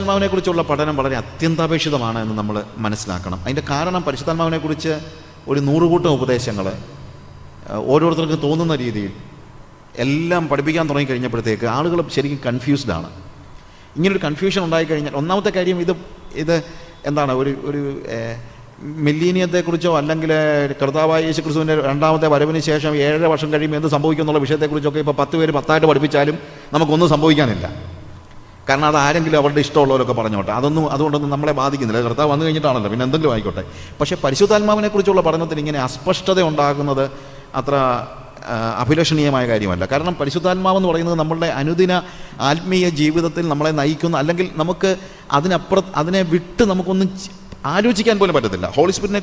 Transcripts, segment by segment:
പരിശുദ്ധാത്മാവിനെക്കുറിച്ചുള്ള പഠനം വളരെ അത്യന്താപേക്ഷിതമാണ് എന്ന് നമ്മൾ മനസ്സിലാക്കണം. അതിൻ്റെ കാരണം പരിശുദ്ധാത്മാവിനെക്കുറിച്ച് ഒരു 100 കൂട്ടം ഉപദേശങ്ങൾ ഓരോരുത്തർക്കും തോന്നുന്ന രീതിയിൽ എല്ലാം പഠിപ്പിക്കാൻ തുടങ്ങിക്കഴിഞ്ഞപ്പോഴത്തേക്ക് ആളുകൾ ശരിക്കും കൺഫ്യൂസ്ഡ് ആണ്. ഇങ്ങനൊരു കൺഫ്യൂഷൻ ഉണ്ടായിക്കഴിഞ്ഞാൽ ഒന്നാമത്തെ കാര്യം ഇത് എന്താണ് ഒരു മില്ലീനിയത്തെക്കുറിച്ചോ അല്ലെങ്കിൽ കർത്താവായ യേശു ക്രിസ്തുവിൻ്റെ രണ്ടാമത്തെ വരവിന് ശേഷം 7 വർഷം കഴിയുമ്പോൾ എന്ത് സംഭവിക്കും എന്നുള്ള വിഷയത്തെക്കുറിച്ചൊക്കെ ഇപ്പോൾ 10 പേര് 10 ആയിട്ട് പഠിപ്പിച്ചാലും നമുക്കൊന്നും സംഭവിക്കാനില്ല. കാരണം അത് ആരെങ്കിലും അവരുടെ ഇഷ്ടമുള്ളവരൊക്കെ പറഞ്ഞോട്ടെ, അതുകൊണ്ടൊന്നും നമ്മളെ ബാധിക്കുന്നില്ല. കർത്താവ് വന്നു കഴിഞ്ഞിട്ടാണല്ലോ, പിന്നെ എന്തെങ്കിലും ആയിക്കോട്ടെ. പക്ഷേ പരിശുദ്ധാത്മാവിനെക്കുറിച്ചുള്ള പഠനത്തിൽ ഇങ്ങനെ അസ്പഷ്ടത ഉണ്ടാകുന്നത് അത്ര അഭിലഷണീയമായ കാര്യമല്ല. കാരണം പരിശുദ്ധാത്മാവെന്ന് പറയുന്നത് നമ്മളുടെ അനുദിന ആത്മീയ ജീവിതത്തിൽ നമ്മളെ നയിക്കുന്ന, അല്ലെങ്കിൽ നമുക്ക് അതിനെ വിട്ട് നമുക്കൊന്നും ആലോചിക്കാൻ പോലും പറ്റത്തില്ല. ഹോളി സ്പിരിറ്റിനെ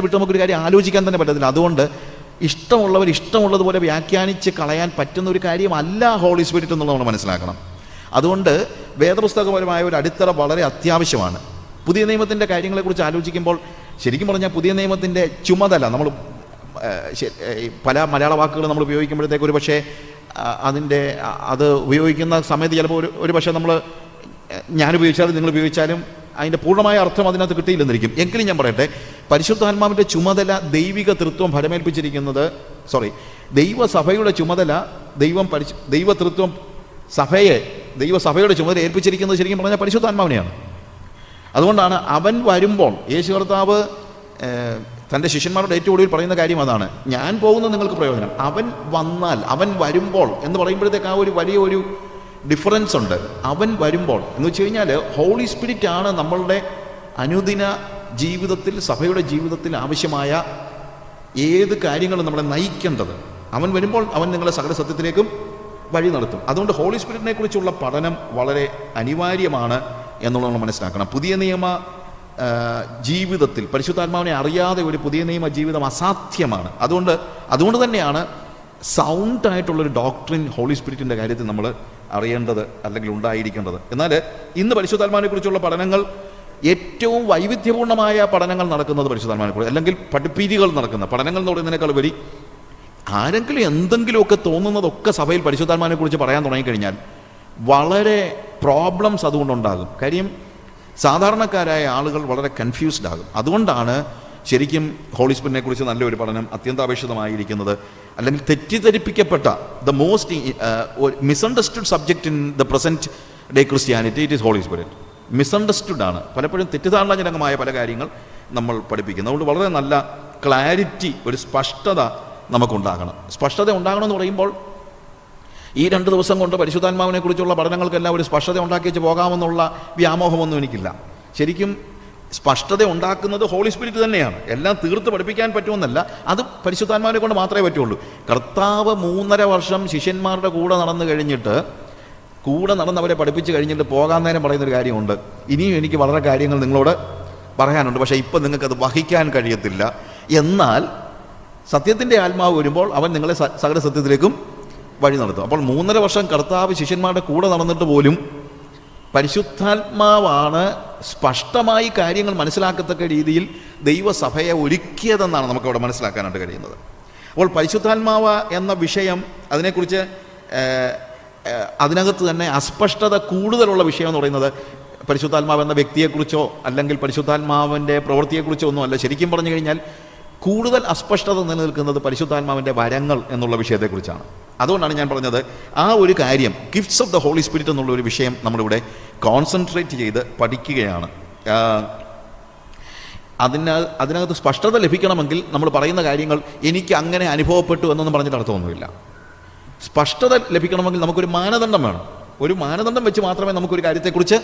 വിട്ട് നമുക്കൊരു കാര്യം ആലോചിക്കാൻ തന്നെ പറ്റത്തില്ല. അതുകൊണ്ട് ഇഷ്ടമുള്ളവർ ഇഷ്ടമുള്ളതുപോലെ വ്യാഖ്യാനിച്ച് കളയാൻ പറ്റുന്ന ഒരു കാര്യമല്ല ഹോളി സ്പിരിറ്റ് എന്നുള്ളത് നമ്മൾ മനസ്സിലാക്കണം. അതുകൊണ്ട് വേദപുസ്തകപരമായ ഒരു അടിത്തറ വളരെ അത്യാവശ്യമാണ്. പുതിയ നിയമത്തിൻ്റെ കാര്യങ്ങളെക്കുറിച്ച് ആലോചിക്കുമ്പോൾ ശരിക്കും പറഞ്ഞാൽ പുതിയ നിയമത്തിൻ്റെ ചുമതല നമ്മൾ പല മലയാള വാക്കുകൾ നമ്മൾ ഉപയോഗിക്കുമ്പോഴത്തേക്ക് ഒരു പക്ഷേ അത് ഉപയോഗിക്കുന്ന സമയത്ത് ചിലപ്പോൾ ഒരു പക്ഷേ ഞാൻ ഉപയോഗിച്ചാലും നിങ്ങൾ ഉപയോഗിച്ചാലും അതിൻ്റെ പൂർണ്ണമായ അർത്ഥം അതിനകത്ത് കിട്ടിയില്ലെന്നിരിക്കും. എങ്കിലും ഞാൻ പറയട്ടെ, പരിശുദ്ധാത്മാവിൻ്റെ ചുമതല ദൈവിക തൃത്വം ഫലമേൽപ്പിച്ചിരിക്കുന്നത് ദൈവസഭയുടെ ചുമതല ദൈവതൃത്വം ദൈവസഭയുടെ ചുമതല ഏൽപ്പിച്ചിരിക്കുന്നത് ശരിക്കും പറഞ്ഞാൽ പരിശുദ്ധാത്മാവിനെയാണ്. അതുകൊണ്ടാണ് അവൻ വരുമ്പോൾ യേശു കർത്താവ് തൻ്റെ ശിഷ്യന്മാരുടെ ഏറ്റവും ഒടുവിൽ പറയുന്ന കാര്യം അതാണ്, ഞാൻ പോകുന്നത് നിങ്ങൾക്ക് പ്രയോജനം, അവൻ വന്നാൽ, അവൻ വരുമ്പോൾ എന്ന് പറയുമ്പോഴത്തേക്ക് ആ ഒരു വലിയൊരു ഡിഫറൻസ് ഉണ്ട്. അവൻ വരുമ്പോൾ എന്ന് വെച്ച് കഴിഞ്ഞാൽ ഹോളി സ്പിരിറ്റ് ആണ് നമ്മളുടെ അനുദിന ജീവിതത്തിൽ, സഭയുടെ ജീവിതത്തിൽ ആവശ്യമായ ഏത് കാര്യങ്ങളും നമ്മളെ നയിക്കേണ്ടത്. അവൻ വരുമ്പോൾ അവൻ നിങ്ങളെ സകല സത്യത്തിലേക്കും വഴി നടത്തും. അതുകൊണ്ട് ഹോളി സ്പിരിറ്റിനെ കുറിച്ചുള്ള പഠനം വളരെ അനിവാര്യമാണ് എന്നുള്ളത് നമ്മൾ മനസ്സിലാക്കണം. പുതിയ നിയമ ജീവിതത്തിൽ പരിശുദ്ധാത്മാവിനെ അറിയാതെ ഒരു പുതിയ നിയമ ജീവിതം അസാധ്യമാണ്. അതുകൊണ്ട് തന്നെയാണ് സൗണ്ടായിട്ടുള്ളൊരു ഡോക്ട്രിൻ ഹോളി സ്പിരിറ്റിൻ്റെ കാര്യത്തിൽ നമ്മൾ അറിയേണ്ടത് അല്ലെങ്കിൽ ഉണ്ടായിരിക്കേണ്ടത്. എന്നാൽ ഇന്ന് പരിശുദ്ധാത്മാവിനെ കുറിച്ചുള്ള പഠനങ്ങൾ ഏറ്റവും വൈവിധ്യപൂർണ്ണമായ പഠനങ്ങൾ നടക്കുന്നത് പരിശുദ്ധാത്മാവിനെക്കുറിച്ച്, അല്ലെങ്കിൽ പഠിപ്പീരികൾ നടക്കുന്ന പഠനങ്ങൾ എന്ന് പറയുന്നതിനേക്കാൾ ഉപരി ആരെങ്കിലും എന്തെങ്കിലുമൊക്കെ തോന്നുന്നതൊക്കെ സഭയിൽ പരിശുദ്ധാത്മാവിനെക്കുറിച്ച് പറയാൻ തുടങ്ങിക്കഴിഞ്ഞാൽ വളരെ പ്രോബ്ലംസ് അതുകൊണ്ടുണ്ടാകും. കാര്യം സാധാരണക്കാരായ ആളുകൾ വളരെ കൺഫ്യൂസ്ഡ് ആകും. അതുകൊണ്ടാണ് ശരിക്കും ഹോളി സ്പിരിറ്റിനെ കുറിച്ച് നല്ലൊരു പഠനം അത്യന്താപേക്ഷിതമായിരിക്കുന്നത്. അല്ലെങ്കിൽ തെറ്റിദ്ധരിപ്പിക്കപ്പെട്ട the most misunderstood subject in the present day Christianity it is Holy Spirit. Misunderstood ആണ്, പലപ്പോഴും തെറ്റിദ്ധാരണജനകമായ പല കാര്യങ്ങൾ നമ്മൾ പഠിപ്പിക്കുന്നത്. അതുകൊണ്ട് വളരെ നല്ല ക്ലാരിറ്റി, ഒരു സ്പഷ്ടത നമുക്കുണ്ടാകണം. സ്പഷ്ടത ഉണ്ടാകണമെന്ന് പറയുമ്പോൾ ഈ 2 ദിവസം കൊണ്ട് പരിശുദ്ധാത്മാവിനെ കുറിച്ചുള്ള പഠനങ്ങൾക്കെല്ലാം ഒരു സ്പഷ്ടത ഉണ്ടാക്കി വെച്ച് പോകാമെന്നുള്ള വ്യാമോഹമൊന്നും എനിക്കില്ല. ശരിക്കും സ്പഷ്ടത ഉണ്ടാക്കുന്നത് ഹോളി സ്പിരിറ്റ് തന്നെയാണ്. എല്ലാം തീർത്ത് പഠിപ്പിക്കാൻ പറ്റുമെന്നല്ല, അത് പരിശുദ്ധാത്മാവിനെ കൊണ്ട് മാത്രമേ പറ്റുള്ളൂ. കർത്താവ് 3.5 വർഷം ശിഷ്യന്മാരുടെ കൂടെ നടന്നവരെ പഠിപ്പിച്ച് കഴിഞ്ഞിട്ട് പോകാൻ നേരം പറയുന്നൊരു കാര്യമുണ്ട്, ഇനിയും എനിക്ക് വളരെ കാര്യങ്ങൾ നിങ്ങളോട് പറയാനുണ്ട്, പക്ഷേ ഇപ്പം നിങ്ങൾക്കത് വഹിക്കാൻ കഴിയത്തില്ല. എന്നാൽ സത്യത്തിൻ്റെ ആത്മാവ് വരുമ്പോൾ അവൻ നിങ്ങളെ സകല സത്യത്തിലേക്കും വഴി നടത്തും. അപ്പോൾ 3.5 വർഷം കർത്താവ് ശിഷ്യന്മാരുടെ കൂടെ നടന്നിട്ട് പോലും പരിശുദ്ധാത്മാവാണ് സ്പഷ്ടമായി കാര്യങ്ങൾ മനസ്സിലാക്കത്തക്ക രീതിയിൽ ദൈവസഭയെ ഒരുക്കിയതെന്നാണ് നമുക്കവിടെ മനസ്സിലാക്കാനായിട്ട് കഴിയുന്നത്. അപ്പോൾ പരിശുദ്ധാത്മാവ് എന്ന വിഷയം, അതിനെക്കുറിച്ച് അതിനകത്ത് തന്നെ അസ്പഷ്ടത കൂടുതലുള്ള വിഷയം എന്ന് പറയുന്നത് പരിശുദ്ധാത്മാവ് എന്ന വ്യക്തിയെക്കുറിച്ചോ അല്ലെങ്കിൽ പരിശുദ്ധാത്മാവിൻ്റെ പ്രവൃത്തിയെക്കുറിച്ചോ ഒന്നുമല്ല. ശരിക്കും പറഞ്ഞു കഴിഞ്ഞാൽ കൂടുതൽ അസ്പഷ്ടത നിലനിൽക്കുന്നത് പരിശുദ്ധാത്മാവിൻ്റെ വരങ്ങൾ എന്നുള്ള വിഷയത്തെക്കുറിച്ചാണ്. അതുകൊണ്ടാണ് ഞാൻ പറഞ്ഞത്, ആ ഒരു കാര്യം gifts of the holy spirit എന്നുള്ളൊരു വിഷയം നമ്മളിവിടെ കോൺസെൻട്രേറ്റ് ചെയ്ത് പഠിക്കുകയാണ്. അതിനകത്ത് സ്പഷ്ടത ലഭിക്കണമെങ്കിൽ നമ്മൾ പറയുന്ന കാര്യങ്ങൾ എനിക്ക് അങ്ങനെ അനുഭവപ്പെട്ടു എന്നൊന്നും പറഞ്ഞിട്ട് അർത്ഥമൊന്നുമില്ല. സ്പഷ്ടത ലഭിക്കണമെങ്കിൽ നമുക്കൊരു മാനദണ്ഡം വേണം. ഒരു മാനദണ്ഡം വെച്ച് മാത്രമേ നമുക്കൊരു കാര്യത്തെക്കുറിച്ച്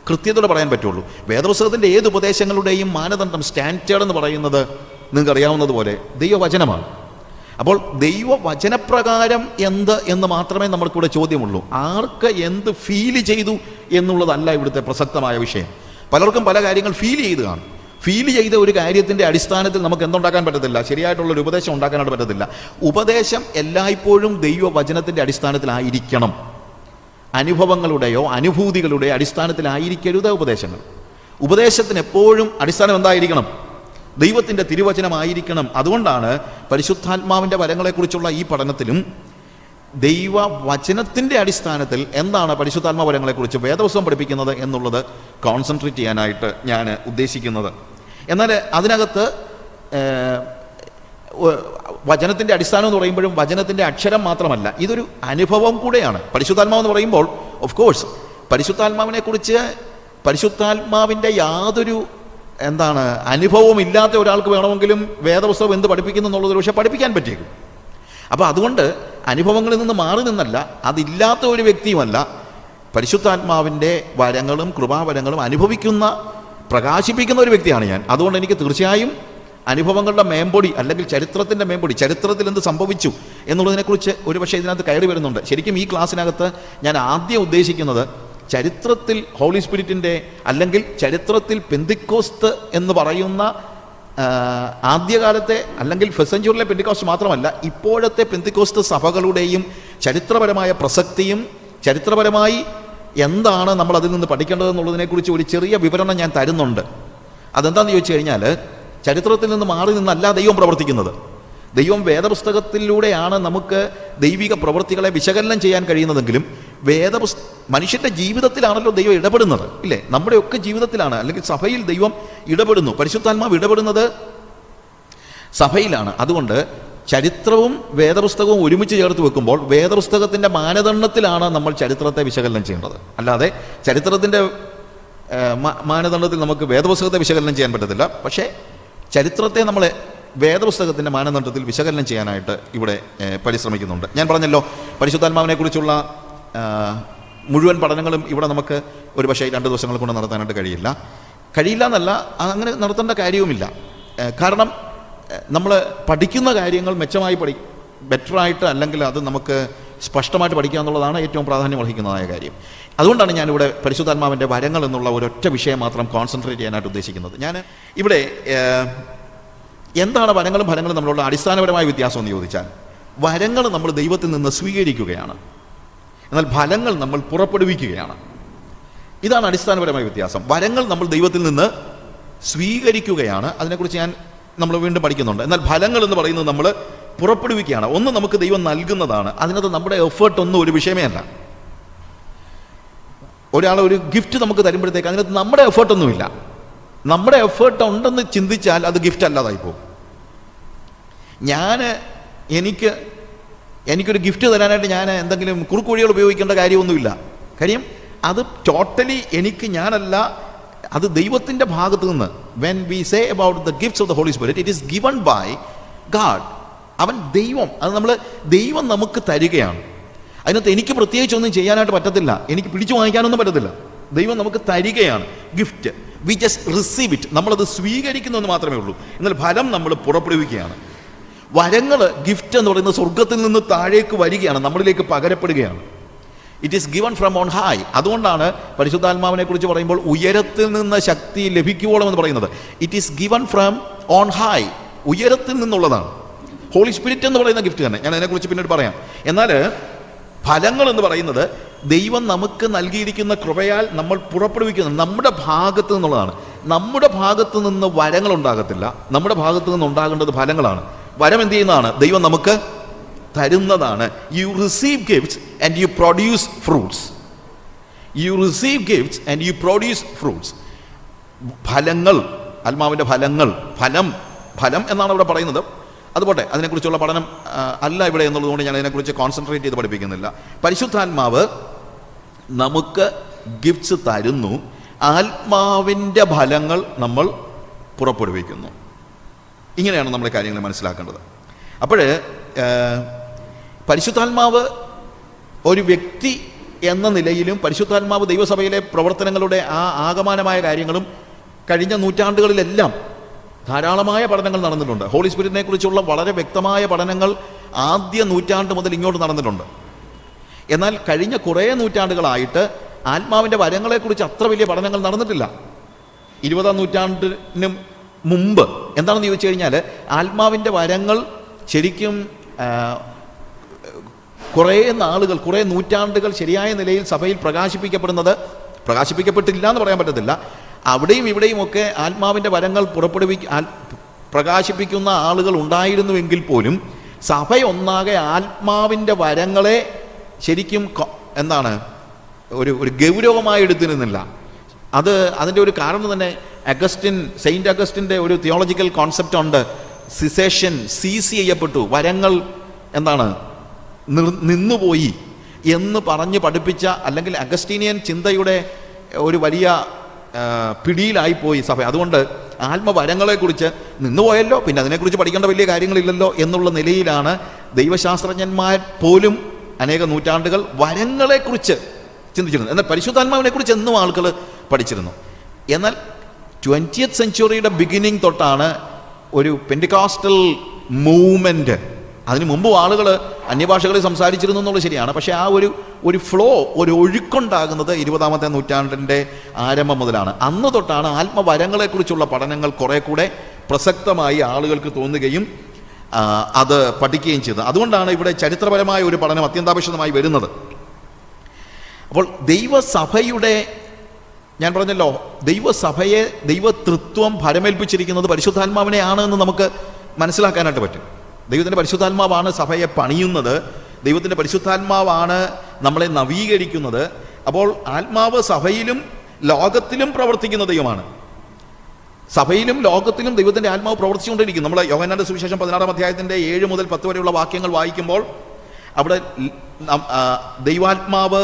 കൃത്യതയോടെ പറയാൻ പറ്റുള്ളൂ. വേദപുസ്തകത്തിൻ്റെ ഏത് ഉപദേശങ്ങളുടെയും മാനദണ്ഡം, സ്റ്റാൻഡേർഡ് എന്ന് പറയുന്നത് നിങ്ങൾക്ക് അറിയാവുന്നതുപോലെ ദൈവവചനമാണ്. അപ്പോൾ ദൈവവചനപ്രകാരം എന്ത് എന്ന് മാത്രമേ നമ്മൾക്കിവിടെ ചോദ്യമുള്ളൂ. ആർക്ക് എന്ത് ഫീൽ ചെയ്തു എന്നുള്ളതല്ല ഇവിടുത്തെ പ്രസക്തമായ വിഷയം. പലർക്കും പല കാര്യങ്ങൾ ഫീൽ ചെയ്ത് കാണും. ഫീൽ ചെയ്ത ഒരു കാര്യത്തിൻ്റെ അടിസ്ഥാനത്തിൽ നമുക്ക് എന്തുണ്ടാക്കാൻ പറ്റത്തില്ല, ശരിയായിട്ടുള്ളൊരു ഉപദേശം ഉണ്ടാക്കാനായിട്ട് പറ്റത്തില്ല. ഉപദേശം എല്ലായ്പ്പോഴും ദൈവവചനത്തിൻ്റെ അടിസ്ഥാനത്തിലായിരിക്കണം. അനുഭവങ്ങളുടെയോ അനുഭൂതികളുടെയോ അടിസ്ഥാനത്തിലായിരിക്കരുത് ഉപദേശങ്ങൾ. ഉപദേശത്തിന് എപ്പോഴും അടിസ്ഥാനം എന്തായിരിക്കണം? ദൈവത്തിൻ്റെ തിരുവചനമായിരിക്കണം. അതുകൊണ്ടാണ് പരിശുദ്ധാത്മാവിൻ്റെ വരങ്ങളെക്കുറിച്ചുള്ള ഈ പഠനത്തിലും ദൈവവചനത്തിൻ്റെ അടിസ്ഥാനത്തിൽ എന്താണ് പരിശുദ്ധാത്മ വരങ്ങളെക്കുറിച്ച് വേദപുസ്തകം പഠിപ്പിക്കുന്നത് എന്നുള്ളത് കോൺസെൻട്രേറ്റ് ചെയ്യാനായിട്ട് ഞാൻ ഉദ്ദേശിക്കുന്നത്. എന്നാൽ അതിനകത്ത് വചനത്തിൻ്റെ അടിസ്ഥാനം എന്ന് പറയുമ്പോഴും വചനത്തിൻ്റെ അക്ഷരം മാത്രമല്ല, ഇതൊരു അനുഭവം കൂടെയാണ്. പരിശുദ്ധാത്മാവെന്ന് പറയുമ്പോൾ ഓഫ് കോഴ്സ് പരിശുദ്ധാത്മാവിനെക്കുറിച്ച് പരിശുദ്ധാത്മാവിൻ്റെ യാതൊരു അനുഭവവും ഇല്ലാത്ത ഒരാൾക്ക് വേണമെങ്കിലും വേദപുസ്തകം എന്ത് പഠിപ്പിക്കുന്നു എന്നുള്ളത് പക്ഷേ പഠിപ്പിക്കാൻ പറ്റിയേക്കും. അപ്പോൾ അതുകൊണ്ട് അനുഭവങ്ങളിൽ നിന്ന് മാറി നിന്നല്ല, അതില്ലാത്ത ഒരു വ്യക്തിയുമല്ല പരിശുദ്ധാത്മാവിൻ്റെ വരങ്ങളും കൃപാവരങ്ങളും പ്രകാശിപ്പിക്കുന്ന ഒരു വ്യക്തിയാണ് ഞാൻ. അതുകൊണ്ട് എനിക്ക് തീർച്ചയായും അനുഭവങ്ങളുടെ മേമ്പൊടി അല്ലെങ്കിൽ ചരിത്രത്തിൻ്റെ മേമ്പൊടി, ചരിത്രത്തിൽ എന്ത് സംഭവിച്ചു എന്നുള്ളതിനെക്കുറിച്ച് ഒരുപക്ഷെ ഇതിനകത്ത് കയറി വരുന്നുണ്ട്. ശരിക്കും ഈ ക്ലാസ്സിനകത്ത് ഞാൻ ആദ്യം ഉദ്ദേശിക്കുന്നത് ചരിത്രത്തിൽ ഹോളി സ്പിരിറ്റിൻ്റെ അല്ലെങ്കിൽ ചരിത്രത്തിൽ പെന്തിക്കോസ്ത് എന്ന് പറയുന്ന ആദ്യകാലത്തെ അല്ലെങ്കിൽ ഫസ്റ്റ് സെഞ്ചുറിയിലെ പെന്തിക്കോസ്റ്റ് മാത്രമല്ല, ഇപ്പോഴത്തെ പെന്തിക്കോസ്ത് സഭകളുടെയും ചരിത്രപരമായ പ്രസക്തിയും ചരിത്രപരമായി എന്താണ് നമ്മൾ അതിൽ നിന്ന് പഠിക്കേണ്ടതെന്നുള്ളതിനെക്കുറിച്ച് ഒരു ചെറിയ വിവരണം ഞാൻ തരുന്നുണ്ട്. അതെന്താണെന്ന് ചോദിച്ചു കഴിഞ്ഞാൽ, ചരിത്രത്തിൽ നിന്ന് മാറി നിന്നല്ല ദൈവം പ്രവർത്തിക്കുന്നത്. ദൈവം വേദപുസ്തകത്തിലൂടെയാണ് നമുക്ക് ദൈവിക പ്രവൃത്തികളെ വിശകലനം ചെയ്യാൻ കഴിയുന്നതെങ്കിലും മനുഷ്യൻ്റെ ജീവിതത്തിലാണല്ലോ ദൈവം ഇടപെടുന്നത്, ഇല്ലേ? നമ്മുടെയൊക്കെ ജീവിതത്തിലാണ്, അല്ലെങ്കിൽ സഭയിൽ ദൈവം ഇടപെടുന്നു. പരിശുദ്ധാത്മാവ് ഇടപെടുന്നത് സഭയിലാണ്. അതുകൊണ്ട് ചരിത്രവും വേദപുസ്തകവും ഒരുമിച്ച് ചേർത്ത് വെക്കുമ്പോൾ വേദപുസ്തകത്തിൻ്റെ മാനദണ്ഡത്തിലാണ് നമ്മൾ ചരിത്രത്തെ വിശകലനം ചെയ്യേണ്ടത്. അല്ലാതെ ചരിത്രത്തിൻ്റെ മാനദണ്ഡത്തിൽ നമുക്ക് വേദപുസ്തകത്തെ വിശകലനം ചെയ്യാൻ പറ്റത്തില്ല. പക്ഷേ ചരിത്രത്തെ നമ്മൾ വേദപുസ്തകത്തിൻ്റെ മാനദണ്ഡത്തിൽ വിശകലനം ചെയ്യാനായിട്ട് ഇവിടെ പരിശ്രമിക്കുന്നുണ്ട്. ഞാൻ പറഞ്ഞല്ലോ, പരിശുദ്ധാത്മാവിനെക്കുറിച്ചുള്ള മുഴുവൻ പഠനങ്ങളും ഇവിടെ നമുക്ക് ഒരു പക്ഷേ 2 ദിവസങ്ങൾ കൊണ്ട് നടത്താനായിട്ട് കഴിയില്ല എന്നല്ല, അങ്ങനെ നടത്തേണ്ട കാര്യവുമില്ല. കാരണം നമ്മൾ പഠിക്കുന്ന കാര്യങ്ങൾ മെച്ചമായി ബെറ്ററായിട്ട്, അല്ലെങ്കിൽ അത് നമുക്ക് സ്പഷ്ടമായിട്ട് പഠിക്കുക എന്നുള്ളതാണ് ഏറ്റവും പ്രാധാന്യം അർഹിക്കുന്നതായ കാര്യം. അതുകൊണ്ടാണ് ഞാനിവിടെ പരിശുദ്ധാത്മാവിൻ്റെ വരങ്ങൾ എന്നുള്ള ഒരൊറ്റ വിഷയം മാത്രം കോൺസെൻട്രേറ്റ് ചെയ്യാനായിട്ട് ഉദ്ദേശിക്കുന്നത്. ഞാൻ ഇവിടെ എന്താണ് വരങ്ങളും ഫലങ്ങളും നമ്മളുടെ അടിസ്ഥാനപരമായ വ്യത്യാസം എന്ന് ചോദിച്ചാൽ, വരങ്ങൾ നമ്മൾ ദൈവത്തിൽ നിന്ന് സ്വീകരിക്കുകയാണ്, എന്നാൽ ഫലങ്ങൾ നമ്മൾ പുറപ്പെടുവിക്കുകയാണ്. ഇതാണ് അടിസ്ഥാനപരമായ വ്യത്യാസം. വരങ്ങൾ നമ്മൾ ദൈവത്തിൽ നിന്ന് സ്വീകരിക്കുകയാണ്, അതിനെക്കുറിച്ച് നമ്മൾ വീണ്ടും പഠിക്കുന്നുണ്ട്. എന്നാൽ ഫലങ്ങൾ എന്ന് പറയുന്നത് നമ്മൾ പുറപ്പെടുവിക്കുകയാണ്. ഒന്ന് നമുക്ക് ദൈവം നൽകുന്നതാണ്, അതിനകത്ത് നമ്മുടെ എഫേർട്ട് ഒന്നും ഒരു വിഷയമേ അല്ല. ഒരാൾ ഒരു ഗിഫ്റ്റ് നമുക്ക് തരുമ്പോഴത്തേക്ക് അതിനകത്ത് നമ്മുടെ എഫേർട്ടൊന്നുമില്ല. നമ്മുടെ എഫേർട്ട് ഉണ്ടെന്ന് ചിന്തിച്ചാൽ അത് ഗിഫ്റ്റ് അല്ലാതായി പോകും. എനിക്കൊരു ഗിഫ്റ്റ് തരാനായിട്ട് ഞാൻ എന്തെങ്കിലും കുറുക്കുവഴികൾ ഉപയോഗിക്കേണ്ട കാര്യമൊന്നുമില്ല. കാര്യം അത് ടോട്ടലി ഞാനല്ല, അത് ദൈവത്തിൻ്റെ ഭാഗത്ത് നിന്ന്. When we say about the gifts of the holy spirit, it is given by God. ദൈവം നമുക്ക് തരികയാണ്. അതിനകത്ത് എനിക്ക് പ്രത്യേകിച്ചൊന്നും ചെയ്യാനായിട്ട് പറ്റത്തില്ല, എനിക്ക് പിടിച്ചു വാങ്ങിക്കാനൊന്നും പറ്റത്തില്ല. ദൈവം നമുക്ക് തരികയാണ് gift. We just receive it. നമ്മളത് സ്വീകരിക്കുന്നു എന്ന് മാത്രമേ ഉള്ളൂ. എന്നാൽ ഫലം നമ്മൾ പുറപ്പെടുവിക്കുകയാണ്. വരങ്ങൾ, ഗിഫ്റ്റ് എന്ന് പറയുന്നത് സ്വർഗത്തിൽ നിന്ന് താഴേക്ക് വരികയാണ്, നമ്മളിലേക്ക് പകരപ്പെടുകയാണ്. It is given from on high. അതുകൊണ്ടാണ് പരിശുദ്ധാത്മാവിനെ കുറിച്ച് പറയുമ്പോൾ ഉയരത്തിൽ നിന്ന് ശക്തി ലഭിക്കുവോളം എന്ന് പറയുന്നത്. It is given from on high, ഉയരത്തിൽ നിന്നുള്ളതാണ്. ഹോളി സ്പിരിറ്റ് എന്ന് പറയുന്ന ഗിഫ്റ്റ് തന്നെ, ഞാൻ അതിനെക്കുറിച്ച് പിന്നീട് പറയാം. എന്നാൽ ഫലങ്ങൾ എന്ന് പറയുന്നത് ദൈവം നമുക്ക് നൽകിയിരിക്കുന്ന കൃപയാൽ നമ്മൾ പുറപ്പെടുവിക്കുന്നത് നമ്മുടെ ഭാഗത്ത് നിന്നുള്ളതാണ്. നമ്മുടെ ഭാഗത്ത് നിന്ന് വരങ്ങൾ ഉണ്ടാകത്തില്ല, നമ്മുടെ ഭാഗത്ത് നിന്ന് ഉണ്ടാകേണ്ടത് ഫലങ്ങളാണ്. വരം എന്ത് ചെയ്യുന്നതാണ്? ദൈവം നമുക്ക് തരുന്നതാണ്. U receive gifts and you produce fruits. U receive gifts and you produce fruits. ഫലങ്ങൾ, ആത്മാവിൻ്റെ ഫലങ്ങൾ, ഫലം എന്നാണ് ഇവിടെ പറയുന്നത്. അതുപോട്ടെ, അതിനെക്കുറിച്ചുള്ള പഠനം അല്ല ഇവിടെ എന്നുള്ളതുകൊണ്ട് ഞാൻ അതിനെക്കുറിച്ച് കോൺസെൻട്രേറ്റ് ചെയ്ത് പഠിപ്പിക്കുന്നില്ല. പരിശുദ്ധാത്മാവ് നമുക്ക് ഗിഫ്റ്റ്സ് തരുന്നു, ആത്മാവിൻ്റെ ഫലങ്ങൾ നമ്മൾ പുറപ്പെടുവിക്കുന്നു. ഇങ്ങനെയാണ് നമ്മൾ കാര്യങ്ങൾ മനസ്സിലാക്കേണ്ടത്. അപ്പോൾ പരിശുദ്ധാത്മാവ് ഒരു വ്യക്തി എന്ന നിലയിലും പരിശുദ്ധാത്മാവ് ദൈവസഭയിലെ പ്രവർത്തനങ്ങളുടെ ആകമാനമായ കാര്യങ്ങളും കഴിഞ്ഞ നൂറ്റാണ്ടുകളിലെല്ലാം ധാരാളമായ പഠനങ്ങൾ നടന്നിട്ടുണ്ട്. ഹോളി സ്പിരിറ്റിനെ കുറിച്ചുള്ള വളരെ വ്യക്തമായ പഠനങ്ങൾ ആദ്യ നൂറ്റാണ്ട് മുതൽ ഇങ്ങോട്ട് നടന്നിട്ടുണ്ട്. എന്നാൽ കഴിഞ്ഞ കുറേ നൂറ്റാണ്ടുകളായിട്ട് ആത്മാവിൻ്റെ വരങ്ങളെക്കുറിച്ച് അത്ര വലിയ പഠനങ്ങൾ നടന്നിട്ടില്ല. 20-ാം നൂറ്റാണ്ടിന് മുമ്പ് എന്താണെന്ന് ചോദിച്ചു കഴിഞ്ഞാൽ, ആത്മാവിൻ്റെ വരങ്ങൾ ശരിക്കും കുറേ നൂറ്റാണ്ടുകൾ ശരിയായ നിലയിൽ സഭയിൽ പ്രകാശിപ്പിക്കപ്പെട്ടില്ല എന്ന് പറയാൻ പറ്റത്തില്ല. അവിടെയും ഇവിടെയും ഒക്കെ ആത്മാവിൻ്റെ വരങ്ങൾ പ്രകാശിപ്പിക്കുന്ന ആളുകൾ ഉണ്ടായിരുന്നുവെങ്കിൽ പോലും സഭയൊന്നാകെ ആത്മാവിൻ്റെ വരങ്ങളെ ശരിക്കും എന്താണ് ഒരു ഗൗരവമായി എടുത്തിരുന്നില്ല. അതിൻ്റെ ഒരു കാരണം തന്നെ സെയിൻറ്റ് അഗസ്റ്റിൻ്റെ ഒരു തിയോളജിക്കൽ കോൺസെപ്റ്റ് ഉണ്ട്. സിസേഷൻ സീസ് ചെയ്യപ്പെട്ടു, വരങ്ങൾ എന്താണ് നിന്നുപോയി എന്ന് പറഞ്ഞ് പഠിപ്പിച്ച, അല്ലെങ്കിൽ അഗസ്റ്റീനിയൻ ചിന്തയുടെ ഒരു വലിയ പിടിയിലായിപ്പോയി സഭ. അതുകൊണ്ട് ആത്മവരങ്ങളെക്കുറിച്ച് നിന്നുപോയല്ലോ, പിന്നെ അതിനെക്കുറിച്ച് പഠിക്കേണ്ട വലിയ കാര്യങ്ങളില്ലല്ലോ എന്നുള്ള നിലയിലാണ് ദൈവശാസ്ത്രജ്ഞന്മാർ പോലും അനേക നൂറ്റാണ്ടുകൾ വരങ്ങളെക്കുറിച്ച് ചിന്തിച്ചിരുന്നു. എന്നാൽ പരിശുദ്ധാത്മാവിനെക്കുറിച്ച് എന്നും ആളുകൾ പഠിച്ചിരുന്നു. എന്നാൽ 20th സെഞ്ച്വറിയുടെ ബിഗിനിങ് തൊട്ടാണ് ഒരു പെന്റിക്കോസ്റ്റൽ മൂവ്മെൻറ്റ്. അതിനു മുമ്പ് ആളുകൾ അന്യഭാഷകളിൽ സംസാരിച്ചിരുന്നു എന്നുള്ളത് ശരിയാണ്. പക്ഷേ ആ ഒരു ഫ്ലോ, ഒരു ഒഴുക്കുണ്ടാകുന്നത് 20ാമത്തെ നൂറ്റാണ്ടിൻ്റെ ആരംഭം മുതലാണ്. അന്ന് തൊട്ടാണ് ആത്മവരങ്ങളെക്കുറിച്ചുള്ള പഠനങ്ങൾ കുറെ കൂടെ പ്രസക്തമായി ആളുകൾക്ക് തോന്നുകയും അത് പഠിക്കുകയും ചെയ്തത്. അതുകൊണ്ടാണ് ഇവിടെ ചരിത്രപരമായ ഒരു പഠനം അത്യന്താപേക്ഷിതമായി വരുന്നത്. അപ്പോൾ ദൈവസഭയുടെ, ഞാൻ പറഞ്ഞല്ലോ, ദൈവസഭയെ ദൈവതൃത്വം ഭരമേൽപ്പിച്ചിരിക്കുന്നത് പരിശുദ്ധാത്മാവിനെയാണ് എന്ന് നമുക്ക് മനസ്സിലാക്കാനായിട്ട് പറ്റും. ദൈവത്തിൻ്റെ പരിശുദ്ധാത്മാവാണ് സഭയെ പണിയുന്നത്, ദൈവത്തിൻ്റെ പരിശുദ്ധാത്മാവാണ് നമ്മളെ നവീകരിക്കുന്നത്. അപ്പോൾ ആത്മാവ് സഭയിലും ലോകത്തിലും പ്രവർത്തിക്കുന്ന ദൈവമാണ്. സഭയിലും ലോകത്തിലും ദൈവത്തിൻ്റെ ആത്മാവ് പ്രവർത്തിച്ചുകൊണ്ടിരിക്കും. നമ്മൾ യോഹന്നാന്റെ സുവിശേഷം 16-ാം അധ്യായത്തിൻ്റെ 7 മുതൽ 10 വരെയുള്ള വാക്യങ്ങൾ വായിക്കുമ്പോൾ അവിടെ ദൈവാത്മാവ്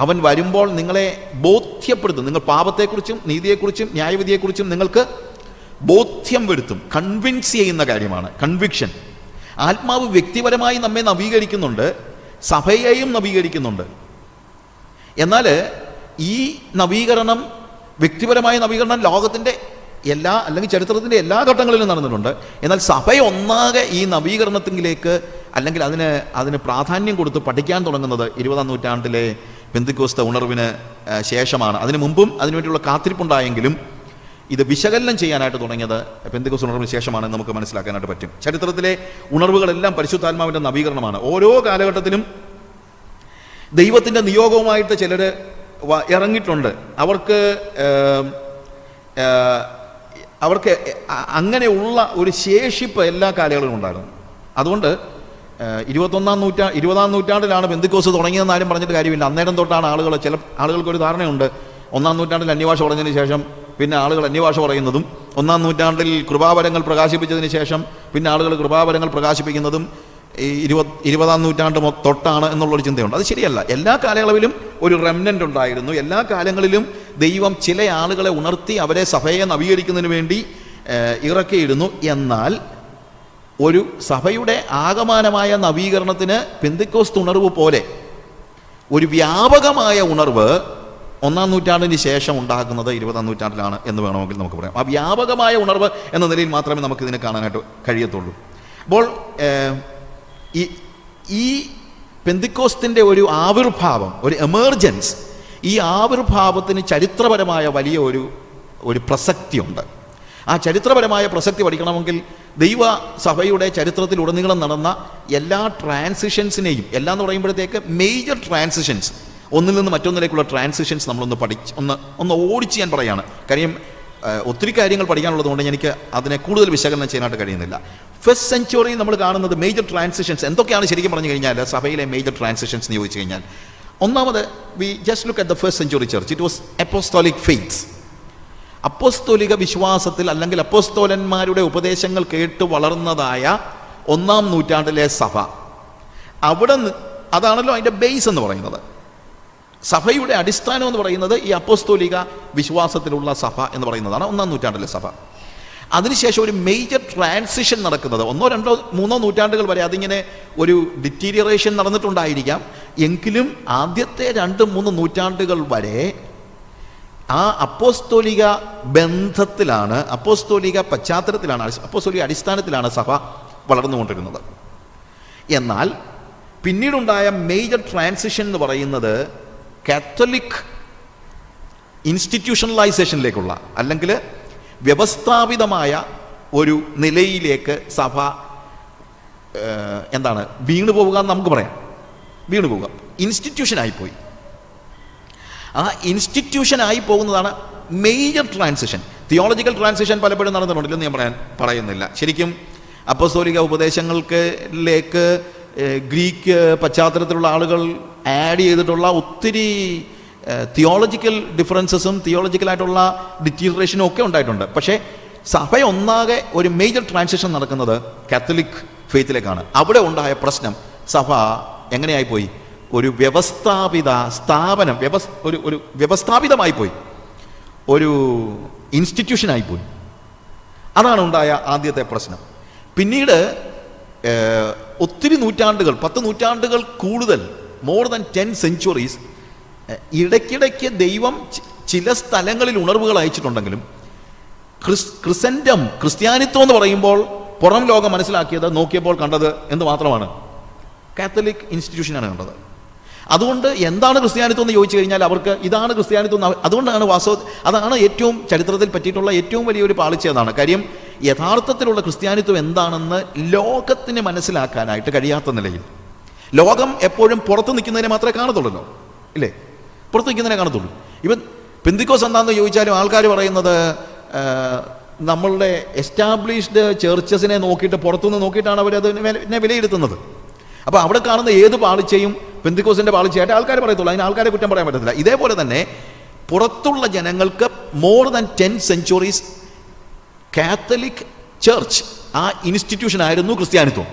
അവൻ വരുമ്പോൾ നിങ്ങളെ ബോധ്യപ്പെടുത്തും. നിങ്ങൾ പാപത്തെക്കുറിച്ചും നീതിയെക്കുറിച്ചും ന്യായവിധിയെക്കുറിച്ചും നിങ്ങൾക്ക് ബോധ്യം വരുത്തും. കൺവിൻസ് ചെയ്യുന്ന കാര്യമാണ് കൺവിക്ഷൻ. ആത്മാവ് വ്യക്തിപരമായി നമ്മെ നവീകരിക്കുന്നുണ്ട്, സഭയെയും നവീകരിക്കുന്നുണ്ട്. എന്നാൽ ഈ നവീകരണം, വ്യക്തിപരമായ നവീകരണം ലോകത്തിൻ്റെ അല്ലെങ്കിൽ ചരിത്രത്തിൻ്റെ എല്ലാ ഘട്ടങ്ങളിലും നടന്നിട്ടുണ്ട്. എന്നാൽ സഭയൊന്നാകെ ഈ നവീകരണത്തിലേക്ക്, അല്ലെങ്കിൽ അതിന് പ്രാധാന്യം കൊടുത്ത് പഠിക്കാൻ തുടങ്ങുന്നത് 20ാം നൂറ്റാണ്ടിലെ പെന്തിക്കോസ്ത ഉണർവിന് ശേഷമാണ്. അതിനു മുമ്പും അതിനുവേണ്ടിയുള്ള കാത്തിരിപ്പുണ്ടായെങ്കിലും ഇത് വിശകലനം ചെയ്യാനായിട്ട് തുടങ്ങിയത് പെന്തിക്കോസ്ത ഉണർവിന് ശേഷമാണെന്ന് നമുക്ക് മനസ്സിലാക്കാനായിട്ട് പറ്റും. ചരിത്രത്തിലെ ഉണർവുകളെല്ലാം പരിശുദ്ധാത്മാവിൻ്റെ നവീകരണമാണ്. ഓരോ കാലഘട്ടത്തിലും ദൈവത്തിൻ്റെ നിയോഗവുമായിട്ട് ചിലർ ഇറങ്ങിയിട്ടുണ്ട്. അവർക്ക് അങ്ങനെയുള്ള ഒരു ശേഷിപ്പ് എല്ലാ കാലങ്ങളിലും ഉണ്ടായിരുന്നു. അതുകൊണ്ട് 20ാം നൂറ്റാണ്ടിലാണ് പെന്തിക്കോസ്ത് തുടങ്ങിയതെന്ന് ആരും പറഞ്ഞിട്ട് കാര്യമില്ല. അന്നേരം തൊട്ടാണ് ചില ആളുകൾക്കൊരു ധാരണയുണ്ട്, 1ാം നൂറ്റാണ്ടിൽ അന്യഭാഷ പറഞ്ഞതിന് ശേഷം പിന്നെ ആളുകൾ അന്യഭാഷ പറയുന്നതും, 1ാം നൂറ്റാണ്ടിൽ കൃപാവരങ്ങൾ പ്രകാശിപ്പിച്ചതിന് ശേഷം പിന്നെ ആളുകൾ കൃപാവരങ്ങൾ പ്രകാശിപ്പിക്കുന്നതും 20ാം നൂറ്റാണ്ട് തൊട്ടാണ് എന്നുള്ളൊരു ചിന്തയുണ്ട്. അത് ശരിയല്ല. എല്ലാ കാലയളവിലും ഒരു റെമനൻ്റ് ഉണ്ടായിരുന്നു. എല്ലാ കാലങ്ങളിലും ദൈവം ചില ആളുകളെ ഉണർത്തി അവരെ സഭയെ നവീകരിക്കുന്നതിന് വേണ്ടി ഇറക്കിയിരുന്നു. എന്നാൽ ഒരു സഭയുടെ ആകമാനമായ നവീകരണത്തിന് പെന്തിക്കോസ്ത് ഉണർവ് പോലെ ഒരു വ്യാപകമായ ഉണർവ് 1ാം നൂറ്റാണ്ടിന് ശേഷം ഉണ്ടാകുന്നത് 20ാം നൂറ്റാണ്ടിലാണ് എന്ന് വേണമെങ്കിൽ നമുക്ക് പറയാം. ആ വ്യാപകമായ ഉണർവ് എന്ന നിലയിൽ മാത്രമേ നമുക്കിതിനെ കാണാനായിട്ട് കഴിയത്തുള്ളൂ. അപ്പോൾ ഈ പെന്തിക്കോസ്തിൻ്റെ ഒരു ആവിർഭാവം, ഒരു എമർജൻസ്, ഈ ആവിർഭാവത്തിന് ചരിത്രപരമായ വലിയ ഒരു പ്രസക്തിയുണ്ട്. ആ ചരിത്രപരമായ പ്രസക്തി പഠിക്കണമെങ്കിൽ ദൈവസഭയുടെ ചരിത്രത്തിലുടനീളം നടന്ന എല്ലാ ട്രാൻസിഷൻസിനെയും, എല്ലാം എന്ന് പറയുമ്പോഴത്തേക്ക് മേജർ ട്രാൻസിഷൻസ്, ഒന്നിൽ നിന്ന് മറ്റൊന്നിലേക്കുള്ള ട്രാൻസിഷൻസ് നമ്മളൊന്ന് ഒന്ന് ഓടിച്ച് ഞാൻ പറയുകയാണ്. കാര്യം ഒത്തിരി കാര്യങ്ങൾ പഠിക്കാനുള്ളത് കൊണ്ട് എനിക്ക് അതിനെ കൂടുതൽ വിശകലനം ചെയ്യാനായിട്ട് കഴിയുന്നില്ല. ഫസ്റ്റ് സെഞ്ച്വറി നമ്മൾ കാണുന്നത് മേജർ ട്രാൻസിഷൻസ് എന്തൊക്കെയാണ് ശരിക്കും പറഞ്ഞു കഴിഞ്ഞാൽ സഭയിലെ മേജർ ട്രാൻസിഷൻസ് എന്ന് ചോദിച്ചു കഴിഞ്ഞാൽ, ഒന്നാമത് we just look at the first century church. It was apostolic faith. അപ്പോസ്തോലിക വിശ്വാസത്തിൽ അല്ലെങ്കിൽ അപ്പോസ്തോലന്മാരുടെ ഉപദേശങ്ങൾ കേട്ട് വളർന്നതായ 1ാം നൂറ്റാണ്ടിലെ സഭ, അതാണല്ലോ അതിൻ്റെ ബേസ് എന്ന് പറയുന്നത്. സഭയുടെ അടിസ്ഥാനം എന്ന് പറയുന്നത് ഈ അപ്പോസ്തോലിക വിശ്വാസത്തിലുള്ള സഭ എന്ന് പറയുന്നതാണ് 1ാം നൂറ്റാണ്ടിലെ സഭ. അതിനുശേഷം ഒരു മേജർ ട്രാൻസിഷൻ നടക്കുന്നത് 1, 2, 3 നൂറ്റാണ്ടുകൾ വരെ അതിങ്ങനെ ഒരു ഡിറ്റീരിയറേഷൻ നടന്നിട്ടുണ്ടായിരിക്കാം. എങ്കിലും ആദ്യത്തെ 2, 3 നൂറ്റാണ്ടുകൾ വരെ ആ അപ്പോസ്തോലിക ബന്ധത്തിലാണ്, അപ്പോസ്തോലിക പശ്ചാത്തലത്തിലാണ്, അപ്പോസ്തോലിക അടിസ്ഥാനത്തിലാണ് സഭ വളർന്നുകൊണ്ടിരുന്നത്. എന്നാൽ പിന്നീടുണ്ടായ മേജർ ട്രാൻസിഷൻ എന്ന് പറയുന്നത് കാത്തലിക് ഇൻസ്റ്റിറ്റ്യൂഷണലൈസേഷനിലേക്കുള്ള, അല്ലെങ്കിൽ വ്യവസ്ഥാപിതമായ ഒരു നിലയിലേക്ക് സഭ വീണുപോവുക എന്ന് നമുക്ക് പറയാം. വീണുപോവുക, ഇൻസ്റ്റിറ്റ്യൂഷനായിപ്പോയി. ആ ഇൻസ്റ്റിറ്റ്യൂഷനായി പോകുന്നതാണ് മേജർ ട്രാൻസിഷൻ. തിയോളജിക്കൽ ട്രാൻസിഷൻ പലപ്പോഴും നടന്നിട്ടുണ്ടില്ലെന്ന് ഞാൻ പറയുന്നില്ല. ശരിക്കും അപ്പസ്തോലിക ഉപദേശങ്ങളിലേക്ക് ഗ്രീക്ക് പശ്ചാത്തലത്തിലുള്ള ആളുകൾ ആഡ് ചെയ്തിട്ടുള്ള ഒത്തിരി തിയോളജിക്കൽ ഡിഫറൻസസും തിയോളജിക്കലായിട്ടുള്ള ഡിറ്റീറേഷനും ഒക്കെ ഉണ്ടായിട്ടുണ്ട്. പക്ഷേ സഭ ഒന്നാകെ ഒരു മേജർ ട്രാൻസിഷൻ നടക്കുന്നത് കാത്തലിക് ഫെയ്ത്തിലേക്കാണ്. അവിടെ ഉണ്ടായ പ്രശ്നം സഭ എങ്ങനെയായിപ്പോയി? ഒരു വ്യവസ്ഥാപിത സ്ഥാപനം, ഒരു വ്യവസ്ഥാപിതമായി പോയി, ഒരു ഇൻസ്റ്റിറ്റ്യൂഷനായിപ്പോയി. അതാണ് ഉണ്ടായ ആദ്യത്തെ പ്രശ്നം. പിന്നീട് ഒത്തിരി നൂറ്റാണ്ടുകൾ, 10 നൂറ്റാണ്ടുകൾ കൂടുതൽ, മോർ ദാൻ 10 centuries, ഇടയ്ക്കിടയ്ക്ക് ദൈവം ചില സ്ഥലങ്ങളിൽ ഉണർവുകൾ അയച്ചിട്ടുണ്ടെങ്കിലും ക്രിസ്ത്യാനിത്വം എന്ന് പറയുമ്പോൾ പുറം ലോകം മനസ്സിലാക്കിയത്, നോക്കിയപ്പോൾ കണ്ടത് എന്ത് മാത്രമാണ്? കാത്തലിക് ഇൻസ്റ്റിറ്റ്യൂഷനാണ് കണ്ടത്. അതുകൊണ്ട് എന്താണ് ക്രിസ്ത്യാനിത്വം എന്ന് ചോദിച്ചു കഴിഞ്ഞാൽ അവർക്ക് ഇതാണ് ക്രിസ്ത്യാനിത്വം. അതുകൊണ്ടാണ് അതാണ് ഏറ്റവും ചരിത്രത്തിൽ പറ്റിയിട്ടുള്ള ഏറ്റവും വലിയൊരു പാളിച്ച. എന്നാണ് കാര്യം. യഥാർത്ഥത്തിലുള്ള ക്രിസ്ത്യാനിത്വം എന്താണെന്ന് ലോകത്തിന് മനസ്സിലാക്കാനായിട്ട് കഴിയാത്ത നിലയിൽ, ലോകം എപ്പോഴും പുറത്ത് നിൽക്കുന്നതിനെ മാത്രമേ കാണത്തുള്ളൂ, ഇല്ലേ? പുറത്ത് നിൽക്കുന്നതിനെ കാണത്തുള്ളൂ. ഇവൻ പെന്തിക്കോസ് എന്താണെന്ന് ചോദിച്ചാലും ആൾക്കാർ പറയുന്നത് നമ്മളുടെ എസ്റ്റാബ്ലിഷ്ഡ് ചേർച്ചസിനെ നോക്കിയിട്ട്, പുറത്തുനിന്ന് നോക്കിയിട്ടാണ് അവരതിനെ വിലയിരുത്തുന്നത്. അപ്പോൾ അവിടെ കാണുന്ന ഏത് പാളിച്ചയും പെന്തിക്കോസിൻ്റെ പാളിച്ചയായിട്ട് ആൾക്കാർ പറയത്തുള്ളൂ. അതിന് ആൾക്കാരെ കുറ്റം പറയാൻ പറ്റത്തില്ല. ഇതേപോലെ തന്നെ പുറത്തുള്ള ജനങ്ങൾക്ക് more than 10 centuries Catholic church ആ ഇൻസ്റ്റിറ്റ്യൂഷൻ ആയിരുന്നു ക്രിസ്ത്യാനിത്വം,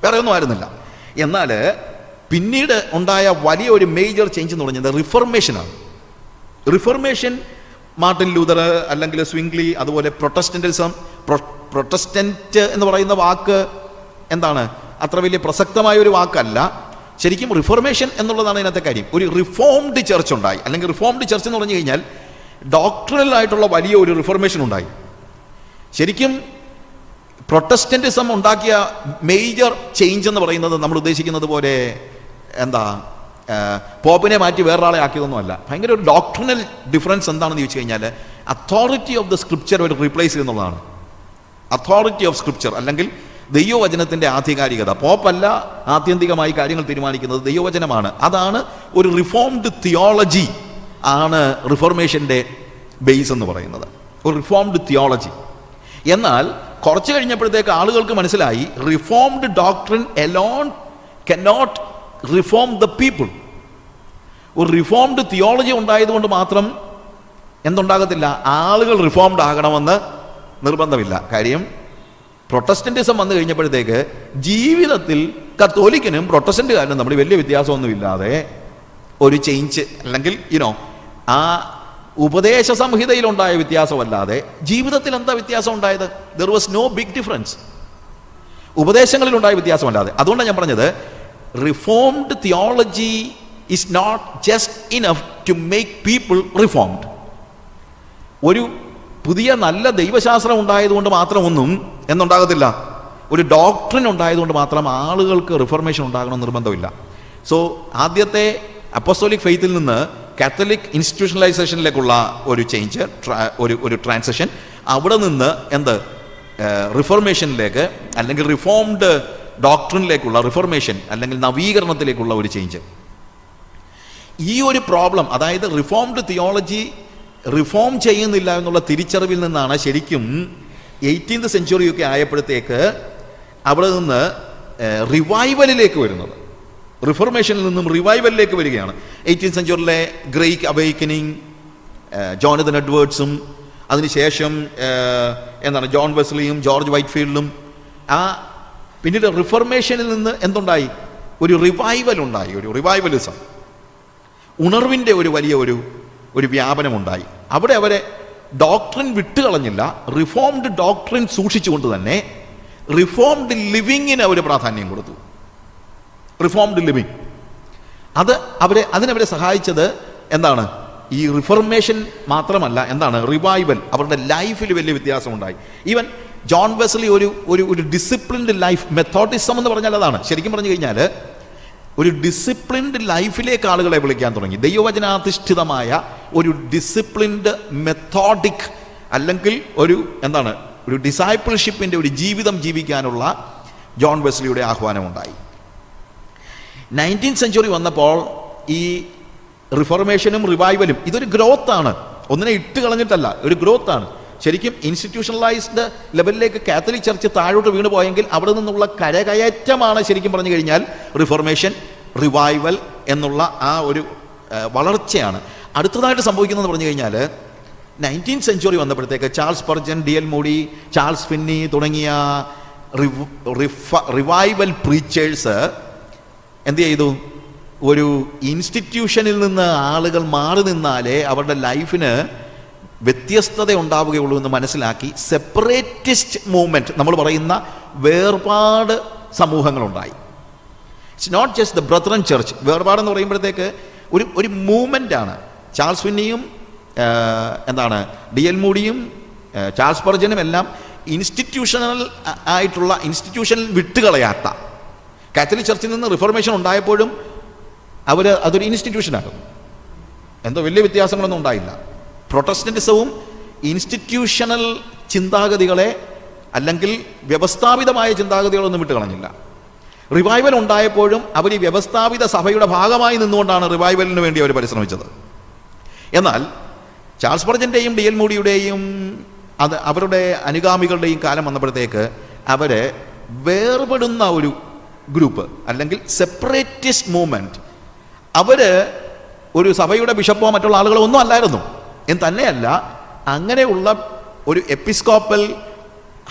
വേറെ ഒന്നും ആയിരുന്നില്ല. എന്നാൽ പിന്നീട് ഉണ്ടായ വലിയ ഒരു മേജർ ചേഞ്ച് എന്ന് പറഞ്ഞത് റിഫർമേഷനാണ്. റിഫർമേഷൻ, മാർട്ടിൻ ലൂതർ അല്ലെങ്കിൽ സ്വിംഗ്ലി, അതുപോലെ പ്രൊട്ടസ്റ്റന്റിസം. പ്രൊട്ടസ്റ്റന്റ് എന്ന് പറയുന്ന വാക്ക് എന്താണ്? അത്ര വലിയ പ്രസക്തമായ ഒരു വാക്കല്ല. ശരിക്കും റിഫർമേഷൻ എന്നുള്ളതാണ് ഇതിനകത്തെ കാര്യം. ഒരു റിഫോംഡ് ചർച്ച് ഉണ്ടായി, അല്ലെങ്കിൽ റിഫോംഡ് ചർച്ച് എന്ന് പറഞ്ഞു കഴിഞ്ഞാൽ ഡോക്ട്രിനൽ ആയിട്ടുള്ള വലിയ ഒരു റിഫർമേഷൻ ഉണ്ടായി. ശരിക്കും പ്രൊട്ടസ്റ്റന്റിസം ഉണ്ടാക്കിയ മേജർ ചേഞ്ച് എന്ന് പറയുന്നത് നമ്മൾ ഉദ്ദേശിക്കുന്നത് പോലെ പോപ്പിനെ മാറ്റി വേറൊരാളെ ആക്കിയതൊന്നുമല്ല. ഭയങ്കര ഒരു ഡോക്ട്രിനൽ ഡിഫറൻസ് എന്താണെന്ന് ചോദിച്ചു കഴിഞ്ഞാൽ അതോറിറ്റി ഓഫ് ദ സ്ക്രിപ്ചർ ഒരു റീപ്ലേസ് ചെയ്യുന്നതാണ്. അതോറിറ്റി ഓഫ് സ്ക്രിപ്ചർ അല്ലെങ്കിൽ ദൈവവചനത്തിൻ്റെ ആധികാരികത. പോപ്പല്ല ആത്യന്തികമായി കാര്യങ്ങൾ തീരുമാനിക്കുന്നത്, ദൈവവചനമാണ്. അതാണ് ഒരു റിഫോംഡ് തിയോളജി ആണ് റിഫോർമേഷൻ്റെ ബേസ് എന്ന് പറയുന്നത്, ഒരു റിഫോംഡ് തിയോളജി. എന്നാൽ കുറച്ച് കഴിഞ്ഞപ്പോഴത്തേക്ക് ആളുകൾക്ക് മനസ്സിലായി reformed doctrine Elon cannot reform the people. ഒരു റിഫോംഡ് തിയോളജി ഉണ്ടായതുകൊണ്ട് മാത്രം എന്തുണ്ടാകത്തില്ല? ആളുകൾ റിഫോംഡ് ആകണമെന്ന് നിർബന്ധമില്ല. കാര്യം പ്രൊട്ടസ്റ്റന്റിസം വന്നു കഴിഞ്ഞപ്പോഴത്തേക്ക് ജീവിതത്തിൽ കത്തോലിക്കനും പ്രൊട്ടസ്റ്റന്റുകാരനും നമ്മൾ വലിയ വ്യത്യാസമൊന്നുമില്ലാതെ ഒരു ചേഞ്ച്, അല്ലെങ്കിൽ ആ ഉപദേശ സംഹിതയിലുണ്ടായ വ്യത്യാസമല്ലാതെ ജീവിതത്തിൽ എന്താ വ്യത്യാസം ഉണ്ടായത്? There was no big difference. ഉപദേശങ്ങളിലുണ്ടായ വ്യത്യാസമല്ലാതെ. അതുകൊണ്ടാണ് ഞാൻ പറഞ്ഞത് reformed theology is not just enough to make people reformed. ഒരു പുതിയ നല്ല ദൈവശാസ്ത്രം ഉണ്ടായതുകൊണ്ട് മാത്രം ഒന്നും എന്നുണ്ടാകത്തില്ല. ഒരു ഡോക്ട്രിൻ ഉണ്ടായതുകൊണ്ട് മാത്രം ആളുകൾക്ക് റിഫർമേഷൻ ഉണ്ടാകണമെന്ന് നിർബന്ധമില്ല. സോ ആദ്യത്തെ അപ്പോസ്തോലിക് ഫെയ്ത്തിൽ നിന്ന് കാത്തലിക് ഇൻസ്റ്റിറ്റ്യൂഷണലൈസേഷനിലേക്കുള്ള ഒരു ചേഞ്ച്, ഒരു ട്രാൻസിഷൻ. അവിടെ നിന്ന് റിഫർമേഷനിലേക്ക് അല്ലെങ്കിൽ റിഫോംഡ് ഡോക്ട്രിനിലേക്കുള്ള റിഫർമേഷൻ അല്ലെങ്കിൽ നവീകരണത്തിലേക്കുള്ള ഒരു ചേഞ്ച്. ഈ ഒരു പ്രോബ്ലം, അതായത് റിഫോംഡ് തിയോളജി റിഫോം ചെയ്യുന്നില്ല എന്നുള്ള തിരിച്ചറിവിൽ നിന്നാണ് ശരിക്കും 18th century ഒക്കെ ആയപ്പോഴത്തേക്ക് അവിടെ നിന്ന് റിവൈവലിലേക്ക് വരുന്നത്. റിഫർമേഷനിൽ നിന്നും റിവൈവലിലേക്ക് വരികയാണ്. 18th century ഗ്രേക്ക് അവേക്കനിങ്, ജോണതൻ എഡ്വേർഡ്സും അതിനുശേഷം ജോൺ വെസ്ലിയും ജോർജ് വൈറ്റ്ഫീൽഡും. പിന്നീട് റിഫർമേഷനിൽ നിന്ന് എന്തുണ്ടായി? ഒരു റിവൈവൽ ഉണ്ടായി, ഒരു റിവൈവലിസം, ഉണർവിൻ്റെ ഒരു വലിയ ഒരു വ്യാപനമുണ്ടായി. അവിടെ അവരെ ഡോക്ട്രിൻ വിട്ടുകളഞ്ഞില്ല, റിഫോംഡ് ഡോക്ട്രിൻ സൂക്ഷിച്ചുകൊണ്ട് തന്നെ റിഫോംഡ് ലിവിങ്ങിന് അവർ പ്രാധാന്യം കൊടുത്തു. റിഫോംഡ് ലിവിങ് അതിനവരെ സഹായിച്ചത് എന്താണ്? ഈ റിഫർമേഷൻ മാത്രമല്ല, റിവൈവൽ. അവരുടെ ലൈഫിൽ വലിയ വ്യത്യാസമുണ്ടായി. ഈവൻ ജോൺ വെസ്ലി ഒരു ഡിസിപ്ലിൻഡ് ലൈഫ്, മെത്തോഡിസം എന്ന് പറഞ്ഞാൽ അതാണ്. ശരിക്കും പറഞ്ഞു കഴിഞ്ഞാൽ ഒരു ഡിസിപ്ലിൻഡ് ലൈഫിലേക്ക് ആളുകളെ വിളിക്കാൻ തുടങ്ങി. ദൈവവചനാധിഷ്ഠിതമായ ഒരു ഡിസിപ്ലിൻഡ് മെത്തോഡിക് അല്ലെങ്കിൽ ഒരു ഡിസൈപ്പിൾഷിപ്പിൻ്റെ ഒരു ജീവിതം ജീവിക്കാനുള്ള ജോൺ വെസ്ലിയുടെ ആഹ്വാനമുണ്ടായി. 19th century വന്നപ്പോൾ ഈ റിഫോർമേഷനും റിവൈവലും ഇതൊരു ഗ്രോത്താണ്, ഒന്നിനെ ഇട്ട് കളഞ്ഞിട്ടല്ല, ഒരു ഗ്രോത്താണ്. ശരിക്കും ഇൻസ്റ്റിറ്റ്യൂഷണലൈസ്ഡ് ലെവലിലേക്ക് കാത്തലിക് ചർച്ച് താഴോട്ട് വീണ് പോയെങ്കിൽ അവിടെ നിന്നുള്ള കരകയറ്റമാണ് ശരിക്കും പറഞ്ഞു കഴിഞ്ഞാൽ റിഫോർമേഷൻ, റിവൈവൽ എന്നുള്ള ആ ഒരു വളർച്ചയാണ്. അടുത്തതായിട്ട് സംഭവിക്കുന്നതെന്ന് പറഞ്ഞു കഴിഞ്ഞാൽ 19th സെഞ്ച്വറി വന്നപ്പോഴത്തേക്ക് Charles Spurgeon, D.L. Moody, Charles Finney തുടങ്ങിയ റിവൈവൽ പ്രീച്ചേഴ്സ് എന്ത് ചെയ്തു? ഒരു ഇൻസ്റ്റിറ്റ്യൂഷനിൽ നിന്ന് ആളുകൾ മാറി നിന്നാലേ അവരുടെ ലൈഫിന് വ്യത്യസ്തത ഉണ്ടാവുകയുള്ളൂ എന്ന് മനസ്സിലാക്കി സെപ്പറേറ്റിസ്റ്റ് മൂവ്മെൻറ്റ്, നമ്മൾ പറയുന്ന വേർപാട് സമൂഹങ്ങളുണ്ടായി. It's not just the Brethren church. വേർപാടെന്ന് പറയുമ്പോഴത്തേക്ക് ഒരു മൂവ്മെൻ്റാണ്. Charles ഫിന്നിയും D.L. മൂഡിയും ചാൾസ് സ്പർജനും എല്ലാം ഇൻസ്റ്റിറ്റ്യൂഷണൽ ആയിട്ടുള്ള ഇൻസ്റ്റിറ്റ്യൂഷനിൽ വിട്ടുകളയാത്ത, കാത്തലിക് ചർച്ചിൽ നിന്ന് റിഫോർമേഷൻ ഉണ്ടായപ്പോഴും അതൊരു ഇൻസ്റ്റിറ്റ്യൂഷനാകുന്നു. എന്തോ വലിയ വ്യത്യാസങ്ങളൊന്നും ഉണ്ടായില്ല. പ്രൊട്ടസ്റ്റന്റിസവും ഇൻസ്റ്റിറ്റ്യൂഷണൽ ചിന്താഗതികളെ അല്ലെങ്കിൽ വ്യവസ്ഥാപിതമായ ചിന്താഗതികളൊന്നും വിട്ടുകളഞ്ഞില്ല. റിവൈവൽ ഉണ്ടായപ്പോഴും അവർ ഈ വ്യവസ്ഥാപിത സഭയുടെ ഭാഗമായി നിന്നുകൊണ്ടാണ് റിവൈവലിന് വേണ്ടി അവർ പരിശ്രമിച്ചത്. എന്നാൽ ചാൾസ് സ്പർജൻ്റെയും D.L. മൂഡിയുടെയും അവരുടെ അനുഗാമികളുടെയും കാലം വന്നപ്പോഴത്തേക്ക് അവർ വേർപെടുന്ന ഒരു ഗ്രൂപ്പ് അല്ലെങ്കിൽ സെപ്പറേറ്റിസ്റ്റ് മൂവ്മെൻറ്റ്, അവർ ഒരു സഭയുടെ ബിഷപ്പോ മറ്റുള്ള ആളുകളോ ഒന്നും അല്ലായിരുന്നു എന്ന് തന്നെയല്ല, അങ്ങനെയുള്ള ഒരു എപ്പിസ്കോപ്പൽ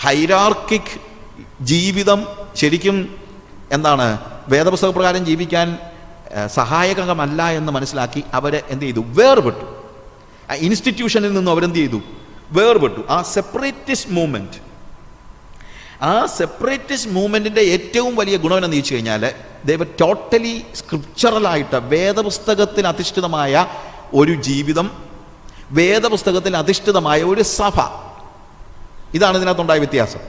ഹൈറാർക്കിക് ജീവിതം ശരിക്കും വേദപുസ്തക പ്രകാരം ജീവിക്കാൻ സഹായകമല്ല എന്ന് മനസ്സിലാക്കി അവർ എന്ത് ചെയ്തു? വേർപെട്ടു. ആ ഇൻസ്റ്റിറ്റ്യൂഷനിൽ നിന്നും അവരെന്ത് ചെയ്തു? വേർപെട്ടു. ആ സെപ്പറേറ്റിസ്റ്റ് മൂവ്മെൻറ്റിൻ്റെ ഏറ്റവും വലിയ ഗുണം എന്ന് ചോദിച്ചു കഴിഞ്ഞാൽ ദേ വർ ടോട്ടലി സ്ക്രിപ്ചറലായിട്ട് വേദപുസ്തകത്തിൽ അധിഷ്ഠിതമായ ഒരു ജീവിതം, വേദപുസ്തകത്തിൽ അധിഷ്ഠിതമായ ഒരു സഭ. ഇതാണ് ഇതിനകത്തുണ്ടായ വ്യത്യാസം.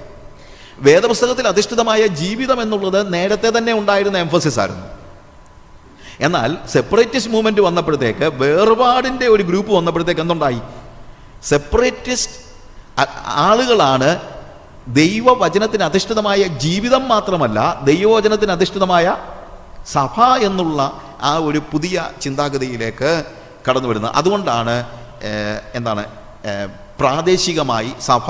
വേദപുസ്തകത്തിൽ അധിഷ്ഠിതമായ ജീവിതം എന്നുള്ളത് നേരത്തെ തന്നെ ഉണ്ടായിരുന്ന എംഫസിസ് ആയിരുന്നു. എന്നാൽ സെപ്പറേറ്റിസ്റ്റ് മൂവ്മെൻറ്റ് വന്നപ്പോഴത്തേക്ക്, വേർപാടിൻ്റെ ഒരു ഗ്രൂപ്പ് വന്നപ്പോഴത്തേക്ക് എന്തുണ്ടായി? സെപ്പറേറ്റിസ്റ്റ് ആളുകളാണ് ദൈവവചനത്തിന് അധിഷ്ഠിതമായ ജീവിതം മാത്രമല്ല, ദൈവവചനത്തിന് അധിഷ്ഠിതമായ സഭ എന്നുള്ള ആ ഒരു പുതിയ ചിന്താഗതിയിലേക്ക് കടന്നു വരുന്നത്. അതുകൊണ്ടാണ് പ്രാദേശികമായി സഭ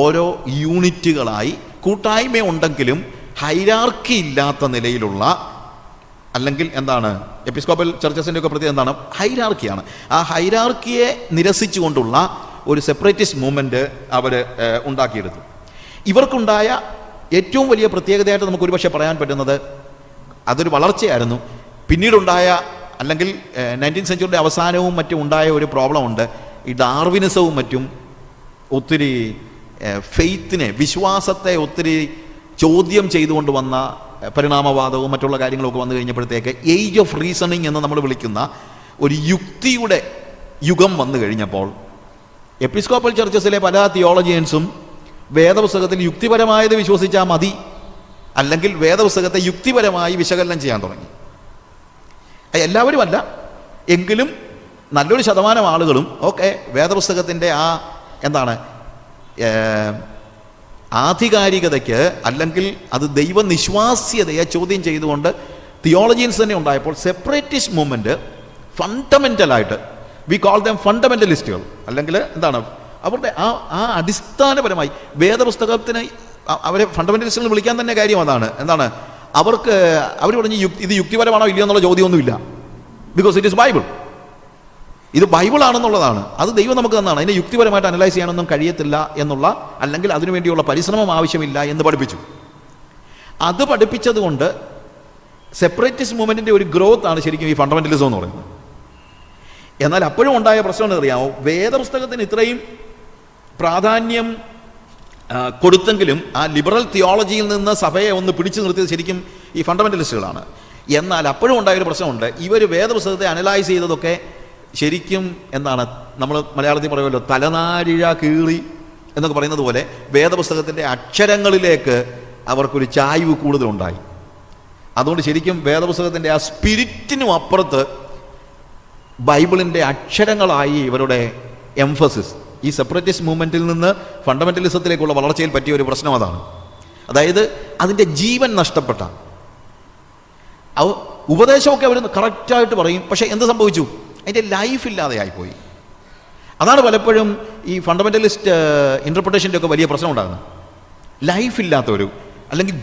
ഓരോ യൂണിറ്റുകളായി കൂട്ടായ്മയുണ്ടെങ്കിലും ഹൈറാർക്കി ഇല്ലാത്ത നിലയിലുള്ള, അല്ലെങ്കിൽ എപ്പിസ്കോപ്പൽ ചർച്ചസിൻ്റെ ഒക്കെ പ്രത്യേകത എന്താണ്? ഹൈറാർക്കിയാണ്. ആ ഹൈറാർക്കിയെ നിരസിച്ചുകൊണ്ടുള്ള ഒരു സെപ്പറേറ്റിസ്റ്റ് മൂവ്മെൻറ്റ് അവർ ഉണ്ടാക്കിയെടുത്തു. ഇവർക്കുണ്ടായ ഏറ്റവും വലിയ പ്രത്യേകതയായിട്ട് നമുക്ക് ഒരുപക്ഷെ പറയാൻ പറ്റുന്നത് അതൊരു വളർച്ചയായിരുന്നു. പിന്നീടുണ്ടായ, അല്ലെങ്കിൽ 19th സെഞ്ച്വറിയുടെ അവസാനവും മറ്റും ഉണ്ടായ ഒരു പ്രോബ്ലം ഉണ്ട്. ഈ ഡാർവിനിസവും മറ്റും ഒത്തിരി ഫെയ്ത്തിനെ, വിശ്വാസത്തെ ഒത്തിരി ചോദ്യം ചെയ്തുകൊണ്ട് വന്ന പരിണാമവാദവും മറ്റുള്ള കാര്യങ്ങളൊക്കെ വന്നു കഴിഞ്ഞപ്പോഴത്തേക്ക് ഏജ് ഓഫ് റീസണിങ് എന്ന് നമ്മൾ വിളിക്കുന്ന ഒരു യുക്തിയുടെ യുഗം വന്നു കഴിഞ്ഞപ്പോൾ എപ്പിസ്കോപ്പൽ ചർച്ചസിലെ പല തിയോളജിയൻസും വേദപുസ്തകത്തിൽ യുക്തിപരമായത് വിശ്വസിച്ചാൽ മതി, അല്ലെങ്കിൽ വേദപുസ്തകത്തെ യുക്തിപരമായി വിശകലനം ചെയ്യാൻ തുടങ്ങി. എല്ലാവരും അല്ല, എങ്കിലും നല്ലൊരു ശതമാനം ആളുകളും വേദപുസ്തകത്തിൻ്റെ ആധികാരികതയ്ക്ക്, അല്ലെങ്കിൽ അത് ദൈവനിശ്വാസ്യതയെ ചോദ്യം ചെയ്തുകൊണ്ട് തിയോളജിയൻസ് തന്നെ ഉണ്ടായപ്പോൾ സെപ്പറേറ്റിസ്റ്റ് മൂവ്മെൻറ്റ് ഫണ്ടമെൻ്റലായിട്ട്, വി കോൾ ദം ഫണ്ടമെൻ്റലിസ്റ്റുകൾ, അല്ലെങ്കിൽ അവരുടെ ആ അടിസ്ഥാനപരമായി വേദപുസ്തകത്തിന് അവരെ ഫണ്ടമെൻ്റലിസ്റ്റുകൾ വിളിക്കാൻ തന്നെ കാര്യം അതാണ്. അവർക്ക് അവർ പറഞ്ഞ് ഇത് യുക്തിപരമാണോ ഇല്ലയോ എന്നുള്ള ചോദ്യമൊന്നുമില്ല. Because it is Bible. ഇത് ബൈബിളാണെന്നുള്ളതാണ്. അത് ദൈവം നമുക്ക് തന്നാണ്. അതിനെ യുക്തിപരമായിട്ട് അനലൈസ് ചെയ്യാനൊന്നും കഴിയത്തില്ല എന്നുള്ള, അല്ലെങ്കിൽ അതിനുവേണ്ടിയുള്ള പരിശ്രമം ആവശ്യമില്ല എന്ന് പഠിപ്പിച്ചു. അത് പഠിപ്പിച്ചത് കൊണ്ട് സെപ്പറേറ്റിസ്റ്റ് മൂവ്മെൻറ്റിൻ്റെ ഒരു ഗ്രോത്ത് ആണ് ശരിക്കും ഈ ഫണ്ടമെൻ്റലിസം എന്ന് പറയുന്നത്. എന്നാൽ അപ്പോഴും ഉണ്ടായ പ്രശ്നം എന്നറിയാമോ? വേദപുസ്തകത്തിന് ഇത്രയും പ്രാധാന്യം കൊടുത്തെങ്കിലും ആ ലിബറൽ തിയോളജിയിൽ നിന്ന് സഭയെ ഒന്ന് പിടിച്ചു നിർത്തിയത് ശരിക്കും ഈ ഫണ്ടമെൻ്റലിസ്റ്റുകളാണ്. എന്നാൽ അപ്പോഴും ഉണ്ടായൊരു പ്രശ്നമുണ്ട്. ഇവർ വേദപുസ്തകത്തെ അനലൈസ് ചെയ്തതൊക്കെ ശരിക്കും നമ്മൾ മലയാളത്തിൽ പറയുമല്ലോ, തലനാരിഴ കീറി എന്നൊക്കെ പറയുന്നത് പോലെ വേദപുസ്തകത്തിൻ്റെ അക്ഷരങ്ങളിലേക്ക് അവർക്കൊരു ചായ്വ് കൂടുതലുണ്ടായി. അതുകൊണ്ട് ശരിക്കും വേദപുസ്തകത്തിൻ്റെ ആ സ്പിരിറ്റിനും അപ്പുറത്ത് ബൈബിളിൻ്റെ അക്ഷരങ്ങളായി ഇവരുടെ എംഫസിസ്. ഈ സെപ്പറേറ്റിസ്റ്റ് മൂവ്മെൻറ്റിൽ നിന്ന് ഫണ്ടമെൻ്റലിസത്തിലേക്കുള്ള വളർച്ചയിൽ പറ്റിയ ഒരു പ്രശ്നം അതാണ്. അതായത് അതിൻ്റെ ജീവൻ നഷ്ടപ്പെട്ട ഉപദേശമൊക്കെ അവർ കറക്റ്റായിട്ട് പറയും, പക്ഷേ എന്ത് സംഭവിച്ചു? അതിൻ്റെ ലൈഫ് ഇല്ലാതെയായിപ്പോയി. അതാണ് പലപ്പോഴും ഈ ഫണ്ടമെൻ്റലിസ്റ്റ് ഇൻ്റർപ്രിട്ടേഷൻ്റെ ഒക്കെ വലിയ പ്രശ്നം ഉണ്ടാകുന്നത്. ലൈഫില്ലാത്ത അല്ലെങ്കിൽ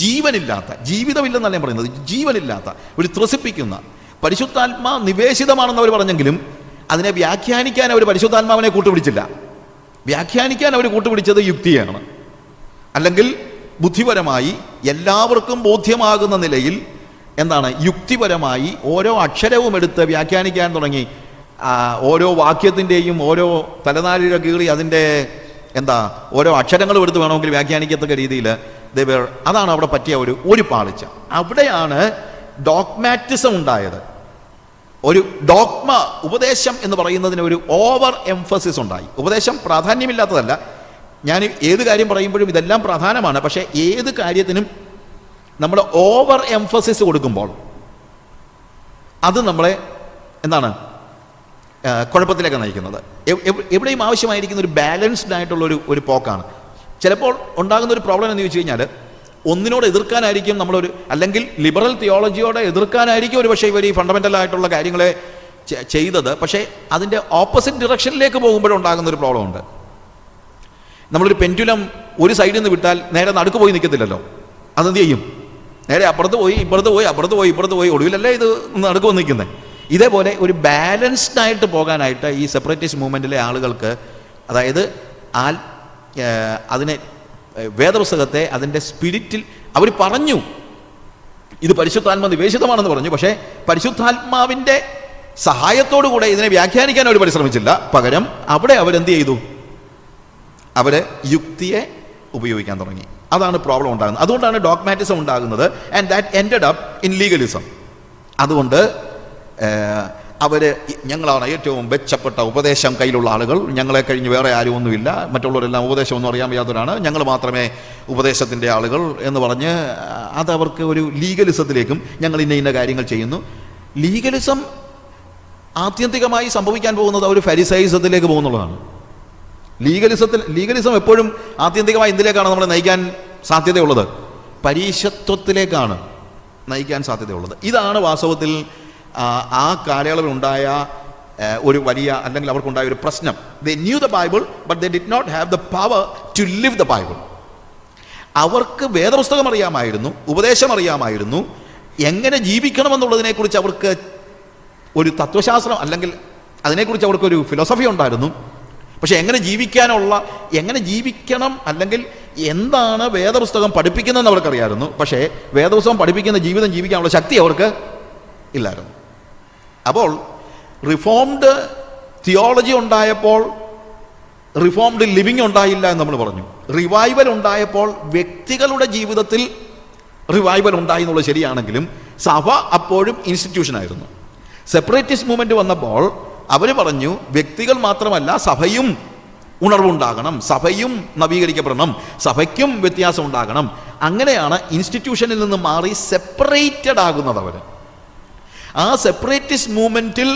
ജീവനില്ലാത്ത, ജീവിതമില്ലെന്നല്ല ഞാൻ പറയുന്നത്, ജീവനില്ലാത്ത ത്രസിപ്പിക്കുന്ന പരിശുദ്ധാത്മാ നിവേശിതമാണെന്ന് അവർ പറഞ്ഞെങ്കിലും അതിനെ വ്യാഖ്യാനിക്കാൻ അവർ പരിശുദ്ധാത്മാവിനെ കൂട്ടുപിടിച്ചില്ല. വ്യാഖ്യാനിക്കാൻ അവർ കൂട്ടുപിടിച്ചത് യുക്തിയാണ്. അല്ലെങ്കിൽ ബുദ്ധിപരമായി എല്ലാവർക്കും ബോധ്യമാകുന്ന നിലയിൽ യുക്തിപരമായി ഓരോ അക്ഷരവും എടുത്ത് വ്യാഖ്യാനിക്കാൻ തുടങ്ങി. ഓരോ വാക്യത്തിൻ്റെയും ഓരോ തലനാരിഴ കീറി അതിൻ്റെ ഓരോ അക്ഷരങ്ങളും എടുത്ത് വേണമെങ്കിൽ വ്യാഖ്യാനിക്കത്തക്ക രീതിയിൽ അതാണ് അവിടെ പറ്റിയ ഒരു പാളിച്ച. അവിടെയാണ് ഡോഗ്മാറ്റിസം ഉണ്ടായത്. ഒരു ഡോഗ്മ, ഉപദേശം എന്ന് പറയുന്നതിന് ഒരു ഓവർ എംഫസിസ് ഉണ്ടായി. ഉപദേശം പ്രാധാന്യമില്ലാത്തതല്ല, ഞാൻ ഏത് കാര്യം പറയുമ്പോഴും ഇതെല്ലാം പ്രധാനമാണ്. പക്ഷേ ഏത് കാര്യത്തിനും നമ്മൾ ഓവർ എംഫസിസ് കൊടുക്കുമ്പോൾ അത് നമ്മളെ കുഴപ്പത്തിലേക്ക് നയിക്കുന്നത്. എവിടെയും ആവശ്യമായിരിക്കുന്ന ഒരു ബാലൻസ്ഡ് ആയിട്ടുള്ള ഒരു പോക്കാണ്. ചിലപ്പോൾ ഉണ്ടാകുന്ന ഒരു പ്രോബ്ലം എന്ന് ചോദിച്ചു കഴിഞ്ഞാൽ ഒന്നിനോട് എതിർക്കാനായിരിക്കും അല്ലെങ്കിൽ ലിബറൽ തിയോളജിയോടെ എതിർക്കാനായിരിക്കും ഒരു പക്ഷേ ഇവർ ഈ ഫണ്ടമെൻ്റൽ ആയിട്ടുള്ള കാര്യങ്ങളെ ചെയ്തത്. പക്ഷേ അതിൻ്റെ ഓപ്പോസിറ്റ് ഡിറക്ഷനിലേക്ക് പോകുമ്പോഴുണ്ടാകുന്ന ഒരു പ്രോബ്ലം ഉണ്ട്. നമ്മളൊരു പെൻഡുലം ഒരു സൈഡിൽ നിന്ന് വിട്ടാൽ നേരെ നടുക്ക് പോയി നിൽക്കത്തില്ലല്ലോ. അതെന്ത് ചെയ്യും? നേരെ അപ്പുറത്ത് പോയി ഇപ്പുറത്ത് പോയി ഒടുവിലല്ലേ ഇത് നടുക്ക് വന്ന് നിൽക്കുന്നത്. ഇതേപോലെ ഒരു ബാലൻസ്ഡ് ആയിട്ട് പോകാനായിട്ട് ഈ സെപ്പറേറ്റിസ്റ്റ് മൂവ്മെൻറ്റിലെ ആളുകൾക്ക്, അതായത് അതിനെ വേദപുസ്തകത്തെ അതിൻ്റെ സ്പിരിറ്റിൽ അവർ പറഞ്ഞു ഇത് പരിശുദ്ധാത്മ നിവേശിതമാണെന്ന് പറഞ്ഞു. പക്ഷേ പരിശുദ്ധാത്മാവിൻ്റെ സഹായത്തോടു കൂടെ ഇതിനെ വ്യാഖ്യാനിക്കാൻ അവർ പരിശ്രമിച്ചില്ല. പകരം അവിടെ അവരെന്ത് ചെയ്തു? അവർ യുക്തിയെ ഉപയോഗിക്കാൻ തുടങ്ങി. അതാണ് പ്രോബ്ലം ഉണ്ടാകുന്നത്. അതുകൊണ്ടാണ് ഡോഗ്മാറ്റിസം ഉണ്ടാകുന്നത്. And that ended up in legalism. അതുകൊണ്ട് ഞങ്ങളാണ് ഏറ്റവും മെച്ചപ്പെട്ട ഉപദേശം കയ്യിലുള്ള ആളുകൾ, ഞങ്ങളെ കഴിഞ്ഞ് വേറെ ആരും ഒന്നുമില്ല, മറ്റുള്ളവരെല്ലാം ഉപദേശമൊന്നും അറിയാൻ വയ്യാത്തവരാണ്, ഞങ്ങൾ മാത്രമേ ഉപദേശത്തിൻ്റെ ആളുകൾ എന്ന് പറഞ്ഞ് അതവർക്ക് ഒരു ലീഗലിസത്തിലേക്കും ഞങ്ങൾ ഇന്ന കാര്യങ്ങൾ ചെയ്യുന്നു. ലീഗലിസം ആത്യന്തികമായി സംഭവിക്കാൻ പോകുന്നത് ഒരു ഫരിസൈസത്തിലേക്ക് പോകുന്നുള്ളതാണ്. ലീഗലിസം എപ്പോഴും ആത്യന്തികമായി എന്തിലേക്കാണ് നമ്മളെ നയിക്കാൻ സാധ്യതയുള്ളത്? പരീശത്വത്തിലേക്കാണ് നയിക്കാൻ സാധ്യതയുള്ളത്. ഇതാണ് വാസ്തവത്തിൽ ആ കാലയളവിലുണ്ടായ ഒരു വലിയ, അല്ലെങ്കിൽ അവർക്കുണ്ടായ ഒരു പ്രശ്നം. They knew the Bible but they did not have the power to live the Bible. അവർക്ക് വേദപുസ്തകം അറിയാമായിരുന്നു, ഉപദേശം അറിയാമായിരുന്നു, എങ്ങനെ ജീവിക്കണമെന്നുള്ളതിനെക്കുറിച്ച് അവർക്ക് ഒരു തത്വശാസ്ത്രം അല്ലെങ്കിൽ അതിനെക്കുറിച്ച് അവർക്കൊരു ഫിലോസഫി ഉണ്ടായിരുന്നു. പക്ഷെ എങ്ങനെ ജീവിക്കണം അല്ലെങ്കിൽ എന്താണ് വേദപുസ്തകം പഠിപ്പിക്കുന്നതെന്ന് അവർക്കറിയായിരുന്നു. പക്ഷേ വേദപുസ്തകം പഠിപ്പിക്കുന്ന ജീവിതം ജീവിക്കാനുള്ള ശക്തി അവർക്ക് ഇല്ലായിരുന്നു. അപ്പോൾ റിഫോംഡ് തിയോളജി ഉണ്ടായപ്പോൾ റിഫോംഡ് ലിവിങ് ഉണ്ടായില്ല എന്ന് നമ്മൾ പറഞ്ഞു. റിവൈവൽ ഉണ്ടായപ്പോൾ വ്യക്തികളുടെ ജീവിതത്തിൽ റിവൈവൽ ഉണ്ടായി എന്നുള്ളത് ശരിയാണെങ്കിലും സഭ അപ്പോഴും ഇൻസ്റ്റിറ്റ്യൂഷനായിരുന്നു. സെപ്പറേറ്റിസ്റ്റ് മൂവ്മെന്റ് വന്നപ്പോൾ അവർ പറഞ്ഞു വ്യക്തികൾ മാത്രമല്ല സഭയും ഉണർവുണ്ടാകണം, സഭയും നവീകരിക്കപ്പെടണം, സഭയ്ക്കും വ്യത്യാസം ഉണ്ടാകണം. അങ്ങനെയാണ് ഇൻസ്റ്റിറ്റ്യൂഷനിൽ നിന്ന് മാറി സെപ്പറേറ്റഡ് ആകുന്നത്. അവർ ആ സെപ്പറേറ്റിസ്റ്റ് മൂവ്മെന്റിൽ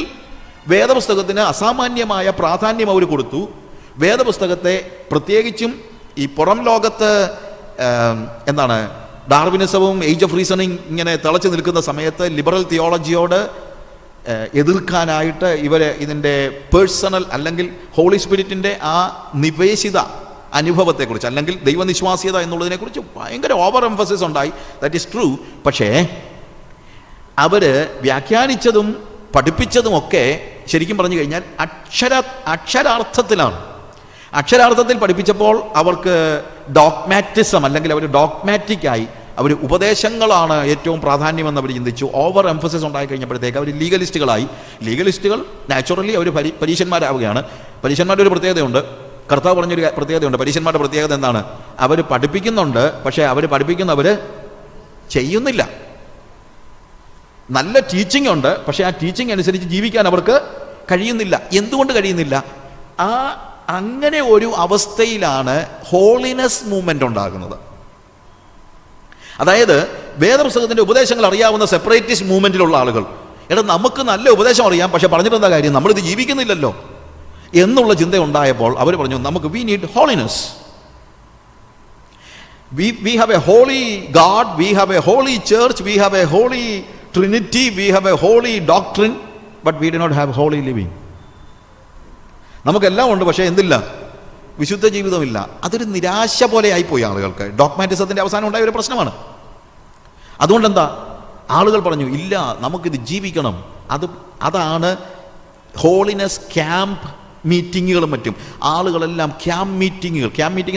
വേദപുസ്തകത്തിന് അസാമാന്യമായ പ്രാധാന്യം അവർ കൊടുത്തു. വേദപുസ്തകത്തെ പ്രത്യേകിച്ചും ഈ പുറം ലോകത്ത് ഡാർവിനിസവും ഏജ് ഓഫ് റീസണിങ് ഇങ്ങനെ തിളച്ചു നിൽക്കുന്ന സമയത്ത് ലിബറൽ തിയോളജിയോട് എതിർക്കാനായിട്ട് ഇതിൻ്റെ പേഴ്സണൽ അല്ലെങ്കിൽ ഹോളി സ്പിരിറ്റിൻ്റെ ആ നിവേശിത അനുഭവത്തെക്കുറിച്ച് അല്ലെങ്കിൽ ദൈവനിശ്വാസ്യത എന്നുള്ളതിനെക്കുറിച്ച് ഭയങ്കര ഓവർ എംഫസിസ് ഉണ്ടായി. That is true. പക്ഷേ അവർ വ്യാഖ്യാനിച്ചതും പഠിപ്പിച്ചതുമൊക്കെ ശരിക്കും പറഞ്ഞു കഴിഞ്ഞാൽ അക്ഷരാർത്ഥത്തിലാണ്. അക്ഷരാർത്ഥത്തിൽ പഠിപ്പിച്ചപ്പോൾ അവർക്ക് ഡോഗ്മാറ്റിസം അല്ലെങ്കിൽ അവർ ഡോഗ്മാറ്റിക്കായി അവർ ഉപദേശങ്ങളാണ് ഏറ്റവും പ്രാധാന്യമെന്ന് അവർ ചിന്തിച്ചു. ഓവർ എംഫസിസ് ഉണ്ടായി കഴിഞ്ഞപ്പോഴത്തേക്ക് അവർ ലീഗലിസ്റ്റുകളായി. ലീഗലിസ്റ്റുകൾ നാച്ചുറലി അവർ പരീശന്മാരാവുകയാണ്. പരീശന്മാരുടെ ഒരു പ്രത്യേകതയുണ്ട്, കർത്താവ് പറഞ്ഞൊരു പ്രത്യേകതയുണ്ട്. പരീശന്മാരുടെ പ്രത്യേകത എന്താണ്? അവർ പഠിപ്പിക്കുന്നുണ്ട്, പക്ഷേ അവർ പഠിപ്പിക്കുന്നവർ ചെയ്യുന്നില്ല. നല്ല ടീച്ചിങ് ഉണ്ട്, പക്ഷേ ആ ടീച്ചിങ് അനുസരിച്ച് ജീവിക്കാൻ അവർക്ക് കഴിയുന്നില്ല. എന്തുകൊണ്ട് കഴിയുന്നില്ല? അങ്ങനെ ഒരു അവസ്ഥയിലാണ് ഹോളിനെസ് മൂവ്മെന്റ് ഉണ്ടാകുന്നത്. അതായത് വേദപുസ്തകത്തിന്റെ ഉപദേശങ്ങൾ അറിയാവുന്ന സെപ്പറേറ്റിസ്റ്റ് മൂവ്മെന്റിലുള്ള ആളുകൾ, നമുക്ക് നല്ല ഉപദേശം അറിയാം, പക്ഷെ പറഞ്ഞിട്ടെന്താ കാര്യം, നമ്മളിത് ജീവിക്കുന്നില്ലല്ലോ എന്നുള്ള ചിന്ത ഉണ്ടായപ്പോൾ അവർ പറഞ്ഞു we need holiness. We have a holy God, we have a holy church, we have a holy Trinity, we have a holy doctrine, but we do not have holy living. നമുക്കെല്ലാം ഉണ്ട്, പക്ഷേ എന്തില്ല? വിശുദ്ധ ജീവിതമില്ല. അതൊരു നിരാശ പോലെ ആയിപ്പോയി ആളുകൾക്ക്. ഡോഗ്മാറ്റിസത്തിൻ്റെ അവസാനം ഉണ്ടായ ഒരു പ്രശ്നമാണ്. അതുകൊണ്ടെന്താ, ആളുകൾ പറഞ്ഞു ഇല്ല, നമുക്കിത് ജീവിക്കണം. അതാണ് ഹോളിനെസ് ക്യാമ്പ് മീറ്റിങ്ങുകളും മറ്റും. ആളുകളെല്ലാം ക്യാമ്പ് മീറ്റിംഗ്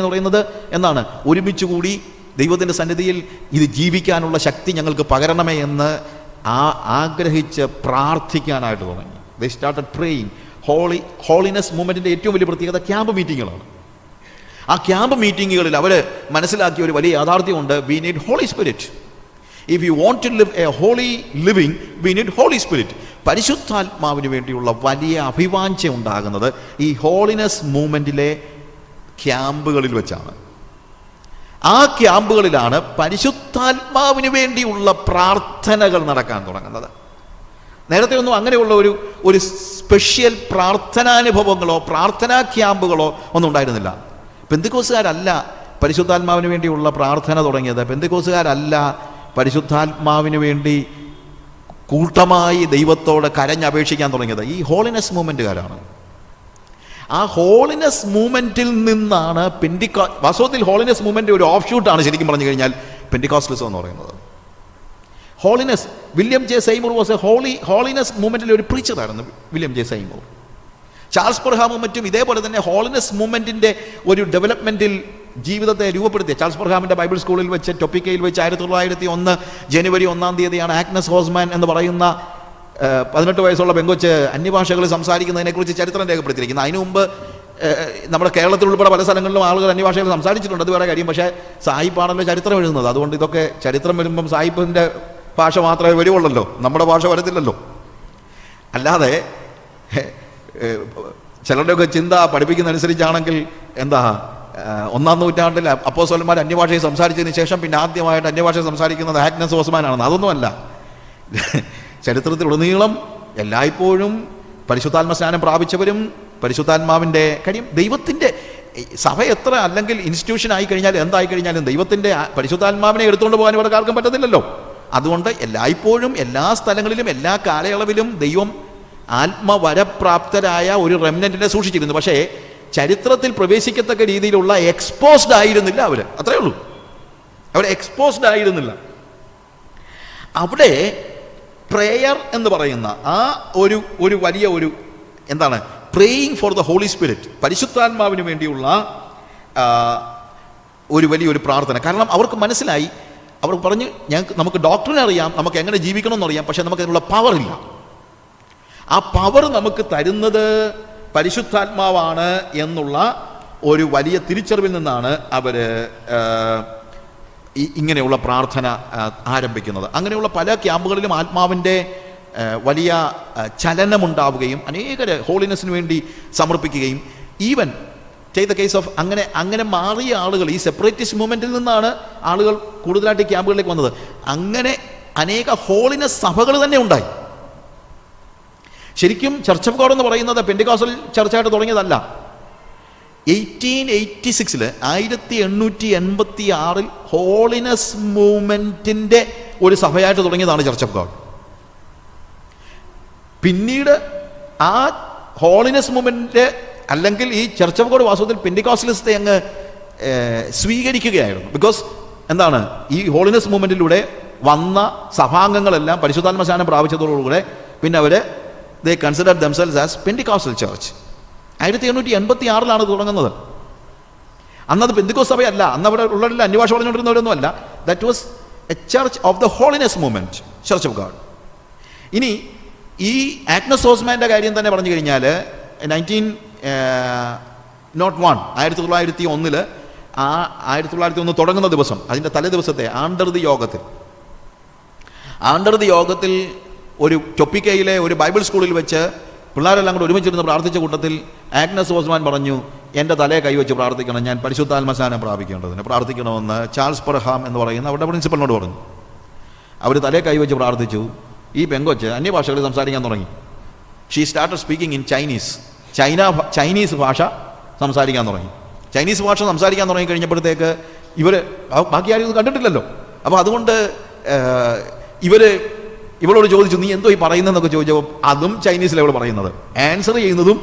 എന്ന് പറയുന്നത് എന്താണ്? ഒരുമിച്ച് കൂടി ദൈവത്തിൻ്റെ സന്നിധിയിൽ ഇത് ജീവിക്കാനുള്ള ശക്തി ഞങ്ങൾക്ക് പകരണമേ എന്ന് ആഗ്രഹിച്ച് പ്രാർത്ഥിക്കാനായിട്ട് തുടങ്ങി. ദേ സ്റ്റാർട്ടഡ് പ്രേയിങ്. ഹോളിനെസ് മൂവ്മെൻറ്റിൻ്റെ ഏറ്റവും വലിയ പ്രത്യേകത ക്യാമ്പ് മീറ്റിങ്ങുകളാണ്. ആ ക്യാമ്പ് മീറ്റിങ്ങുകളിൽ അവർ മനസ്സിലാക്കിയ ഒരു വലിയ യാഥാർത്ഥ്യമുണ്ട്. We need Holy Spirit. If you want to live a holy living, we need Holy spirit. പരിശുദ്ധാത്മാവിന് വേണ്ടിയുള്ള വലിയ അഭിവാഞ്ച ഉണ്ടാകുന്നത് ഈ ഹോളിനെസ് മൂവ്മെൻറ്റിലെ ക്യാമ്പുകളിൽ വെച്ചാണ്. ആ ക്യാമ്പുകളിലാണ് പരിശുദ്ധാത്മാവിന് വേണ്ടിയുള്ള പ്രാർത്ഥനകൾ നടക്കാൻ തുടങ്ങുന്നത്. നേരത്തെ ഒന്നും അങ്ങനെയുള്ള ഒരു സ്പെഷ്യൽ പ്രാർത്ഥനാനുഭവങ്ങളോ പ്രാർത്ഥനാ ക്യാമ്പുകളോ ഒന്നും ഉണ്ടായിരുന്നില്ല. പെന്തിക്കോസുകാരല്ല പരിശുദ്ധാത്മാവിന് വേണ്ടിയുള്ള പ്രാർത്ഥന തുടങ്ങിയത്. പെന്തിക്കോസുകാരല്ല പരിശുദ്ധാത്മാവിന് വേണ്ടി കൂട്ടമായി ദൈവത്തോട് കരഞ്ഞപേക്ഷിക്കാൻ തുടങ്ങിയത്. ഈ ഹോളിനെസ് മൂവ്മെൻറ്റുകാരാണ്. ആ ഹോളിനെസ് മൂവ്മെൻറ്റിൽ നിന്നാണ് വാസ്തവത്തിൽ ഹോളിനെസ് മൂവ്മെൻ്റ് ഒരു ഓഫ് ഷൂട്ടാണ് ശരിക്കും പറഞ്ഞു കഴിഞ്ഞാൽ പെന്തിക്കോസ്റ്റലിസം എന്ന് പറയുന്നത്. Holiness, William J Seymour was a holiness മൂവ്മെൻറ്റിലെ ഒരു പ്രീച്ചറായിരുന്നു വില്യം ജെ സെയ്മൂർ. ചാൾസ് പെർഹാമും മറ്റും ഇതേപോലെ തന്നെ ഹോളിനെസ് മൂവ്മെൻറ്റിൻ്റെ ഒരു ഡെവലപ്മെൻറ്റിൽ ജീവിതത്തെ രൂപപ്പെടുത്തിയ ചാൾസ് പെർഹാമിൻ്റെ ബൈബിൾ സ്കൂളിൽ വെച്ച് ടൊപ്പിക്കയിൽ വെച്ച് 1901 ജനുവരി 1-ാം തീയതിയാണ് ആഗ്നസ് ഹോസ്മാൻ എന്ന് പറയുന്ന 18 വയസ്സുള്ള പെങ്കൊച്ച് അന്യഭാഷകളിൽ സംസാരിക്കുന്നതിനെക്കുറിച്ച് ചരിത്രം രേഖപ്പെടുത്തിയിരിക്കുന്നത്. അതിനു മുമ്പ് നമ്മുടെ കേരളത്തിൽ ഉൾപ്പെടെ പല സ്ഥലങ്ങളിലും ആളുകൾ അന്യഭാഷകൾ സംസാരിച്ചിട്ടുണ്ട്, അത് വേറെ കാര്യം. പക്ഷേ സായിപ്പാണല്ലോ ചരിത്രം എഴുതുന്നത്. അതുകൊണ്ട് ഇതൊക്കെ ചരിത്രം വരുമ്പം സായിപ്പിൻ്റെ ഭാഷ മാത്രമേ വരുവുള്ളല്ലോ, നമ്മുടെ ഭാഷ വരത്തില്ലല്ലോ. അല്ലാതെ ചിലരുടെയൊക്കെ ചിന്ത പഠിപ്പിക്കുന്നതനുസരിച്ചാണെങ്കിൽ എന്താ, 1-ാം നൂറ്റാണ്ടിൽ അപ്പോസ്തലന്മാർ അന്യഭാഷയിൽ സംസാരിച്ചതിന് ശേഷം പിന്നെ ആദ്യമായിട്ട് അന്യഭാഷയിൽ സംസാരിക്കുന്നത് ആഗ്നസ് ഹോസ്മാനാണെന്ന്. അതൊന്നുമല്ല. ചരിത്രത്തിലുടനീളം എല്ലായ്പ്പോഴും പരിശുദ്ധാത്മ സ്നാനം പ്രാപിച്ചവരും പരിശുദ്ധാത്മാവിൻ്റെ കാര്യം ദൈവത്തിൻ്റെ സഭ എത്ര അല്ലെങ്കിൽ ഇൻസ്റ്റിറ്റ്യൂഷൻ ആയി കഴിഞ്ഞാൽ എന്തായി കഴിഞ്ഞാലും ദൈവത്തിൻ്റെ പരിശുദ്ധാത്മാവിനെ എടുത്തുകൊണ്ട് പോകാൻ ഇവർക്ക് ആർക്കും പറ്റത്തില്ലല്ലോ. അതുകൊണ്ട് എല്ലായ്പ്പോഴും എല്ലാ സ്ഥലങ്ങളിലും എല്ലാ കാലയളവിലും ദൈവം ആത്മവരപ്രാപ്തരായ ഒരു റെമനന്റിനെ സൂക്ഷിച്ചിരുന്നു. പക്ഷേ ചരിത്രത്തിൽ പ്രവേശിക്കത്തക്ക രീതിയിലുള്ള എക്സ്പോസ്ഡ് ആയിരുന്നില്ല അവർ. അത്രയേ ഉള്ളൂ, അവർ എക്സ്പോസ്ഡ് ആയിരുന്നില്ല. അവിടെ പ്രേയർ എന്ന് പറയുന്ന ആ ഒരു വലിയ എന്താണ്, praying for the holy spirit, പരിശുദ്ധാത്മാവിന് വേണ്ടിയുള്ള ഒരു വലിയൊരു പ്രാർത്ഥന. കാരണം അവർക്ക് മനസ്സിലായി, അവർ പറഞ്ഞു നമുക്ക് ഡോക്ടറിനെ അറിയാം, നമുക്ക് എങ്ങനെ ജീവിക്കണമെന്നറിയാം, പക്ഷെ നമുക്ക് അതിനുള്ള പവറില്ല. ആ പവർ നമുക്ക് തരുന്നത് പരിശുദ്ധാത്മാവാണ് എന്നുള്ള ഒരു വലിയ തിരിച്ചറിവിൽ നിന്നാണ് അവർ ഇങ്ങനെയുള്ള പ്രാർത്ഥന ആരംഭിക്കുന്നത്. അങ്ങനെയുള്ള പല ക്യാമ്പുകളിലും ആത്മാവിൻ്റെ വലിയ ചലനമുണ്ടാവുകയും അനേകര് ഹോളിനെസ്സിന് വേണ്ടി സമർപ്പിക്കുകയും ഈവൻ ചെയ്ത കേസ് ഓഫ് അങ്ങനെ മാറിയ ആളുകൾ ഈ സെപ്പറേറ്റിസ്റ്റ് മൂവ്മെൻറ്റിൽ നിന്നാണ് ആളുകൾ കൂടുതലായിട്ട് ക്യാമ്പുകളിലേക്ക് വന്നത്. അങ്ങനെ അനേക ഹോളിനെസ് സഭകൾ തന്നെ ഉണ്ടായി. ശരിക്കും ചർച്ച് ഓഫ് ഗോഡ് എന്ന് പറയുന്നത് പെന്തിക്കോസ്റ്റൽ ചർച്ചായിട്ട് തുടങ്ങിയതല്ല. 1886 1886 ഹോളിനെസ് മൂവ്മെൻറ്റിൻ്റെ ഒരു സഭയായിട്ട് തുടങ്ങിയതാണ് ചർച്ച് ഓഫ് ഗോഡ്. പിന്നീട് ആ ഹോളിനെസ് മൂവ്മെൻറ്റ് അല്ലെങ്കിൽ ഈ ചർച്ച് ഓഫ് ഗോഡ് വാസ്തവത്തിൽ പെന്തിക്കോസ്റ്റലിസത്തെ അങ്ങ് സ്വീകരിക്കുകയായിരുന്നു. ബിക്കോസ് എന്താണ്, ഈ ഹോളിനെസ് മൂവ്മെൻറ്റിലൂടെ വന്ന സഭാംഗങ്ങളെല്ലാം പരിശുദ്ധാത്മ സ്നാനം പ്രാപിച്ചതോടുകൂടെ പിന്നെ അവർ they considered themselves as Pentecostal church. 1886 തുടങ്ങുന്നത്. അന്നത് പെന്തിക്കോസ് സഭയല്ല, അന്ന് അവിടെ ഉള്ളവരിൽ അന്യഭാഷ പറഞ്ഞുകൊണ്ടിരുന്നവരൊന്നും അല്ല. That was A church of the holiness movement, church of God. ഇനി ഈ ആഗ്നസ് ഹോസ്മാൻ്റെ കാര്യം തന്നെ പറഞ്ഞു കഴിഞ്ഞാൽ 1901 ആ 1901 തുടങ്ങുന്ന ദിവസം, അതിൻ്റെ തലേ ദിവസത്തെ ആണ്ടർ ദി യോഗത്തിൽ ഒരു ടൊപ്പിക്കയിലെ ഒരു ബൈബിൾ സ്കൂളിൽ വെച്ച് പിള്ളേരെല്ലാം കൂടെ ഒരുമിച്ചിരുന്ന് പ്രാർത്ഥിച്ച കൂട്ടത്തിൽ ആഗ്നസ് ഹോസ്മാൻ പറഞ്ഞു, എൻ്റെ തലയെ കൈവച്ച് പ്രാർത്ഥിക്കണം, ഞാൻ പരിശുദ്ധാത്മസ്നാനം പ്രാപിക്കേണ്ടതിന് പ്രാർത്ഥിക്കണമെന്ന് ചാൾസ് പെർഹാം എന്ന് പറയുന്ന അവരുടെ പ്രിൻസിപ്പലിനോട് പറഞ്ഞു. അവർ തലയെ കൈവച്ച് പ്രാർത്ഥിച്ചു. ഈ പെങ്കൊച്ച് അന്യഭാഷകളിൽ സംസാരിക്കാൻ തുടങ്ങി. She started speaking in Chinese ഭാഷ സംസാരിക്കാൻ തുടങ്ങി. ചൈനീസ് ഭാഷ സംസാരിക്കാൻ തുടങ്ങി കഴിഞ്ഞപ്പോഴത്തേക്ക് ഇവർ ബാക്കി ആരും ഇത് കണ്ടിട്ടില്ലല്ലോ. അപ്പോൾ അതുകൊണ്ട് ഇവളോട് ചോദിച്ചു, നീ എന്തോ ഈ പറയുന്നതെന്നൊക്കെ ചോദിച്ചപ്പോൾ അതും ചൈനീസിലാണ് ഇവൾ പറയുന്നത്. ആൻസർ ചെയ്യുന്നതും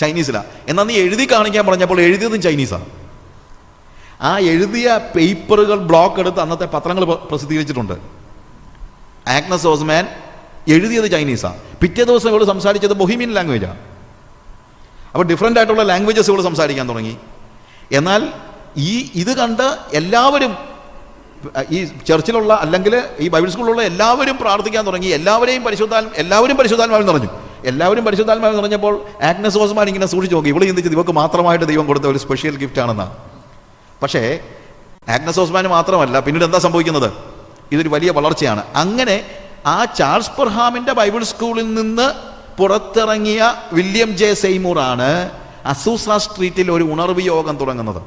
ചൈനീസിലാണ്. എന്നാൽ നീ എഴുതി കാണിക്കാൻ പറഞ്ഞപ്പോൾ എഴുതിയതും ചൈനീസാണ്. ആ എഴുതിയ പേപ്പറുകൾ ബ്ലോക്ക് എടുത്ത് അന്നത്തെ പത്രങ്ങൾ പ്രസിദ്ധീകരിച്ചിട്ടുണ്ട്. ആഗ്നസ് ഓസ്മാൻ എഴുതിയത് ചൈനീസാണ്. പിറ്റേ ദിവസം ഇവൾ സംസാരിച്ചത് ബൊഹീമിയൻ ലാംഗ്വേജാണ്. അപ്പോൾ ഡിഫറൻ്റ് ആയിട്ടുള്ള ലാംഗ്വേജസ് ഇവൾ സംസാരിക്കാൻ തുടങ്ങി. എന്നാൽ ഇത് കണ്ട് എല്ലാവരും, ഈ ചർച്ചിലുള്ള അല്ലെങ്കിൽ ഈ ബൈബിൾ സ്കൂളിലുള്ള എല്ലാവരും പ്രാർത്ഥിക്കാൻ തുടങ്ങി. എല്ലാവരും പരിശുദ്ധാത്മാവിൽ നിറഞ്ഞു. എല്ലാവരും പരിശുദ്ധാത്മാവിൽ നിറഞ്ഞപ്പോൾ ആഗ്നസ് ഓസ്മാൻ ഇങ്ങനെ സൂക്ഷിച്ചു നോക്കി. ഇവള് ചിന്തിച്ചത് ഇവർക്ക് മാത്രമായിട്ട് ദൈവം കൊടുത്ത ഒരു സ്പെഷ്യൽ ഗിഫ്റ്റ് ആണെന്നാണ്. പക്ഷേ ആഗ്നസ് ഓസ്മാന് മാത്രമല്ല, പിന്നീട് എന്താ സംഭവിക്കുന്നത്? ഇതൊരു വലിയ വളർച്ചയാണ്. അങ്ങനെ ആ ചാൾസ് പെർഹാമിൻ്റെ ബൈബിൾ സ്കൂളിൽ നിന്ന് പുറത്തിറങ്ങിയ വില്യം ജെ സെയ്മൂറാണ് അസൂസ സ്ട്രീറ്റിൽ ഒരു ഉണർവ് യോഗം തുടങ്ങുന്നത്.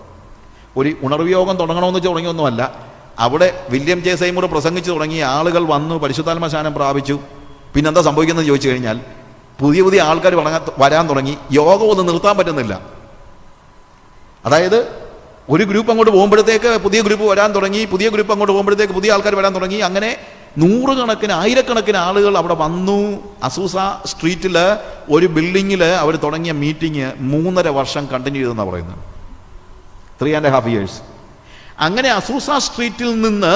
ഒരു ഉണർവ് യോഗം തുടങ്ങണമെന്ന് തുടങ്ങിയൊന്നുമല്ല. അവിടെ വില്യം ജെ സെയ്മൂർ പ്രസംഗിച്ച് തുടങ്ങി, ആളുകൾ വന്നു, പരിശുദ്ധാത്മ സ്നാനം പ്രാപിച്ചു. പിന്നെന്താ സംഭവിക്കുന്നത് ചോദിച്ചു കഴിഞ്ഞാൽ പുതിയ പുതിയ ആൾക്കാർ വരാൻ തുടങ്ങി. യോഗം ഒന്നും നിർത്താൻ പറ്റുന്നില്ല. അതായത് ഒരു ഗ്രൂപ്പ് അങ്ങോട്ട് പോകുമ്പോഴത്തേക്ക് പുതിയ ഗ്രൂപ്പ് വരാൻ തുടങ്ങി, പുതിയ ഗ്രൂപ്പ് അങ്ങോട്ട് പോകുമ്പോഴത്തേക്ക് പുതിയ ആൾക്കാർ വരാൻ തുടങ്ങി. അങ്ങനെ നൂറുകണക്കിന് ആയിരക്കണക്കിന് ആളുകൾ അവിടെ വന്നു. അസൂസ സ്ട്രീറ്റിൽ ഒരു ബിൽഡിങ്ങിൽ അവർ തുടങ്ങിയ മീറ്റിംഗ് 3.5 വർഷം കണ്ടിന്യൂ ചെയ്തെന്നാണ് പറയുന്നത്. 3.5 years. അങ്ങനെ അസൂസ സ്ട്രീറ്റിൽ നിന്ന്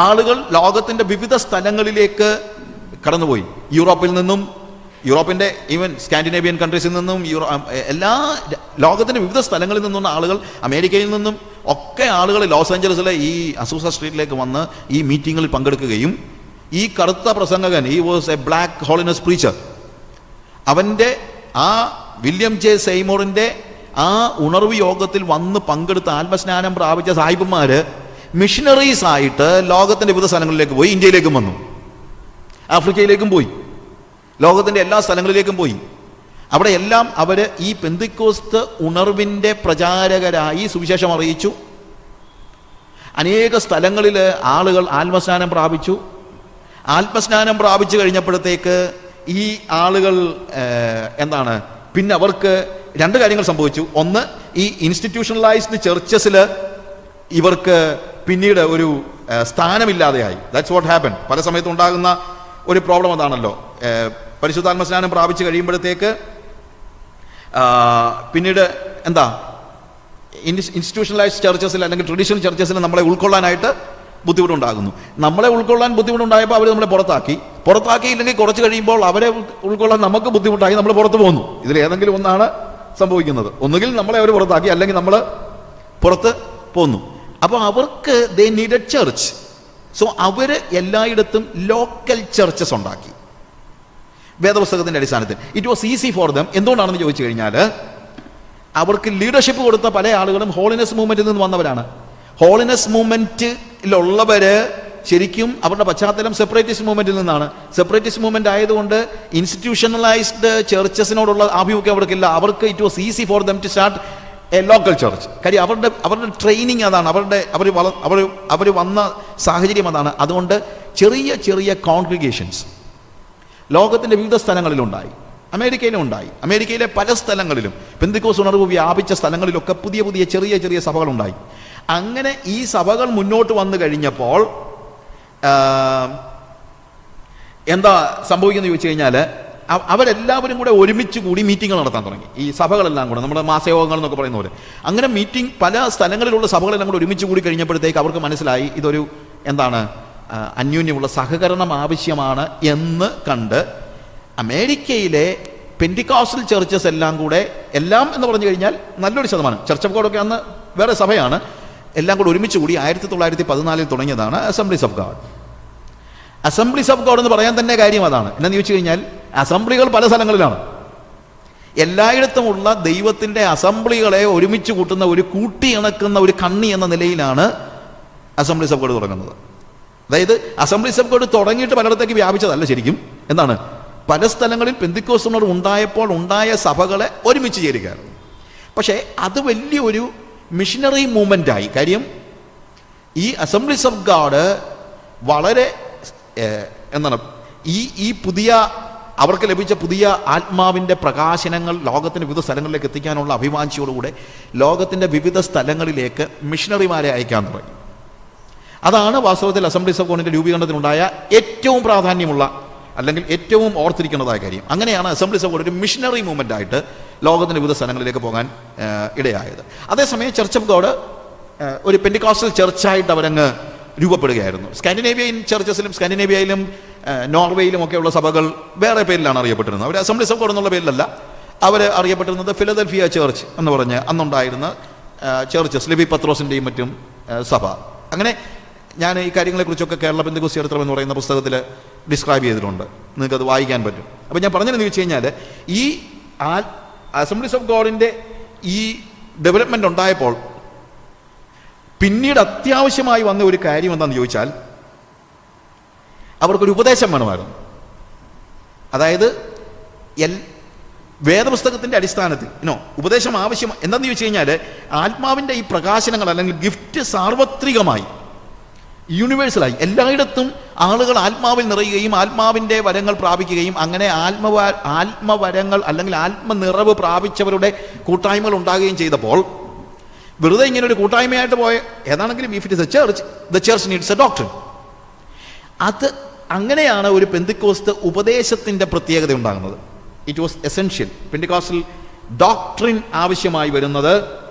ആളുകൾ ലോകത്തിൻ്റെ വിവിധ സ്ഥലങ്ങളിലേക്ക് കടന്നുപോയി. യൂറോപ്പിൻ്റെ ഈവൻ സ്കാൻഡിനേവിയൻ കൺട്രീസിൽ നിന്നും എല്ലാ ലോകത്തിൻ്റെ വിവിധ സ്ഥലങ്ങളിൽ നിന്നുള്ള ആളുകൾ, അമേരിക്കയിൽ നിന്നും ഒക്കെ ആളുകൾ ലോസ് ഏഞ്ചലസിലെ ഈ അസൂസ സ്ട്രീറ്റിലേക്ക് വന്ന് ഈ മീറ്റിങ്ങിൽ പങ്കെടുക്കുകയും ഈ കറുത്ത പ്രസംഗകൻ, ഈ was A black holiness preacher, അവൻ്റെ ആ വില്യം ജെ സെയ്മൂറിൻ്റെ ആ ഉണർവ് യോഗത്തിൽ വന്ന് പങ്കെടുത്ത് ആത്മസ്നാനം പ്രാപിച്ച സാഹിബന്മാർ മിഷനറീസ് ആയിട്ട് ലോകത്തിൻ്റെ വിവിധ സ്ഥലങ്ങളിലേക്ക് പോയി. ഇന്ത്യയിലേക്കും വന്നു, ആഫ്രിക്കയിലേക്കും പോയി, ലോകത്തിൻ്റെ എല്ലാ സ്ഥലങ്ങളിലേക്കും പോയി. അവിടെ എല്ലാം അവർ ഈ പെന്തിക്കോസ്ത് ഉണർവിൻ്റെ പ്രചാരകരായി സുവിശേഷം അറിയിച്ചു. അനേക സ്ഥലങ്ങളിൽ ആളുകൾ ആത്മസ്നാനം പ്രാപിച്ചു. ആത്മസ്നാനം പ്രാപിച്ചു കഴിഞ്ഞപ്പോഴത്തേക്ക് ഈ ആളുകൾ പിന്നെ അവർക്ക് 2 കാര്യങ്ങൾ സംഭവിച്ചു. ഒന്ന്, ഈ ഇൻസ്റ്റിറ്റ്യൂഷണലൈസ്ഡ് ചർച്ചസിൽ ഇവർക്ക് പിന്നീട് ഒരു സ്ഥാനമില്ലാതെയായി. That's what happen. പല സമയത്തും ഉണ്ടാകുന്ന ഒരു പ്രോബ്ലം അതാണല്ലോ. പരിശുദ്ധാത്മ സ്നാനം പ്രാപിച്ചു കഴിയുമ്പോഴത്തേക്ക് പിന്നീട് ഇൻസ്റ്റിറ്റ്യൂഷണലൈസ്ഡ് ചർച്ചസിൽ അല്ലെങ്കിൽ ട്രഡീഷണൽ ചർച്ചസിൽ നമ്മളെ ഉൾക്കൊള്ളാനായിട്ട് ബുദ്ധിമുട്ടുണ്ടാകുന്നു. നമ്മളെ ഉൾക്കൊള്ളാൻ ബുദ്ധിമുട്ടുണ്ടായപ്പോൾ അവർ നമ്മളെ പുറത്താക്കിയില്ലെങ്കിൽ കുറച്ച് കഴിയുമ്പോൾ അവരെ ഉൾക്കൊള്ളാൻ നമുക്ക് ബുദ്ധിമുട്ടായി നമ്മൾ പുറത്തു പോകുന്നു. ഇതിൽ ഏതെങ്കിലും ഒന്നാണ് സംഭവിക്കുന്നത്. ഒന്നുകിൽ നമ്മളെ അവർ പുറത്താക്കി, അല്ലെങ്കിൽ നമ്മൾ പുറത്ത് പോന്നു. അപ്പോൾ അവർക്ക് ദേ നീഡഡ് ചർച്ച്. സോ അവർ എല്ലായിടത്തും ലോക്കൽ ചർച്ചസ് ഉണ്ടാക്കി വേദപുസ്തകത്തിൻ്റെ അടിസ്ഥാനത്തിൽ. It was easy for dum. എന്തുകൊണ്ടാണെന്ന് ചോദിച്ചു കഴിഞ്ഞാൽ അവർക്ക് ലീഡർഷിപ്പ് കൊടുത്ത പല ആളുകളും ഹോളിനെസ് മൂവ്മെന്റിൽ നിന്ന് വന്നവരാണ്. ഹോളിനെസ് മൂവ്മെന്റിലുള്ളവർ ശരിക്കും അവരുടെ പശ്ചാത്തലം സെപ്പറേറ്റിസ്റ്റ് മൂവ്മെന്റിൽ നിന്നാണ്. സെപ്പറേറ്റിസ്റ്റ് മൂവ്മെന്റ് ആയതുകൊണ്ട് ഇൻസ്റ്റിറ്റ്യൂഷണലൈസ്ഡ് ചർച്ചസിനോടുള്ള ആഭിമുഖ്യം അവർക്കില്ല. അവർക്ക് it was easy for them to start a local church. കാര്യം അവരുടെ ട്രെയിനിങ് അതാണ്, അവർ വന്ന സാഹചര്യം അതാണ്. അതുകൊണ്ട് ചെറിയ ചെറിയ കോൺഗ്രിഗേഷൻസ് ലോകത്തിൻ്റെ വിവിധ സ്ഥലങ്ങളിലുണ്ടായി. അമേരിക്കയിലും ഉണ്ടായി. അമേരിക്കയിലെ പല സ്ഥലങ്ങളിലും പെന്തിക്കോസ് ഉണർവ് വ്യാപിച്ച സ്ഥലങ്ങളിലൊക്കെ പുതിയ പുതിയ ചെറിയ ചെറിയ സഭകളുണ്ടായി. അങ്ങനെ ഈ സഭകൾ മുന്നോട്ട് വന്നു കഴിഞ്ഞപ്പോൾ എന്താ സംഭവിക്കുന്നത് ചോദിച്ചു കഴിഞ്ഞാൽ അവരെല്ലാവരും കൂടെ ഒരുമിച്ച് കൂടി മീറ്റിങ്ങുകൾ നടത്താൻ തുടങ്ങി. ഈ സഭകളെല്ലാം കൂടെ, നമ്മുടെ മാസയോഗങ്ങൾ എന്നൊക്കെ പറയുന്ന പോലെ അങ്ങനെ മീറ്റിംഗ് പല സ്ഥലങ്ങളിലുള്ള സഭകളെല്ലാം കൂടെ ഒരുമിച്ച് കൂടി കഴിഞ്ഞപ്പോഴത്തേക്ക് അവർക്ക് മനസ്സിലായി ഇതൊരു അന്യോന്യമുള്ള സഹകരണം ആവശ്യമാണ് എന്ന് കണ്ട് അമേരിക്കയിലെ പെന്റിക്കോസ്റ്റൽ ചർച്ചസ് എല്ലാം എന്ന് പറഞ്ഞു കഴിഞ്ഞാൽ നല്ലൊരു ശതമാനം, ചർച്ച് ഓഫ് ഗോഡൊക്കെ അന്ന് വേറെ സഭയാണ്, എല്ലാം കൂടെ ഒരുമിച്ച് കൂടി 1914 തുടങ്ങിയതാണ് assemblies of God. Assemblies of God എന്ന് പറയാൻ തന്നെ കാര്യം അതാണ്. എന്നാന്ന് ചോദിച്ചു കഴിഞ്ഞാൽ അസംബ്ലികൾ പല സ്ഥലങ്ങളിലാണ്. എല്ലായിടത്തുമുള്ള ദൈവത്തിൻ്റെ അസംബ്ലികളെ ഒരുമിച്ച് കൂട്ടുന്ന ഒരു കൂട്ടിയിണക്കുന്ന ഒരു കണ്ണി എന്ന നിലയിലാണ് അസംബ്ലീസ് ഓഫ് ഗോഡ് തുടങ്ങുന്നത്. അതായത് അസംബ്ലീസ് ഓഫ് ഗോഡ് തുടങ്ങിയിട്ട് പലയിടത്തേക്ക് വ്യാപിച്ചതല്ല. ശരിക്കും പല സ്ഥലങ്ങളിൽ പെന്തിക്കോസ് ഉണർവ് ഉണ്ടായപ്പോൾ ഉണ്ടായ സഭകളെ ഒരുമിച്ച് ചേരുകയായിരുന്നു. പക്ഷേ അത് വലിയൊരു മിഷനറി മൂവ്മെൻ്റായി. കാര്യം ഈ അസംബ്ലീസ് ഓഫ് ഗോഡ് വളരെ ഈ പുതിയ അവർക്ക് ലഭിച്ച പുതിയ ആത്മാവിൻ്റെ പ്രകാശനങ്ങൾ ലോകത്തിൻ്റെ വിവിധ സ്ഥലങ്ങളിലേക്ക് എത്തിക്കാനുള്ള അഭിവാഞ്ചിയോടുകൂടെ ലോകത്തിൻ്റെ വിവിധ സ്ഥലങ്ങളിലേക്ക് മിഷനറിമാരെ അയക്കാൻ തുടങ്ങി. അതാണ് വാസ്തവത്തിൽ അസംബ്ലീസ് ഓഫ് ഗോഡിൻ്റെ രൂപീകരണത്തിനുണ്ടായ ഏറ്റവും പ്രാധാന്യമുള്ള അല്ലെങ്കിൽ ഏറ്റവും ഓർത്തിരിക്കേണ്ടതായ കാര്യം. അങ്ങനെയാണ് അസംബ്ലീസ് ഓഫ് ഗോഡ് ഒരു മിഷനറി മൂവ്മെൻ്റ് ആയിട്ട് ലോകത്തിൻ്റെ വിവിധ സ്ഥലങ്ങളിലേക്ക് പോകാൻ ഇടയായത്. അതേസമയം ചർച്ച് ഓഫ് ഗോഡ് ഒരു പെന്റിക്കോസ്റ്റൽ ചർച്ചായിട്ട് അവരങ്ങ് രൂപപ്പെടുകയായിരുന്നു. സ്കാൻഡിനേവിയൻ ചർച്ചസിലും സ്കാൻഡിനേവിയയിലും നോർവേയിലും ഒക്കെയുള്ള സഭകൾ വേറെ പേരിലാണ് അറിയപ്പെട്ടിരുന്നത്. അവർ അസംബ്ലീസ് ഓഫ് ഗോഡ് എന്നുള്ള പേരിലല്ല അവർ അറിയപ്പെട്ടിരുന്നത്. ഫിലദൽഫിയ ചർച്ച് എന്ന് പറഞ്ഞ് അന്നുണ്ടായിരുന്ന ചർച്ച് സ്ലിബി പത്രോസിൻ്റെയും മറ്റും സഭ. അങ്ങനെ ഞാൻ ഈ കാര്യങ്ങളെക്കുറിച്ചൊക്കെ കേരള പെന്തക്കോസ്ത് ചരിത്രം എന്ന് പറയുന്ന പുസ്തകത്തിൽ ഡിസ്ക്രൈബ് ചെയ്തിട്ടുണ്ട്. നിങ്ങൾക്കത് വായിക്കാൻ പറ്റും. അപ്പോൾ ഞാൻ പറഞ്ഞതെന്ന് ചോദിച്ചു കഴിഞ്ഞാൽ ഈ അസംബ്ലീസ് ഓഫ് ഗോഡിൻ്റെ ഈ ഡെവലപ്മെൻ്റ് ഉണ്ടായപ്പോൾ പിന്നീട് അത്യാവശ്യമായി വന്ന ഒരു കാര്യം എന്താണെന്ന് ചോദിച്ചാൽ അവർക്കൊരു ഉപദേശം വേണമായിരുന്നു. അതായത് വേദപുസ്തകത്തിൻ്റെ അടിസ്ഥാനത്തിൽ ഉപദേശം ആവശ്യം. എന്താണെന്ന് ചോദിച്ചു കഴിഞ്ഞാൽ ആത്മാവിൻ്റെ ഈ പ്രകാശനങ്ങൾ അല്ലെങ്കിൽ ഗിഫ്റ്റ് സാർവത്രികമായി യൂണിവേഴ്സലായി എല്ലായിടത്തും ആളുകൾ ആത്മാവിൽ നിറയുകയും ആത്മാവിൻ്റെ വരങ്ങൾ പ്രാപിക്കുകയും അങ്ങനെ ആത്മവരങ്ങൾ അല്ലെങ്കിൽ ആത്മനിറവ് പ്രാപിച്ചവരുടെ കൂട്ടായ്മകൾ ഉണ്ടാകുകയും ചെയ്തപ്പോൾ വെറുതെ ഇങ്ങനെ ഒരു കൂട്ടായ്മയായിട്ട് പോയ ഏതാണെങ്കിലും if it is A church, the church needs A doctrine. അത് അങ്ങനെയാണ് ഒരു പെന്തിക്കോസ്ത് ഉപദേശത്തിൻ്റെ പ്രത്യേകത ഉണ്ടാകുന്നത്. It was essential. Pentecostal doctrine ആവശ്യമായി വരുന്നത്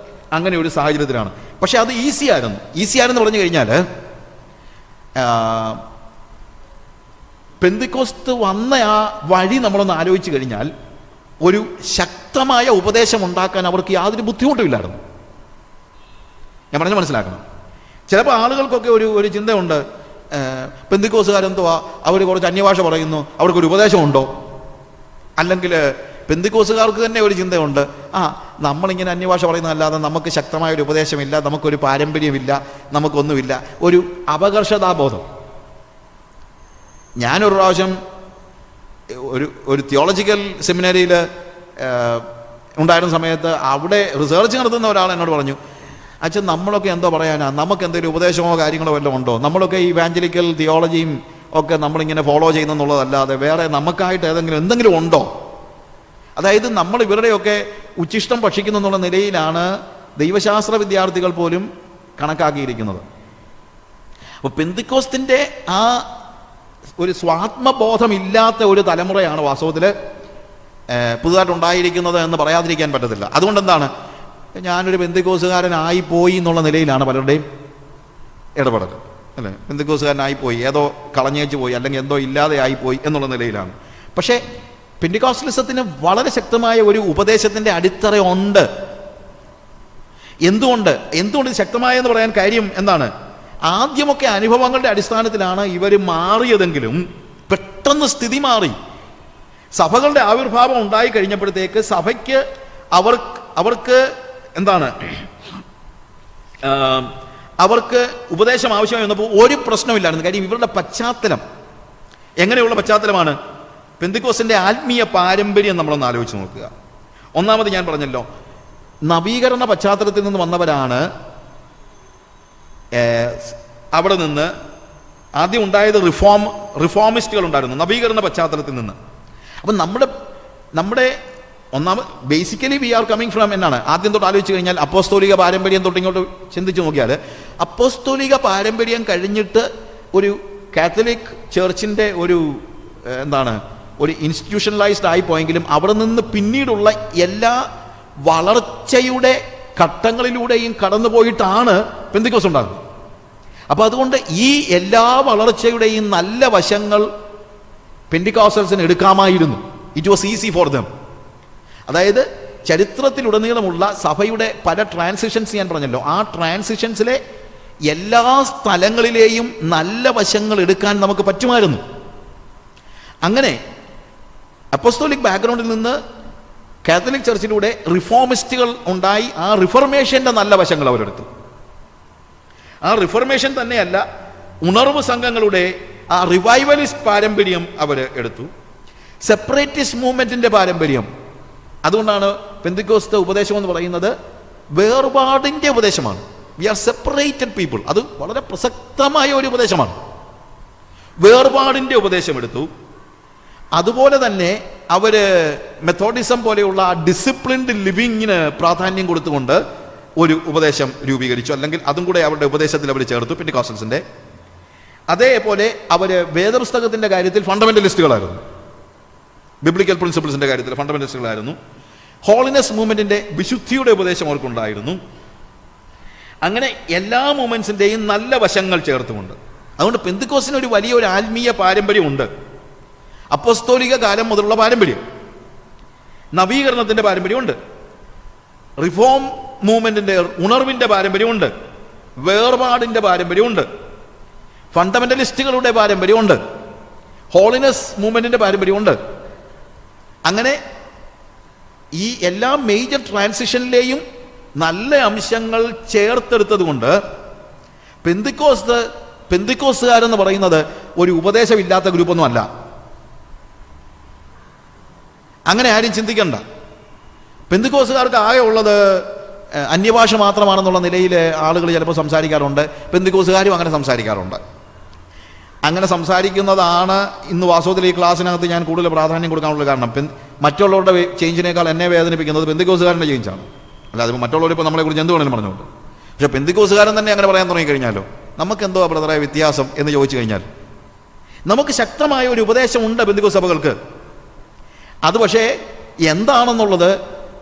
അങ്ങനെ ഒരു സാഹചര്യത്തിലാണ്. പക്ഷെ അത് ഈസിയായിരുന്നു പറഞ്ഞു കഴിഞ്ഞാൽ പെന്തിക്കോസ്ത് വന്ന ആ വഴി നമ്മളൊന്ന് ആലോചിച്ച് കഴിഞ്ഞാൽ ഒരു ശക്തമായ ഉപദേശം ഉണ്ടാക്കാൻ അവർക്ക് യാതൊരു ബുദ്ധിമുട്ടുമില്ലായിരുന്നു. ഞാൻ പറഞ്ഞ് മനസ്സിലാക്കണം. ചിലപ്പോൾ ആളുകൾക്കൊക്കെ ഒരു ചിന്തയുണ്ട്, പെന്തിക്കോസുകാരെന്തുവാ അവർ കുറച്ച് അന്യഭാഷ പറയുന്നു, അവർക്കൊരു ഉപദേശമുണ്ടോ? അല്ലെങ്കിൽ പെന്തിക്കോസുകാർക്ക് തന്നെ ഒരു ചിന്തയുണ്ട്, നമ്മളിങ്ങനെ അന്യഭാഷ പറയുന്നതല്ലാതെ നമുക്ക് ശക്തമായൊരു ഉപദേശമില്ല, നമുക്കൊരു പാരമ്പര്യമില്ല, നമുക്കൊന്നുമില്ല, ഒരു അപകർഷതാബോധം. ഞാനൊരു പ്രാവശ്യം ഒരു തിയോളജിക്കൽ സെമിനാരിയിൽ ഉണ്ടായിരുന്ന സമയത്ത് അവിടെ റിസർച്ച് നടത്തുന്ന ഒരാൾ എന്നോട് പറഞ്ഞു, അച്ഛൻ നമ്മളൊക്കെ എന്തോ പറയാനാ, നമുക്ക് എന്തെങ്കിലും ഉപദേശമോ കാര്യങ്ങളോ വല്ലതും ഉണ്ടോ? നമ്മളൊക്കെ ഈ ഇവാഞ്ചലിക്കൽ തിയോളജിയും ഒക്കെ നമ്മളിങ്ങനെ ഫോളോ ചെയ്യുന്നെന്നുള്ളതല്ലാതെ വേറെ നമുക്കായിട്ട് എന്തെങ്കിലും ഉണ്ടോ? അതായത് നമ്മൾ ഇവരുടെയൊക്കെ ഉച്ഛിഷ്ടം ഭക്ഷിക്കുന്നു എന്നുള്ള നിലയിലാണ് ദൈവശാസ്ത്ര വിദ്യാർത്ഥികൾ പോലും കണക്കാക്കിയിരിക്കുന്നത്. അപ്പോൾ പെന്തിക്കോസ്തിൻ്റെ ആ ഒരു സ്വാത്മബോധമില്ലാത്ത ഒരു തലമുറയാണ് വാസ്തവത്തിൽ പുതുതായിട്ടുണ്ടായിരിക്കുന്നത് എന്ന് പറയാതിരിക്കാൻ പറ്റത്തില്ല. അതുകൊണ്ട് എന്താണ്, ഞാനൊരു പെന്തിക്കോസുകാരനായിപ്പോയി എന്നുള്ള നിലയിലാണ് പലരുടെയും ഇടപെടൽ, അല്ലേ? പെന്തിക്കോസുകാരനായിപ്പോയി, ഏതോ കളഞ്ഞേച്ച് പോയി, അല്ലെങ്കിൽ എന്തോ ഇല്ലാതെ ആയിപ്പോയി എന്നുള്ള നിലയിലാണ്. പക്ഷേ പെന്തിക്കോസ്റ്റലിസത്തിന് വളരെ ശക്തമായ ഒരു ഉപദേശത്തിൻ്റെ അടിത്തറ ഉണ്ട്. എന്തുകൊണ്ട് ശക്തമായെന്ന് പറയാൻ കാര്യം എന്താണ്? ആദ്യമൊക്കെ അനുഭവങ്ങളുടെ അടിസ്ഥാനത്തിലാണ് ഇവർ മാറിയതെങ്കിലും പെട്ടെന്ന് സ്ഥിതി മാറി. സഭകളുടെ ആവിർഭാവം ഉണ്ടായി കഴിഞ്ഞപ്പോഴത്തേക്ക് സഭയ്ക്ക് അവർക്ക് എന്താണ്, അവർക്ക് ഉപദേശം ആവശ്യമായി വന്നപ്പോൾ ഒരു പ്രശ്നമില്ലായിരുന്നു. കാര്യം ഇവരുടെ പശ്ചാത്തലം എങ്ങനെയുള്ള പശ്ചാത്തലമാണ്? പെന്തിക്കോസ്തിൻ്റെ ആത്മീയ പാരമ്പര്യം നമ്മളൊന്ന് ആലോചിച്ച് നോക്കുക. ഒന്നാമത് ഞാൻ പറഞ്ഞല്ലോ, നവീകരണ പശ്ചാത്തലത്തിൽ നിന്ന് വന്നവരാണ്. അവിടെ നിന്ന് ആദ്യം ഉണ്ടായത് റിഫോമിസ്റ്റുകൾ ഉണ്ടായിരുന്നു, നവീകരണ പശ്ചാത്തലത്തിൽ നിന്ന്. അപ്പം നമ്മുടെ ഒന്നാമത് basically we are coming from എന്നാണ് ആദ്യം തൊട്ട് ആലോചിച്ച് കഴിഞ്ഞാൽ അപ്പോസ്തോലിക പാരമ്പര്യം തൊട്ട് ഇങ്ങോട്ട് ചിന്തിച്ച് നോക്കിയാൽ അപ്പോസ്തോലിക പാരമ്പര്യം കഴിഞ്ഞിട്ട് ഒരു കാത്തലിക് ചർച്ചിൻ്റെ ഒരു ഇൻസ്റ്റിറ്റ്യൂഷണലൈസ്ഡ് ആയിപ്പോയെങ്കിലും അവിടെ നിന്ന് പിന്നീടുള്ള എല്ലാ വളർച്ചയുടെ ഘട്ടങ്ങളിലൂടെയും കടന്നുപോയിട്ടാണ് പെന്തിക്കോസ്ത് ഉണ്ടാകുന്നത്. അപ്പോൾ അതുകൊണ്ട് ഈ എല്ലാ വളർച്ചയുടെയും നല്ല വശങ്ങൾ പെന്തിക്കോസ്റ്റൽസിന് എടുക്കാമായിരുന്നു. It was easy for them. അതായത് ചരിത്രത്തിലുടനീളമുള്ള സഭയുടെ പല ട്രാൻസിഷൻസ് ഞാൻ പറഞ്ഞല്ലോ, ആ ട്രാൻസിഷൻസിലെ എല്ലാ സ്ഥലങ്ങളിലെയും നല്ല വശങ്ങൾ എടുക്കാൻ നമുക്ക് പറ്റുമായിരുന്നു. അങ്ങനെ അപ്പോസ്തോലിക് ബാക്ക്ഗ്രൗണ്ടിൽ നിന്ന് കാത്തലിക് ചർച്ചിലൂടെ റിഫോമിസ്റ്റുകൾ ഉണ്ടായി. ആ റിഫർമേഷൻ്റെ നല്ല വശങ്ങൾ അവരെടുത്തു. ആ റിഫർമേഷൻ തന്നെയല്ല, ഉണർവ് സംഘങ്ങളുടെ ആ റിവൈവലിസ്റ്റ് പാരമ്പര്യം അവർ എടുത്തു. സെപ്പറേറ്റിസ്റ്റ് മൂവ്മെൻറ്റിൻ്റെ പാരമ്പര്യം. അതുകൊണ്ടാണ് പെന്തിക്കോസ്ത് ഉപദേശം എന്ന് പറയുന്നത് വേർപാടിൻ്റെ ഉപദേശമാണ്. We are separated people. അത് വളരെ പ്രസക്തമായ ഒരു ഉപദേശമാണ്. വേർപാടിൻ്റെ ഉപദേശം എടുത്തു. അതുപോലെ തന്നെ അവർ മെത്തോഡിസം പോലെയുള്ള ഡിസിപ്ലിൻഡ് ലിവിങ്ങിന് പ്രാധാന്യം കൊടുത്തുകൊണ്ട് ഒരു ഉപദേശം രൂപീകരിച്ചു. അല്ലെങ്കിൽ അതും കൂടെ അവരുടെ ഉപദേശത്തിൽ അവർ ചേർത്തു പെന്തിക്കോസ്റ്റൽസിൻ്റെ. അതേപോലെ അവർ വേദപുസ്തകത്തിൻ്റെ കാര്യത്തിൽ ഫണ്ടമെൻ്റലിസ്റ്റുകളായിരുന്നു, ബിബ്ലിക്കൽ പ്രിൻസിപ്പിൾസിൻ്റെ കാര്യത്തിൽ ഫണ്ടമെൻ്റലിസ്റ്റുകളായിരുന്നു. ഹോളിനെസ് മൂവ്മെൻറ്റിൻ്റെ വിശുദ്ധിയുടെ ഉപദേശം അവർക്കുണ്ടായിരുന്നു. അങ്ങനെ എല്ലാ മൂവ്മെൻറ്റ്സിൻ്റെയും നല്ല വശങ്ങൾ ചേർത്തുകൊണ്ട്, അതുകൊണ്ട് പെന്തിക്കോസ്തിന് ഒരു വലിയൊരു ആത്മീയ പാരമ്പര്യമുണ്ട്. അപ്പസ്തോലിക കാലം മുതലുള്ള പാരമ്പര്യം, നവീകരണത്തിൻ്റെ പാരമ്പര്യമുണ്ട്, റിഫോം മൂവ്മെൻറ്റിൻ്റെ ഉണർവിൻ്റെ പാരമ്പര്യമുണ്ട്, വേർപാടിൻ്റെ പാരമ്പര്യമുണ്ട്, ഫണ്ടമെൻ്റലിസ്റ്റുകളുടെ പാരമ്പര്യമുണ്ട്, ഹോളിനെസ് മൂവ്മെൻറ്റിൻ്റെ പാരമ്പര്യമുണ്ട്. അങ്ങനെ ഈ എല്ലാ മേജർ ട്രാൻസിഷനിലെയും നല്ല അംശങ്ങൾ ചേർത്തെടുത്തത് കൊണ്ട് പെന്തിക്കോസ്തുകാരെന്ന് പറയുന്നത് ഒരു ഉപദേശമില്ലാത്ത ഗ്രൂപ്പൊന്നും അല്ല. അങ്ങനെ ആരും ചിന്തിക്കണ്ട. പെന്തിക്കോസ്തുകാർക്ക് ആകെ ഉള്ളത് അന്യഭാഷ മാത്രമാണെന്നുള്ള നിലയിൽ ആളുകൾ ചിലപ്പോൾ സംസാരിക്കാറുണ്ട്. പെന്തിക്കോസ്തുകാരും അങ്ങനെ സംസാരിക്കാറുണ്ട്. അങ്ങനെ സംസാരിക്കുന്നതാണ് ഇന്ന് വാസ്തവത്തിൽ ഈ ക്ലാസ്സിനകത്ത് ഞാൻ കൂടുതൽ പ്രാധാന്യം കൊടുക്കാനുള്ള കാരണം. മറ്റുള്ളവരുടെ ചേഞ്ചിനേക്കാൾ എന്നെ വേദനിപ്പിക്കുന്നത് പെന്തിക്കോസ്തുകാരൻ്റെ ചേഞ്ചാണ്. അല്ലാതെ മറ്റുള്ളവരിപ്പോൾ നമ്മളെക്കുറിച്ച് എന്ത് വേണമെങ്കിലും പറഞ്ഞുകൊണ്ട്. പക്ഷേ പെന്തിക്കോസ്തുകാരൻ തന്നെ അങ്ങനെ പറയാൻ തുടങ്ങിക്കഴിഞ്ഞാലോ നമുക്കെന്തോ ബ്രദറായ വ്യത്യാസം എന്ന് ചോദിച്ചു കഴിഞ്ഞാൽ, നമുക്ക് ശക്തമായ ഒരു ഉപദേശമുണ്ട് പെന്തിക്കോസ്ത് സഭകൾക്ക്. അത് പക്ഷേ എന്താണെന്നുള്ളത്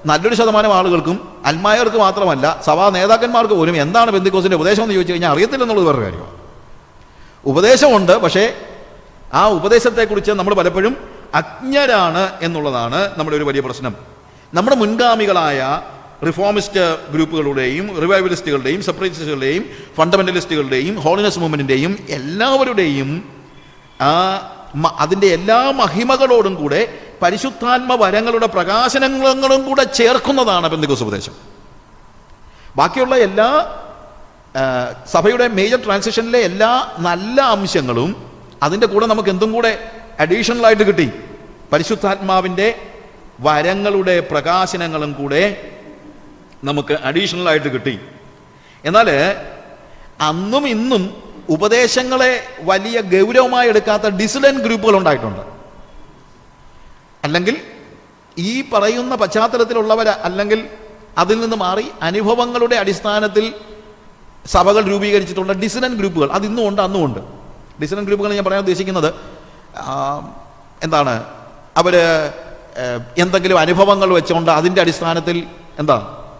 നല്ലൊരു ശതമാനം ആളുകൾക്കും അൽമായർക്ക് മാത്രമല്ല സഭാ നേതാക്കന്മാർക്ക് പോലും എന്താണ് പെന്തിക്കോസ്തിൻ്റെ ഉപദേശം എന്ന് ചോദിച്ചു കഴിഞ്ഞാൽ അറിയത്തില്ലെന്നുള്ളത് വേറെ കാര്യമാണ്. ഉപദേശമുണ്ട്, പക്ഷേ ആ ഉപദേശത്തെക്കുറിച്ച് നമ്മൾ പലപ്പോഴും അജ്ഞരാണ് എന്നുള്ളതാണ് നമ്മുടെ ഒരു വലിയ പ്രശ്നം. നമ്മുടെ മുൻഗാമികളായ റിഫോമിസ്റ്റ് ഗ്രൂപ്പുകളുടെയും റിവൈവലിസ്റ്റുകളുടെയും സെപ്പറേറ്റിസ്റ്റുകളുടെയും ഫണ്ടമെൻ്റലിസ്റ്റുകളുടെയും ഹോളിനെസ് മൂവ്മെൻറ്റിൻ്റെയും എല്ലാവരുടെയും അതിൻ്റെ എല്ലാ മഹിമകളോടും കൂടെ പരിശുദ്ധാത്മ വരങ്ങളുടെ പ്രകാശനങ്ങളും കൂടെ ചേർക്കുന്നതാണ് പെന്തിക്കോസ്ത് ഉപദേശം. ബാക്കിയുള്ള എല്ലാ സഭയുടെ മേജർ ട്രാൻസിഷനിലെ എല്ലാ നല്ല അംശങ്ങളും അതിൻ്റെ കൂടെ നമുക്ക് എന്തും കൂടെ അഡീഷണലായിട്ട് കിട്ടി. പരിശുദ്ധാത്മാവിൻ്റെ വരങ്ങളുടെ പ്രകാശനങ്ങളും കൂടെ നമുക്ക് അഡീഷണലായിട്ട് കിട്ടി. എന്നാൽ അന്നും ഇന്നും ഉപദേശങ്ങളെ വലിയ ഗൗരവമായി എടുക്കാത്ത ഡിസിഡന്റ് ഗ്രൂപ്പുകൾ ഉണ്ടായിട്ടുണ്ട്. അല്ലെങ്കിൽ ഈ പറയുന്ന പശ്ചാത്തലത്തിലുള്ളവർ അല്ലെങ്കിൽ അതിൽ നിന്ന് മാറി അനുഭവങ്ങളുടെ അടിസ്ഥാനത്തിൽ സഭകൾ രൂപീകരിച്ചിട്ടുള്ള ഡിസിഡന്റ് ഗ്രൂപ്പുകൾ അത് ഇന്നും ഉണ്ട്, അന്നും ഉണ്ട്. ഡിസിഡന്റ് ഗ്രൂപ്പുകൾ ഞാൻ പറയാൻ ഉദ്ദേശിക്കുന്നത് എന്താണ്, അവർ എന്തെങ്കിലും അനുഭവങ്ങൾ വെച്ചുകൊണ്ട് അതിൻ്റെ അടിസ്ഥാനത്തിൽ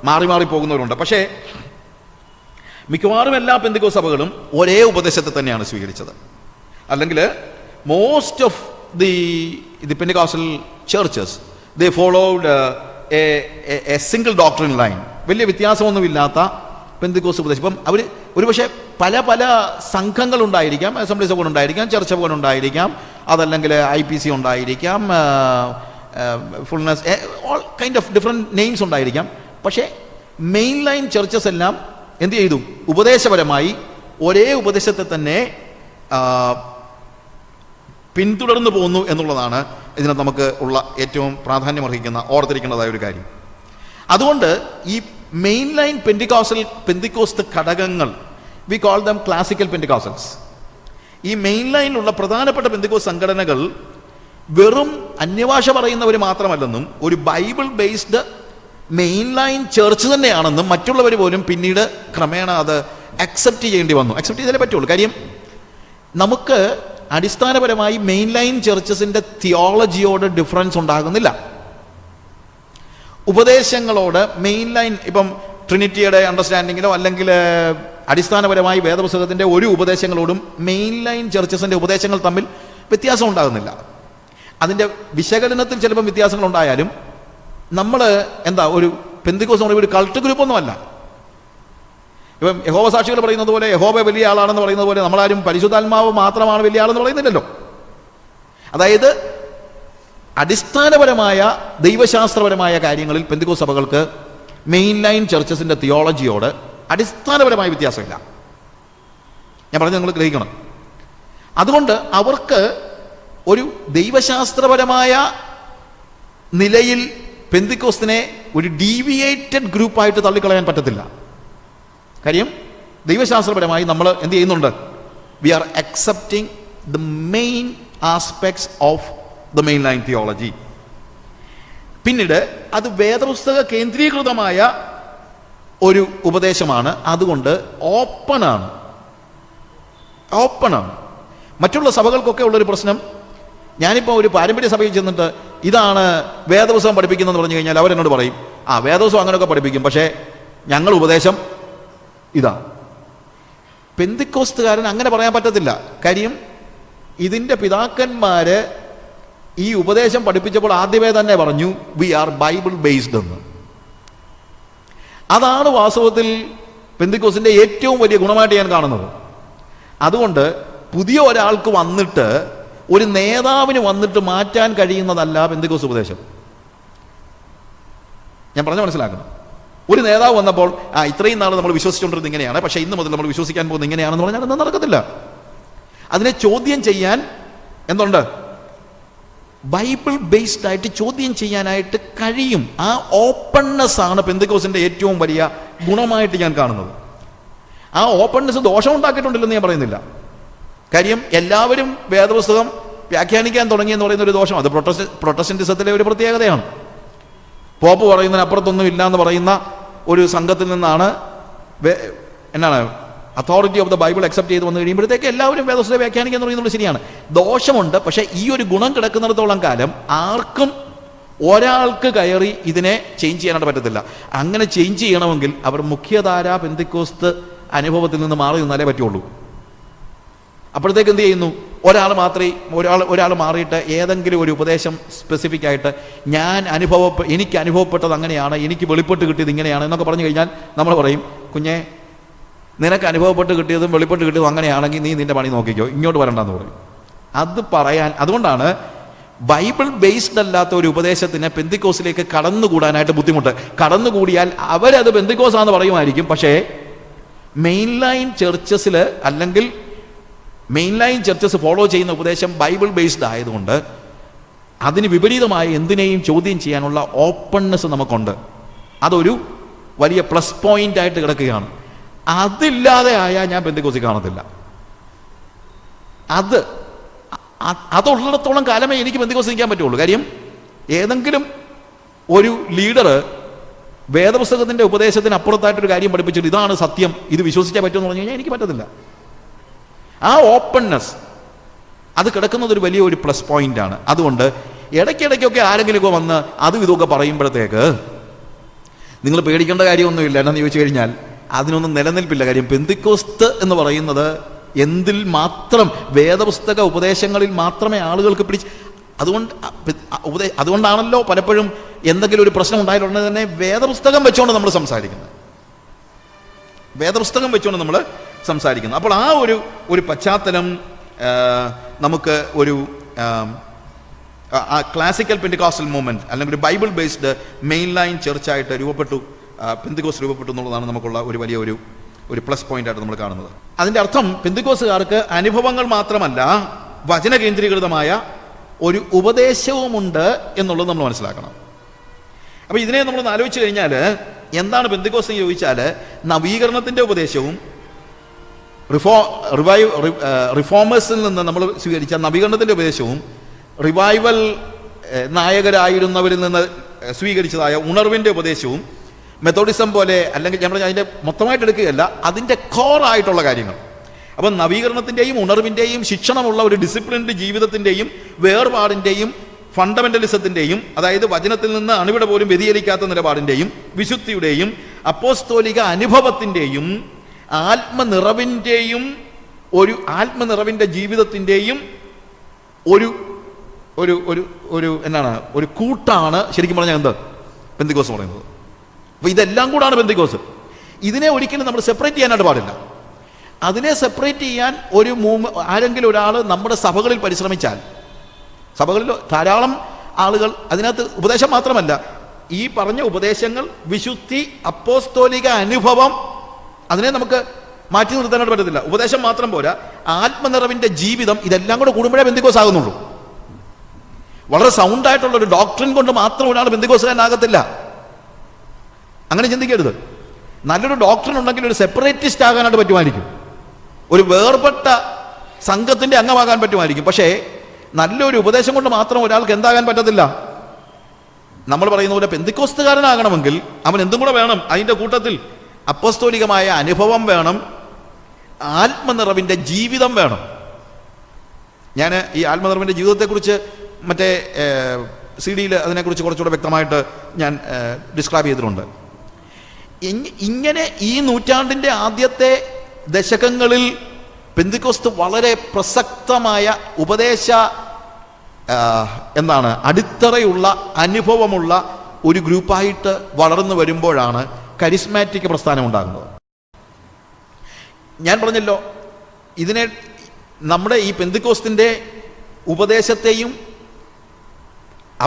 മാറി മാറി പോകുന്നവരുണ്ട്. പക്ഷേ മിക്കവാറും എല്ലാ പെന്തിക്കോസ്ത് സഭകളും ഒരേ ഉപദേശത്തെ തന്നെയാണ് സ്വീകരിച്ചത്. അല്ലെങ്കിൽ most of the Pentecostal churches they followed A single doctrine line. വലിയ വ്യത്യാസമൊന്നുമില്ലാത്ത പെന്തിക്കോസ്ത് ഉപദേശം. ഇപ്പം അവർ ഒരുപക്ഷെ പല പല സംഘങ്ങളുണ്ടായിരിക്കാം, അസംബ്ലീസ് ഒക്കെ ഉണ്ടായിരിക്കാം, ചർച്ച പോലെ ഉണ്ടായിരിക്കാം, അതല്ലെങ്കിൽ IPC ഉണ്ടായിരിക്കാം, fullness, all kind of different names ഉണ്ടായിരിക്കാം. പക്ഷേ മെയിൻ ലൈൻ ചർച്ചസ് എല്ലാം എന്ത് ചെയ്തു? ഉപദേശപരമായി ഒരേ ഉപദേശത്തെ തന്നെ പിന്തുടർന്നു പോകുന്നു എന്നുള്ളതാണ് ഇതിനകത്ത് നമുക്ക് ഉള്ള ഏറ്റവും പ്രാധാന്യമർഹിക്കുന്ന ഓർത്തിരിക്കേണ്ടതായ ഒരു കാര്യം. അതുകൊണ്ട് ഈ മെയിൻ ലൈൻ പെന്തിക്കോസ്ത് ഘടകങ്ങൾ, വി കോൾ ദം ക്ലാസിക്കൽ പെന്തിക്കോസ്റ്റൽസ്. ഈ മെയിൻ ലൈനിലുള്ള പ്രധാനപ്പെട്ട പെന്തിക്കോസ്ത് സംഘടനകൾ വെറും അന്യഭാഷ പറയുന്നവർ മാത്രമല്ലെന്നും ഒരു Bible based main line church തന്നെയാണെന്നും മറ്റുള്ളവർ പോലും പിന്നീട് ക്രമേണ അത് അക്സെപ്റ്റ് ചെയ്യേണ്ടി വന്നു. അക്സെപ്റ്റ് ചെയ്താലേ പറ്റുള്ളൂ. കാര്യം നമുക്ക് അടിസ്ഥാനപരമായി മെയിൻ ലൈൻ ചർച്ചസിൻ്റെ തിയോളജിയോട് ഡിഫറൻസ് ഉണ്ടാകുന്നില്ല. ഉപദേശങ്ങളോട് മെയിൻ ലൈൻ, ഇപ്പം ട്രിനിറ്റിയുടെ അണ്ടർസ്റ്റാൻഡിങ്ങിലോ അല്ലെങ്കിൽ അടിസ്ഥാനപരമായി വേദപുസ്തകത്തിൻ്റെ ഒരു ഉപദേശങ്ങളോടും മെയിൻ ലൈൻ ചർച്ചസിൻ്റെ ഉപദേശങ്ങൾ തമ്മിൽ വ്യത്യാസം ഉണ്ടാകുന്നില്ല. അതിൻ്റെ വിശകലനത്തിൽ ചിലപ്പം വ്യത്യാസങ്ങളുണ്ടായാലും നമ്മൾ ഒരു പെന്തിക്കോസ്ത് ഒരു കൾട്ട് ഗ്രൂപ്പൊന്നുമല്ല. ഇപ്പം യഹോവ സാക്ഷികൾ പറയുന്നത് പോലെ യഹോവ വലിയ ആളാണെന്ന് പറയുന്നത് പോലെ നമ്മളാരും പരിശുദ്ധാത്മാവ് മാത്രമാണ് വലിയ ആളെന്ന് പറയുന്നില്ലല്ലോ. അതായത് അടിസ്ഥാനപരമായ ദൈവശാസ്ത്രപരമായ കാര്യങ്ങളിൽ പെന്തിക്കോസ്ത് സഭകൾക്ക് മെയിൻ ലൈൻ ചർച്ചസിൻ്റെ തിയോളജിയോട് അടിസ്ഥാനപരമായ വ്യത്യാസമില്ല. ഞാൻ പറഞ്ഞത് നിങ്ങൾ ഗ്രഹിക്കണം. അതുകൊണ്ട് അവർക്ക് ഒരു ദൈവശാസ്ത്രപരമായ നിലയിൽ പെന്തിക്കോസ്തിനെ ഒരു ഡീവിയേറ്റഡ് ഗ്രൂപ്പായിട്ട് തള്ളിക്കളയാൻ പറ്റത്തില്ല. കാര്യം ദൈവശാസ്ത്രപരമായി നമ്മൾ എന്ത് ചെയ്യുന്നുണ്ട്? We are accepting the main aspects of the main line theology. പിന്നീട് അത് വേദപുസ്തക കേന്ദ്രീകൃതമായ ഒരു ഉപദേശമാണ്. അതുകൊണ്ട് ഓപ്പണാണ്. മറ്റുള്ള സഭകൾക്കൊക്കെ ഉള്ളൊരു പ്രശ്നം, ഞാനിപ്പോൾ ഒരു പാരമ്പര്യ സഭയിൽ ചെന്നിട്ട് ഇതാണ് വേദപുസ്തകം പഠിപ്പിക്കുന്നതെന്ന് പറഞ്ഞു കഴിഞ്ഞാൽ അവരെന്നോട് പറയും, ആ വേദപുസ്തകം അങ്ങനെയൊക്കെ പഠിപ്പിക്കും, പക്ഷേ ഞങ്ങൾ ഉപദേശം ഇതാ. പെന്തിക്കോസ്തുകാരൻ അങ്ങനെ പറയാൻ പറ്റത്തില്ല. കാര്യം ഇതിൻ്റെ പിതാക്കന്മാര് ഈ ഉപദേശം പഠിപ്പിച്ചപ്പോൾ ആദ്യമേ തന്നെ പറഞ്ഞു വി ആർ ബൈബിൾ ബേസ്ഡ് എന്ന്. അതാണ് വാസ്തവത്തിൽ പെന്തിക്കോസിന്റെ ഏറ്റവും വലിയ ഗുണമായിട്ട് ഞാൻ കാണുന്നത്. അതുകൊണ്ട് പുതിയ ഒരാൾക്ക് വന്നിട്ട്, ഒരു നേതാവിന് വന്നിട്ട് മാറ്റാൻ കഴിയുന്നതല്ല പെന്തിക്കോസ് ഉപദേശം. ഞാൻ പറഞ്ഞ മനസ്സിലാക്കണം. ഒരു നേതാവ് വന്നപ്പോൾ ഇത്രയും നാൾ നമ്മൾ വിശ്വസിച്ചുകൊണ്ടിരുന്നത് ഇങ്ങനെയാണ്, പക്ഷേ ഇന്ന് മുതൽ നമ്മൾ വിശ്വസിക്കാൻ പോകുന്നത് ഇങ്ങനെയാണെന്ന് പറഞ്ഞാൽ ഒന്നും നടക്കത്തില്ല. അതിനെ ചോദ്യം ചെയ്യാൻ എന്തുണ്ട്? ബൈബിൾ ബേസ്ഡ് ആയിട്ട് ചോദ്യം ചെയ്യാനായിട്ട് കഴിയും. ആ ഓപ്പൺനെസ് ആണ് പെന്തിക്കോസിന്റെ ഏറ്റവും വലിയ ഗുണമായിട്ട് ഞാൻ കാണുന്നത്. ആ ഓപ്പൺനെസ് ദോഷം ഉണ്ടാക്കിയിട്ടുണ്ടില്ലെന്ന് ഞാൻ പറയുന്നില്ല. കാര്യം എല്ലാവരും വേദപുസ്തകം വ്യാഖ്യാനിക്കാൻ തുടങ്ങിയെന്ന് പറയുന്ന ഒരു ദോഷം, അത് പ്രൊട്ടസ്റ്റന്റിസത്തിലെ ഒരു പ്രത്യേകതയാണ്. പോപ്പ് പറയുന്നതിനപ്പുറത്തൊന്നും ഇല്ല എന്ന് പറയുന്ന ഒരു സംഘത്തിൽ നിന്നാണ് authority of the Bible accept ചെയ്ത് വന്നു കഴിയുമ്പോഴത്തേക്ക് എല്ലാവരും വേദപുസ്തകം വ്യാഖ്യാനിക്കാൻ തുടങ്ങുന്നത് ശരിയാണ്. ദോഷമുണ്ട്. പക്ഷേ ഈ ഒരു ഗുണം കിടക്കുന്നിടത്തോളം കാലം ആർക്കും ഒരാൾക്ക് കയറി ഇതിനെ ചേഞ്ച് ചെയ്യാനായിട്ട് പറ്റത്തില്ല. അങ്ങനെ ചേഞ്ച് ചെയ്യണമെങ്കിൽ അവർ മുഖ്യധാര പെന്തിക്കോസ്ത് അനുഭവത്തിൽ നിന്ന് മാറി നിന്നാലേ പറ്റുള്ളൂ. അപ്പോഴത്തേക്ക് എന്ത് ചെയ്യുന്നു? ഒരാൾ മാറിയിട്ട് ഏതെങ്കിലും ഒരു ഉപദേശം സ്പെസിഫിക് ആയിട്ട് എനിക്ക് അനുഭവപ്പെട്ടത് അങ്ങനെയാണ്, എനിക്ക് വെളിപ്പെട്ട് കിട്ടിയത് ഇങ്ങനെയാണ് എന്നൊക്കെ പറഞ്ഞു കഴിഞ്ഞാൽ നമ്മൾ പറയും, കുഞ്ഞെ നിനക്ക് അനുഭവപ്പെട്ട് കിട്ടിയതും വെളിപ്പെട്ട് കിട്ടിയതും അങ്ങനെയാണെങ്കിൽ നീ നിന്റെ പണി നോക്കിക്കോ, ഇങ്ങോട്ട് വരണ്ടെന്ന് പറയും. അത് പറയാൻ, അതുകൊണ്ടാണ് ബൈബിൾ ബേസ്ഡ് അല്ലാത്ത ഒരു ഉപദേശത്തിന് പെന്തിക്കോസിലേക്ക് കടന്നുകൂടാനായിട്ട് ബുദ്ധിമുട്ട്. കടന്നുകൂടിയാൽ അവരത് പെന്തിക്കോസാന്ന് പറയുമായിരിക്കും, പക്ഷേ മെയിൻലൈൻ ചർച്ചസിൽ അല്ലെങ്കിൽ മെയിൻലൈൻ ചർച്ചസ് ഫോളോ ചെയ്യുന്ന ഉപദേശം ബൈബിൾ ബേസ്ഡ് ആയതുകൊണ്ട് അതിന് വിപരീതമായ എന്തിനേയും ചോദ്യം ചെയ്യാനുള്ള ഓപ്പൺനെസ് നമുക്കുണ്ട്. അതൊരു വലിയ പ്ലസ് പോയിന്റ് ആയിട്ട് കിടക്കുകയാണ്. അതില്ലാതെ ആയാൽ ഞാൻ പെന്തിക്കോസിൽ കാണത്തില്ല. അതുള്ളിടത്തോളം കാലമേ എനിക്ക് പെന്തിക്കോസിൽ നിൽക്കാൻ പറ്റുള്ളൂ. കാര്യം ഏതെങ്കിലും ഒരു ലീഡർ വേദപുസ്തകത്തിന്റെ ഉപദേശത്തിന് അപ്പുറത്തായിട്ടൊരു കാര്യം പഠിപ്പിച്ചിട്ട് ഇതാണ് സത്യം, ഇത് വിശ്വസിക്കാൻ പറ്റുമെന്ന് പറഞ്ഞു കഴിഞ്ഞാൽ എനിക്ക് പറ്റത്തില്ല. ആ ഓപ്പൺനെസ് അത് കിടക്കുന്നത് ഒരു വലിയ പ്ലസ് പോയിന്റ് ആണ്. അതുകൊണ്ട് ഇടയ്ക്കിടയ്ക്കൊക്കെ ആരെങ്കിലുമൊക്കെ വന്ന് അതും ഇതൊക്കെ പറയുമ്പോഴത്തേക്ക് നിങ്ങൾ പേടിക്കേണ്ട കാര്യമൊന്നുമില്ല. എന്നാന്ന് ചോദിച്ചു കഴിഞ്ഞാൽ അതിനൊന്നും നിലനിൽപ്പില്ല. കാര്യം പെന്തിക്കോസ്ത് എന്ന് പറയുന്നത് എന്തിൽ മാത്രം, വേദപുസ്തക ഉപദേശങ്ങളിൽ മാത്രമേ ആളുകൾക്ക് അതുകൊണ്ടാണല്ലോ പലപ്പോഴും എന്തെങ്കിലും ഒരു പ്രശ്നം ഉണ്ടായിട്ടുണ്ടെങ്കിൽ തന്നെ വേദപുസ്തകം വെച്ചുകൊണ്ട് നമ്മൾ സംസാരിക്കുന്നത്. അപ്പോൾ ആ ഒരു പശ്ചാത്തലം നമുക്ക് ഒരു ക്ലാസിക്കൽ പെന്തിക്കോസ്റ്റൽ മൂവ്മെന്റ് അല്ലെങ്കിൽ ഒരു ബൈബിൾ ബേസ്ഡ് മെയിൻ ലൈൻ ചർച്ചായിട്ട് പെന്തിക്കോസ് രൂപപ്പെട്ടു എന്നുള്ളതാണ് നമുക്കുള്ള ഒരു വലിയ ഒരു പ്ലസ് പോയിന്റ് ആയിട്ട് നമ്മൾ കാണുന്നത്. അതിന്റെ അർത്ഥം പെന്തിക്കോസുകാർക്ക് അനുഭവങ്ങൾ മാത്രമല്ല, വചന കേന്ദ്രീകൃതമായ ഒരു ഉപദേശവുമുണ്ട് എന്നുള്ളത് നമ്മൾ മനസ്സിലാക്കണം. അപ്പൊ ഇതിനെ നമ്മൾ ആലോചിച്ച് കഴിഞ്ഞാൽ എന്താണ് പെന്തിക്കോസ് എന്ന് ചോദിച്ചാൽ, നവീകരണത്തിന്റെ ഉപദേശവും റിഫോമേഴ്സിൽ നിന്ന് നമ്മൾ സ്വീകരിച്ച നവീകരണത്തിന്റെ ഉപദേശവും റിവൈവൽ നായകരായിരുന്നവരിൽ നിന്ന് സ്വീകരിച്ചതായ ഉണർവിന്റെ ഉപദേശവും മെത്തോഡിസം പോലെ, അല്ലെങ്കിൽ ഞാൻ പറഞ്ഞ അതിന്റെ മൊത്തമായിട്ട് എടുക്കുകയല്ല, അതിന്റെ കോറായിട്ടുള്ള കാര്യങ്ങൾ. അപ്പം നവീകരണത്തിന്റെയും ഉണർവിന്റെയും ശിക്ഷണമുള്ള ഒരു ഡിസിപ്ലിൻഡ് ജീവിതത്തിന്റെയും വേർപാടിന്റെയും ഫണ്ടമെന്റലിസത്തിന്റെയും, അതായത് വചനത്തിൽ നിന്ന് അണുവിട പോലും വ്യതിചലിക്കാത്ത നിലപാടിന്റെയും വിശുദ്ധിയുടെയും അപ്പോസ്തോലിക അനുഭവത്തിന്റെയും ആത്മനിറവിന്റെ ജീവിതത്തിന്റെയും ഒരു കൂട്ടാണ് ശരിക്കും പറഞ്ഞാൽ പെന്തിക്കോസ് പറയുന്നത്. അപ്പൊ ഇതെല്ലാം കൂടാണ് പെന്തിക്കോസ്. ഇതിനെ ഒരിക്കലും നമ്മൾ സെപ്പറേറ്റ് ചെയ്യാനായിട്ട് പാടില്ല. അതിനെ സെപ്പറേറ്റ് ചെയ്യാൻ ആരെങ്കിലും ഒരാൾ നമ്മുടെ സഭകളിൽ പരിശ്രമിച്ചാൽ, സഭകളിൽ ധാരാളം ആളുകൾ അതിനകത്ത് ഉപദേശം മാത്രമല്ല, ഈ പറഞ്ഞ ഉപദേശങ്ങൾ, വിശുദ്ധി, അപ്പോസ്തോലിക അനുഭവം, അതിനെ നമുക്ക് മാറ്റി നിർത്താനായിട്ട് പറ്റത്തില്ല. ഉപദേശം മാത്രം പോരാ, ആത്മനിറവിന്റെ ജീവിതം, ഇതെല്ലാം കൂടെ കൂടുമ്പോഴേ പെന്തിക്കോസ് ആകുന്നുള്ളൂ. വളരെ സൗണ്ടായിട്ടുള്ള ഒരു ഡോക്ട്രിൻ കൊണ്ട് മാത്രം ഒരാൾ പെന്തിക്കോസുകാരനാകത്തില്ല. അങ്ങനെ ചിന്തിക്കരുത്. നല്ലൊരു ഡോക്ട്രിൻ ഉണ്ടെങ്കിൽ ഒരു സെപ്പറേറ്റിസ്റ്റ് ആകാനായിട്ട് പറ്റുമായിരിക്കും, ഒരു വേർപെട്ട സംഘത്തിന്റെ അംഗമാകാൻ പറ്റുമായിരിക്കും. പക്ഷേ നല്ലൊരു ഉപദേശം കൊണ്ട് മാത്രം ഒരാൾക്ക് എന്താകാൻ പറ്റത്തില്ല. നമ്മൾ പറയുന്ന പോലെ പെന്തിക്കോസ്തുകാരനാകണമെങ്കിൽ അവൻ എന്തും കൂടെ വേണം. അതിന്റെ കൂട്ടത്തിൽ അപ്പോസ്തോലികമായ അനുഭവം വേണം, ആത്മനിറവിന്റെ ജീവിതം വേണം. ഞാൻ ഈ ആത്മധർമ്മിൻ്റെ ജീവിതത്തെക്കുറിച്ച് മറ്റേ CD-യിൽ അതിനെക്കുറിച്ച് കുറച്ചുകൂടെ വ്യക്തമായിട്ട് ഞാൻ ഡിസ്ക്രൈബ് ചെയ്തിട്ടുണ്ട്. ഇങ്ങനെ ഈ നൂറ്റാണ്ടിൻ്റെ ആദ്യത്തെ ദശകങ്ങളിൽ പെന്തിക്കോസ്ത് വളരെ പ്രസക്തമായ ഉപദേശ അടിത്തറയുള്ള അനുഭവമുള്ള ഒരു ഗ്രൂപ്പായിട്ട് വളർന്നു വരുമ്പോഴാണ് കരിസ്മാറ്റിക് പ്രസ്ഥാനം ഉണ്ടാകുന്നത്. ഞാൻ പറഞ്ഞല്ലോ, ഇതിനെ നമ്മുടെ ഈ പെന്തിക്കോസ്തിൻ്റെ ഉപദേശത്തെയും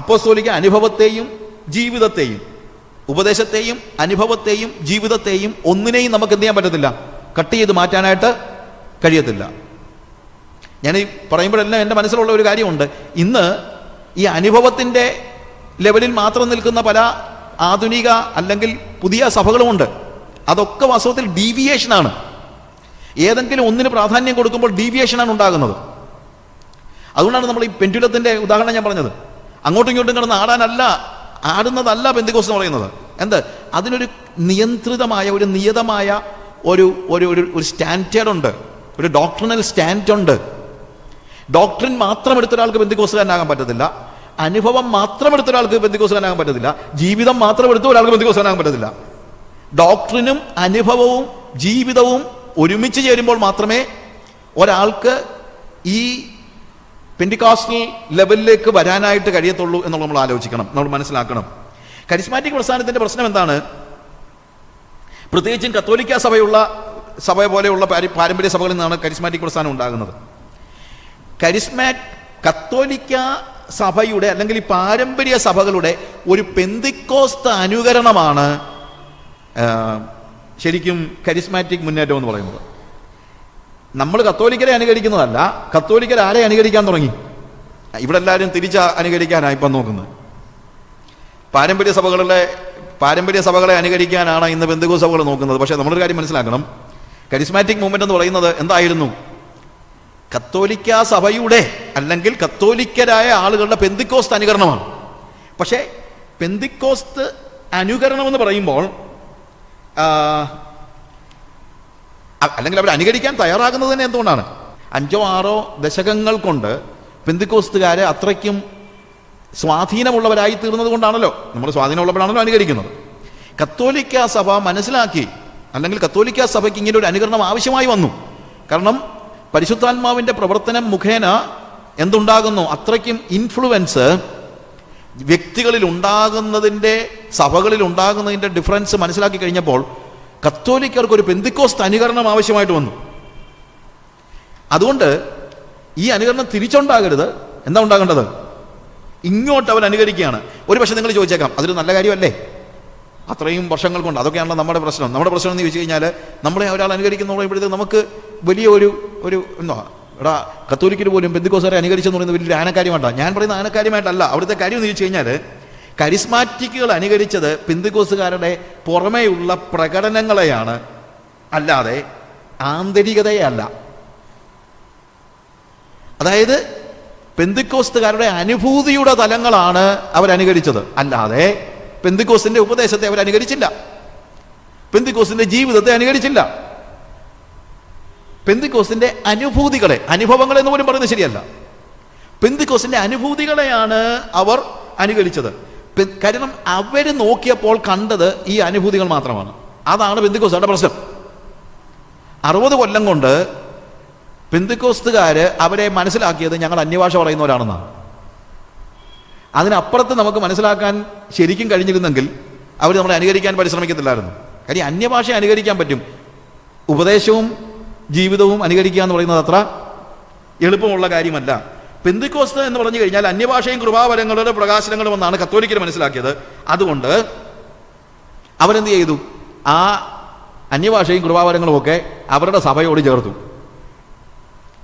അപ്പോസ്തോലിക അനുഭവത്തെയും ജീവിതത്തെയും, ഉപദേശത്തെയും അനുഭവത്തെയും ജീവിതത്തെയും ഒന്നിനെയും നമുക്ക് എന്ത് ചെയ്യാൻ പറ്റത്തില്ല, കട്ട് ചെയ്ത് മാറ്റാനായിട്ട് കഴിയത്തില്ല. ഞാൻ ഈ പറയുമ്പോഴെല്ലാം എൻ്റെ മനസ്സിലുള്ള ഒരു കാര്യമുണ്ട്. ഇന്ന് ഈ അനുഭവത്തിൻ്റെ ലെവലിൽ മാത്രം നിൽക്കുന്ന പല ആധുനിക അല്ലെങ്കിൽ പുതിയ സഭകളുമുണ്ട്. അതൊക്കെ വാസ്തവത്തിൽ ഡീവിയേഷനാണ്. ഏതെങ്കിലും ഒന്നിന് പ്രാധാന്യം കൊടുക്കുമ്പോൾ ഡീവിയേഷനാണ് ഉണ്ടാകുന്നത്. അതുകൊണ്ടാണ് നമ്മൾ ഈ പെൻഡുലത്തിൻ്റെ ഉദാഹരണം ഞാൻ പറഞ്ഞത്. അങ്ങോട്ടും ഇങ്ങോട്ടും കിടന്ന് ആടുന്നതല്ല പെന്തിക്കോസ്ത് എന്ന് പറയുന്നത്. എന്ത്? അതിനൊരു നിയന്ത്രിതമായ ഒരു നിയതമായ ഒരു ഒരു സ്റ്റാൻഡേർഡ് ഉണ്ട്, ഒരു ഡോക്ട്രിനൽ സ്റ്റാൻഡ് ഉണ്ട്. ഡോക്ട്രിൻ മാത്രം എടുത്ത ഒരാൾക്ക് പെന്തിക്കോസ്തുകാരനാകാൻ പറ്റത്തില്ല. അനുഭവം മാത്രം എടുത്ത ഒരാൾക്ക് പെന്തിക്കോസ്തുകാരനാകാൻ പറ്റത്തില്ല. ജീവിതം മാത്രം എടുത്ത ഒരാൾക്ക് പെന്തിക്കോസ്തുകാരനാകാൻ പറ്റത്തില്ല. ഡോക്ട്രിനും അനുഭവവും ജീവിതവും ഒരുമിച്ച് ചേരുമ്പോൾ മാത്രമേ ഒരാൾക്ക് ഈ പെന്റിക്കോസ്റ്റൽ ലെവലിലേക്ക് വരാനായിട്ട് കഴിയത്തുള്ളൂ എന്നുള്ളത് നമ്മൾ ആലോചിക്കണം, നമ്മൾ മനസ്സിലാക്കണം. കരിസ്മാറ്റിക് പ്രസ്ഥാനത്തിൻ്റെ പ്രശ്നം എന്താണ്? പ്രത്യേകിച്ചും കത്തോലിക്ക സഭ പോലെയുള്ള പാരമ്പര്യ സഭകളിൽ നിന്നാണ് കരിസ്മാറ്റിക് പ്രസ്ഥാനം ഉണ്ടാകുന്നത്. കത്തോലിക്ക സഭയുടെ അല്ലെങ്കിൽ ഈ പാരമ്പര്യ സഭകളുടെ ഒരു പെന്തിക്കോസ്ത് അനുകരണമാണ് ശരിക്കും കരിസ്മാറ്റിക് മുന്നേറ്റം എന്ന് പറയുന്നത്. നമ്മൾ കത്തോലിക്കരെ അനുകരിക്കുന്നതല്ല, കത്തോലിക്കർ ആരെ അനുകരിക്കാൻ തുടങ്ങി? ഇവിടെ എല്ലാവരും അനുകരിക്കാനാണ് ഇപ്പം നോക്കുന്നത്. പാരമ്പര്യ സഭകളെ അനുകരിക്കാനാണ് ഇന്ന് പെന്തിക്കോസ്ത് സഭകൾ നോക്കുന്നത്. പക്ഷേ നമ്മളൊരു കാര്യം മനസ്സിലാക്കണം, കരിസ്മാറ്റിക് മൂവ്മെന്റ് എന്ന് പറയുന്നത് എന്തായിരുന്നു? കത്തോലിക്ക സഭയുടെ അല്ലെങ്കിൽ കത്തോലിക്കരായ ആളുകളുടെ പെന്തിക്കോസ്ത് അനുകരണമാണ്. പക്ഷേ പെന്തിക്കോസ്ത് അനുകരണം എന്ന് പറയുമ്പോൾ അല്ലെങ്കിൽ അവർ അനുകരിക്കാൻ തയ്യാറാകുന്നത് തന്നെ എന്തുകൊണ്ടാണ്? 5-6 ദശകങ്ങൾ കൊണ്ട് പെന്തിക്കോസ്തുകാരെ അത്രയ്ക്കും സ്വാധീനമുള്ളവരായി തീർന്നത് കൊണ്ടാണല്ലോ. നമ്മൾ സ്വാധീനമുള്ളവരാണല്ലോ അനുകരിക്കുന്നത്. കത്തോലിക്ക സഭ മനസ്സിലാക്കി, അല്ലെങ്കിൽ കത്തോലിക്ക സഭയ്ക്ക് ഇങ്ങനെ ഒരു അനുകരണം ആവശ്യമായി വന്നു. കാരണം പരിശുദ്ധാത്മാവിൻ്റെ പ്രവർത്തനം മുഖേന എന്തുണ്ടാകുന്നു? അത്രയ്ക്കും ഇൻഫ്ലുവൻസ് വ്യക്തികളിൽ ഉണ്ടാകുന്നതിൻ്റെ, സഭകളിൽ ഉണ്ടാകുന്നതിൻ്റെ ഡിഫറൻസ് മനസ്സിലാക്കി കഴിഞ്ഞപ്പോൾ കത്തോലിക്കർക്ക് ഒരു പെന്തിക്കോസ്ത് അനുകരണം ആവശ്യമായിട്ട് വന്നു. അതുകൊണ്ട് ഈ അനുകരണം തിരിച്ചുണ്ടാകരുത്. എന്താ ഉണ്ടാകേണ്ടത്? ഇങ്ങോട്ട് അവർ അനുകരിക്കുകയാണ്. ഒരു പക്ഷേ നിങ്ങൾ ചോദിച്ചേക്കാം, അതൊരു നല്ല കാര്യമല്ലേ? അത്രയും വർഷങ്ങൾ കൊണ്ട് അതൊക്കെയാണല്ലോ നമ്മുടെ പ്രശ്നം. നമ്മുടെ പ്രശ്നം എന്ന് ചോദിച്ചു കഴിഞ്ഞാൽ, നമ്മളെ ഒരാൾ അനുകരിക്കുന്ന പറയുമ്പോഴത്തേക്ക് നമുക്ക് വലിയ ഒരു എന്താ കത്തോലിക്കർ പോലും പെന്തിക്കോസ്തുകാരെ അനുകരിച്ചെന്ന് പറയുന്നത് വലിയൊരു ആനക്കാര്യമായിട്ടാ. ഞാൻ പറയുന്ന ആനക്കാര്യമായിട്ടല്ല. അവിടുത്തെ കാര്യം എന്ന് ചോദിച്ചു കഴിഞ്ഞാൽ, കരിസ്മാറ്റിക്കുകൾ അനുകരിച്ചത് പെന്തിക്കോസ്തുകാരുടെ പുറമേയുള്ള പ്രകടനങ്ങളെയാണ്, അല്ലാതെ ആന്തരികതയെ അല്ല. അതായത് പെന്തിക്കോസ്തുകാരുടെ അനുഭൂതിയുടെ തലങ്ങളാണ് അവരനുകരിച്ചത്, അല്ലാതെ പെന്തിക്കോസ്തിന്റെ ഉപദേശത്തെ അവരനുകരിച്ചില്ല, പെന്തിക്കോസ്തിന്റെ ജീവിതത്തെ അനുകരിച്ചില്ല. പെന്തിക്കോസ്തിന്റെ അനുഭൂതികളെ, അനുഭവങ്ങളെ എന്ന് പോലും പറയുന്നത് ശരിയല്ല, പെന്തിക്കോസ്തിന്റെ അനുഭൂതികളെയാണ് അവർ അനുകരിച്ചത്. കാരണം അവർ നോക്കിയപ്പോൾ കണ്ടത് ഈ അനുഭൂതികൾ മാത്രമാണ്. അതാണ് പെന്തിക്കോസ്തുകാരുടെ പ്രശ്നം. 60 കൊല്ലം കൊണ്ട് പെന്തിക്കോസ്തുകാര് അവരെ മനസ്സിലാക്കിയത് ഞങ്ങൾ അന്യഭാഷ പറയുന്നവരാണെന്നാണ്. അതിനപ്പുറത്ത് നമുക്ക് മനസ്സിലാക്കാൻ ശരിക്കും കഴിഞ്ഞിരുന്നെങ്കിൽ അവർ നമ്മളെ അനുകരിക്കാൻ പരിശ്രമിക്കത്തില്ലായിരുന്നു. കാര്യം അന്യഭാഷ അനുകരിക്കാൻ പറ്റും, ഉപദേശവും ജീവിതവും അനുകരിക്കുക എന്ന് പറയുന്നത് അത്ര എളുപ്പമുള്ള കാര്യമല്ല. പെന്തിക്കോസ്ത് എന്ന് പറഞ്ഞു കഴിഞ്ഞാൽ അന്യഭാഷയും കൃപാവരങ്ങളുടെ പ്രകാശനങ്ങളും എന്നാണ് കത്തോലിക്കർ മനസ്സിലാക്കിയത്. അതുകൊണ്ട് അവരെന്ത് ചെയ്തു? ആ അന്യഭാഷയും കൃപാവരങ്ങളും ഒക്കെ അവരുടെ സഭയോട് ചേർത്തു.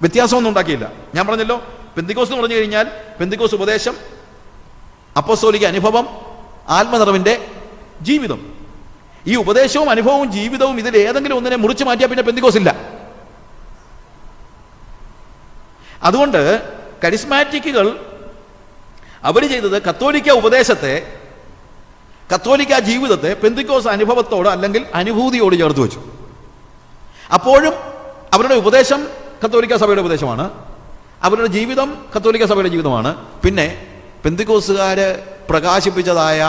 വ്യത്യാസമൊന്നും ഉണ്ടാക്കിയില്ല. ഞാൻ പറഞ്ഞല്ലോ, പെന്തിക്കോസ്ത് എന്ന് പറഞ്ഞു കഴിഞ്ഞാൽ പെന്തിക്കോസ്ത് ഉപദേശം, അപ്പോസ്തോലിക അനുഭവം, ആത്മനിറവിൻ്റെ ജീവിതം. ഈ ഉപദേശവും അനുഭവവും ജീവിതവും ഇതിൽ ഏതെങ്കിലും ഒന്നിനെ മുറിച്ചു മാറ്റിയാൽ പിന്നെ പെന്തിക്കോസ് ഇല്ല. അതുകൊണ്ട് കരിസ്മാറ്റിക്കുകൾ അവർ ചെയ്തത് കത്തോലിക്ക ഉപദേശത്തെ, കത്തോലിക്ക ജീവിതത്തെ പെന്തിക്കോസ് അനുഭവത്തോട് അല്ലെങ്കിൽ അനുഭൂതിയോട് ചേർത്ത് വെച്ചു. അപ്പോഴും അവരുടെ ഉപദേശം കത്തോലിക്ക സഭയുടെ ഉപദേശമാണ്, അവരുടെ ജീവിതം കത്തോലിക്ക സഭയുടെ ജീവിതമാണ്. പിന്നെ പെന്തിക്കോസ്തുകാർ പ്രകാശിപ്പിച്ചതായ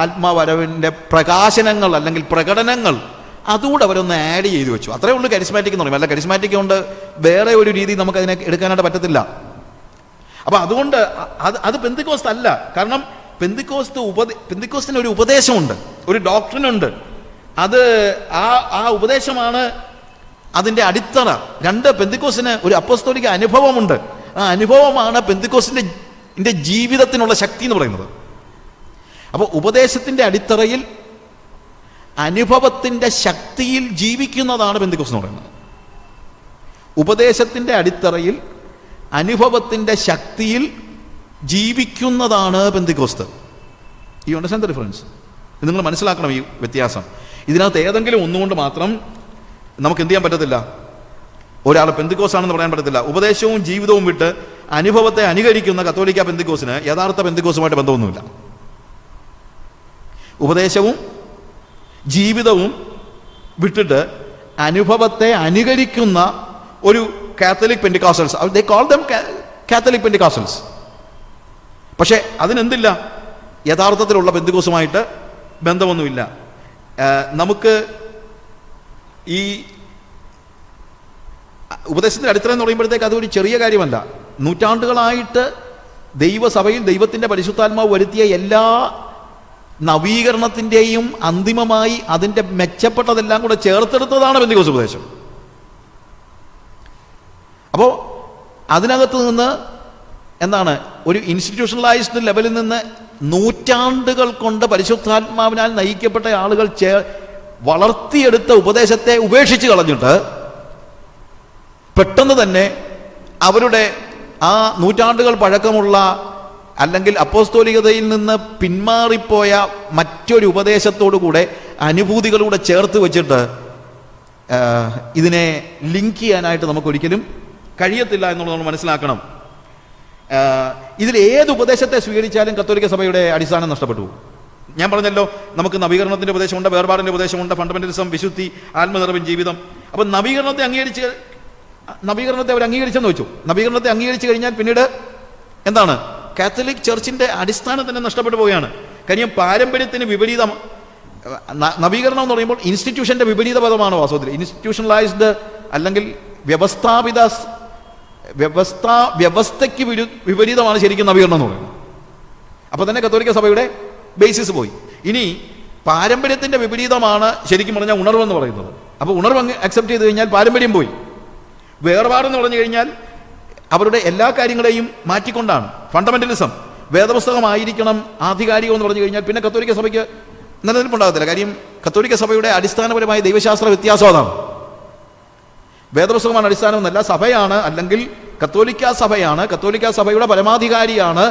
ആത്മവരവിൻ്റെ പ്രകാശനങ്ങൾ അല്ലെങ്കിൽ പ്രകടനങ്ങൾ അതുകൂടെ അവരൊന്ന് ആഡ് ചെയ്ത് വെച്ചു. അത്രേ ഉള്ളൂ കരിസ്മാറ്റിക് എന്ന് പറയും. അല്ല, കരിസ്മാറ്റിക് കൊണ്ട് വേറെ ഒരു രീതി നമുക്കതിനെ എടുക്കാനായിട്ട് പറ്റത്തില്ല. അപ്പം അതുകൊണ്ട് അത് പെന്തിക്കോസ്ത് അല്ല. കാരണം പെന്തിക്കോസ്തിന് ഒരു ഉപദേശമുണ്ട്, ഒരു ഡോക്ട്രിനുണ്ട്. അത് ആ ഉപദേശമാണ് അതിൻ്റെ അടിത്തറ. രണ്ട്, പെന്തിക്കോസ്തിന് ഒരു അപ്പോസ്തോലിക അനുഭവമുണ്ട്. ആ അനുഭവമാണ് പെന്തിക്കോസ്തിൻ്റെ ജീവിതത്തിനുള്ള ശക്തി എന്ന് പറയുന്നത്. അപ്പോൾ ഉപദേശത്തിൻ്റെ അടിത്തറയിൽ അനുഭവത്തിൻ്റെ ശക്തിയിൽ ജീവിക്കുന്നതാണ് പെന്തിക്കോസ്ത് എന്ന് പറയുന്നത്. ഉപദേശത്തിൻ്റെ അടിത്തറയിൽ അനുഭവത്തിൻ്റെ ശക്തിയിൽ ജീവിക്കുന്നതാണ് പെന്തിക്കോസ്ത്. ഈ അണ്ടർസ്റ്റാൻഡ് ദ ഡിഫറൻസ്? ഇത് നിങ്ങൾ മനസ്സിലാക്കണം, ഈ വ്യത്യാസം. ഇതിനകത്ത് ഏതെങ്കിലും ഒന്നുകൊണ്ട് മാത്രം നമുക്ക് എന്ത് ചെയ്യാൻ പറ്റത്തില്ല, ഒരാൾ പെന്തിക്കോസാണെന്ന് പറയാൻ പറ്റത്തില്ല. ഉപദേശവും ജീവിതവും വിട്ട് അനുഭവത്തെ അനുകരിക്കുന്ന കത്തോലിക്ക പെന്തിക്കോസിന് യഥാർത്ഥ പെന്തിക്കോസുമായിട്ട് ബന്ധമൊന്നുമില്ല. ഉപദേശവും ജീവിതവും വിട്ടിട്ട് അനുഭവത്തെ അനുകരിക്കുന്ന ഒരു Catholic Pentecostals, they call them Catholic Pentecostals. പക്ഷെ അതിനെന്തില്ല, യഥാർത്ഥത്തിലുള്ള പെന്തിക്കോസുമായിട്ട് ബന്ധമൊന്നുമില്ല. നമുക്ക് ഈ ഉപദേശത്തിൻ്റെ അടിത്തറ എന്ന് പറയുമ്പോഴത്തേക്ക് അതൊരു ചെറിയ കാര്യമല്ല. നൂറ്റാണ്ടുകളായിട്ട് ദൈവസഭയിൽ ദൈവത്തിൻ്റെ പരിശുദ്ധാത്മാവ് വരുത്തിയ എല്ലാ നവീകരണത്തിൻ്റെയും അന്തിമമായി അതിൻ്റെ മെച്ചപ്പെട്ടതെല്ലാം കൂടെ ചേർത്തെടുത്തതാണ് പെന്തിക്കോസ് ഉപദേശം. അപ്പോൾ അതിനകത്ത് നിന്ന് ഒരു ഇൻസ്റ്റിറ്റ്യൂഷണലൈസ്ഡ് ലെവലിൽ നിന്ന് നൂറ്റാണ്ടുകൾ കൊണ്ട് പരിശുദ്ധാത്മാവിനാൽ നയിക്കപ്പെട്ട ആളുകൾ വളർത്തിയെടുത്ത ഉപദേശത്തെ ഉപേക്ഷിച്ച് കളഞ്ഞിട്ട് പെട്ടെന്ന് തന്നെ അവരുടെ ആ നൂറ്റാണ്ടുകൾ പഴക്കമുള്ള അല്ലെങ്കിൽ അപ്പോസ്തോലികതയിൽ നിന്ന് പിന്മാറിപ്പോയ മറ്റൊരു ഉപദേശത്തോടു കൂടെ അനുഭൂതികളൂടെ ചേർത്ത് വെച്ചിട്ട് ഇതിനെ ലിങ്ക് ചെയ്യാനായിട്ട് നമുക്കൊരിക്കലും കഴിയത്തില്ല എന്നുള്ളത് നമ്മൾ മനസ്സിലാക്കണം. ഇതിൽ ഏത് ഉപദേശത്തെ സ്വീകരിച്ചാലും കത്തോലിക്ക സഭയുടെ അടിസ്ഥാനം നഷ്ടപ്പെട്ടു. ഞാൻ പറഞ്ഞല്ലോ, നമുക്ക് നവീകരണത്തിൻ്റെ ഉപദേശമുണ്ട്, വേർപാടിൻ്റെ ഉപദേശമുണ്ട്, ഫണ്ടമെന്റലിസം, വിശുദ്ധി, ആത്മനിറവിൻ ജീവിതം. അപ്പം നവീകരണത്തെ അവർ അംഗീകരിച്ചെന്ന് വെച്ചു. നവീകരണത്തെ അംഗീകരിച്ചു കഴിഞ്ഞാൽ പിന്നീട് കാത്തലിക് ചർച്ചിൻ്റെ അടിസ്ഥാനം തന്നെ നഷ്ടപ്പെട്ടു പോവുകയാണ്. കാര്യം പാരമ്പര്യത്തിന് വിപരീതം. നവീകരണം എന്ന് പറയുമ്പോൾ ഇൻസ്റ്റിറ്റ്യൂഷൻ്റെ വിപരീത പദമാണ് വാസ്തവത്തിൽ. ഇൻസ്റ്റിറ്റ്യൂഷണലൈസ്ഡ് അല്ലെങ്കിൽ വ്യവസ്ഥയ്ക്ക് വിപരീതമാണ് ശരിക്കും നവീകരണം എന്ന് പറയുന്നത്. അപ്പോൾ തന്നെ കത്തോലിക്ക സഭയുടെ ബേസിസ് പോയി. ഇനി പാരമ്പര്യത്തിൻ്റെ വിപരീതമാണ് ശരിക്കും പറഞ്ഞാൽ ഉണർവെന്ന് പറയുന്നത്. അപ്പോൾ ഉണർവ് അക്സെപ്റ്റ് ചെയ്ത് കഴിഞ്ഞാൽ പാരമ്പര്യം പോയി. വേർപാടെന്ന് പറഞ്ഞു കഴിഞ്ഞാൽ അവരുടെ എല്ലാ കാര്യങ്ങളെയും മാറ്റിക്കൊണ്ടാണ്. ഫണ്ടമെന്റലിസം, വേദപുസ്തകമായിരിക്കണം ആധികാരികം എന്ന് പറഞ്ഞു കഴിഞ്ഞാൽ പിന്നെ കത്തോലിക്ക സഭയ്ക്ക് നിലനിൽപ്പുണ്ടാകത്തില്ല. കാര്യം കത്തോലിക്ക സഭയുടെ അടിസ്ഥാനപരമായ ദൈവശാസ്ത്ര വ്യത്യാസം അതാണ്. വേദപുസ്തകമാണ് അടിസ്ഥാനം എന്നല്ല, സഭയാണ്, അല്ലെങ്കിൽ കത്തോലിക്ക സഭയാണ്. കത്തോലിക്ക സഭയുടെ പരമാധികാരിയാണ്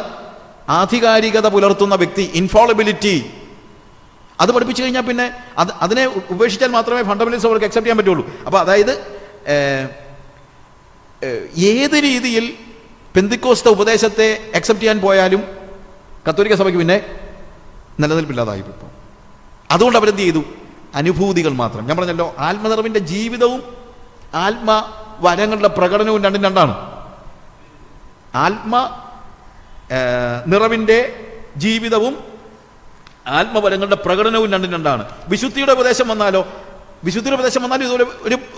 ആധികാരികത പുലർത്തുന്ന വ്യക്തി, ഇൻഫോളബിലിറ്റി. അത് പഠിപ്പിച്ചു കഴിഞ്ഞാൽ പിന്നെ അതിനെ ഉപേക്ഷിച്ചാൽ മാത്രമേ ഫണ്ടമെന്റലിസം അവർക്ക് അക്സെപ്റ്റ് ചെയ്യാൻ പറ്റുള്ളൂ. അപ്പോൾ അതായത് ഏത് രീതിയിൽ പെന്തിക്കോസ്ത ഉപദേശത്തെ അക്സെപ്റ്റ് ചെയ്യാൻ പോയാലും കത്തോലിക്ക സഭയ്ക്ക് പിന്നെ നിലനിൽപ്പില്ലാതായി ഇപ്പോൾ. അതുകൊണ്ട് അവരെന്ത് ചെയ്തു? അനുഭൂതികൾ മാത്രം. ഞാൻ പറഞ്ഞല്ലോ, ആത്മനിറവിൻ്റെ ജീവിതവും ആത്മവരങ്ങളുടെ പ്രകടനവും രണ്ടും രണ്ടാണ്. നിറവിൻ്റെ ജീവിതവും ആത്മവരങ്ങളുടെ പ്രകടനവും രണ്ടും രണ്ടാണ്. വിശുദ്ധിയുടെ ഉപദേശം വന്നാലും ഇതുപോലെ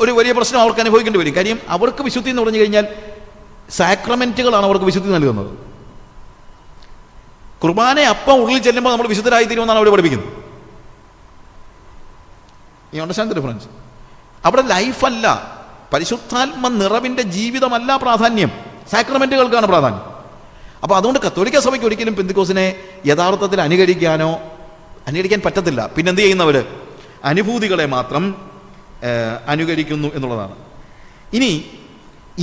ഒരു വലിയ പ്രശ്നം അവർക്ക് അനുഭവിക്കേണ്ടി വരും. കാര്യം അവർക്ക് വിശുദ്ധി എന്ന് പറഞ്ഞു കഴിഞ്ഞാൽ സാക്രമെന്റുകളാണ് അവർക്ക് വിശുദ്ധി നൽകുന്നത്. കുർബാന അപ്പം ഉള്ളിൽ ചെല്ലുമ്പോൾ നമ്മൾ വിശുദ്ധരായി തീരുമെന്നാണ് അവിടെ പഠിപ്പിക്കുന്നത്. ഈ അണ്ടർസ്റ്റാൻഡ് ദ ഡിഫറൻസ്? അവിടെ ലൈഫല്ല, പരിശുദ്ധാത്മ നിറവിൻ്റെ ജീവിതമല്ല പ്രാധാന്യം, സാക്രമെന്റുകൾക്കാണ് പ്രാധാന്യം. അപ്പോൾ അതുകൊണ്ട് കത്തോലിക്ക സഭയ്ക്ക് ഒരിക്കലും പെന്തിക്കോസിനെ യഥാർത്ഥത്തിൽ അനുകരിക്കാൻ പറ്റത്തില്ല. പിന്നെന്ത് ചെയ്യുന്നവർ? അനുഭൂതികളെ മാത്രം അനുകരിക്കുന്നു എന്നുള്ളതാണ്. ഇനി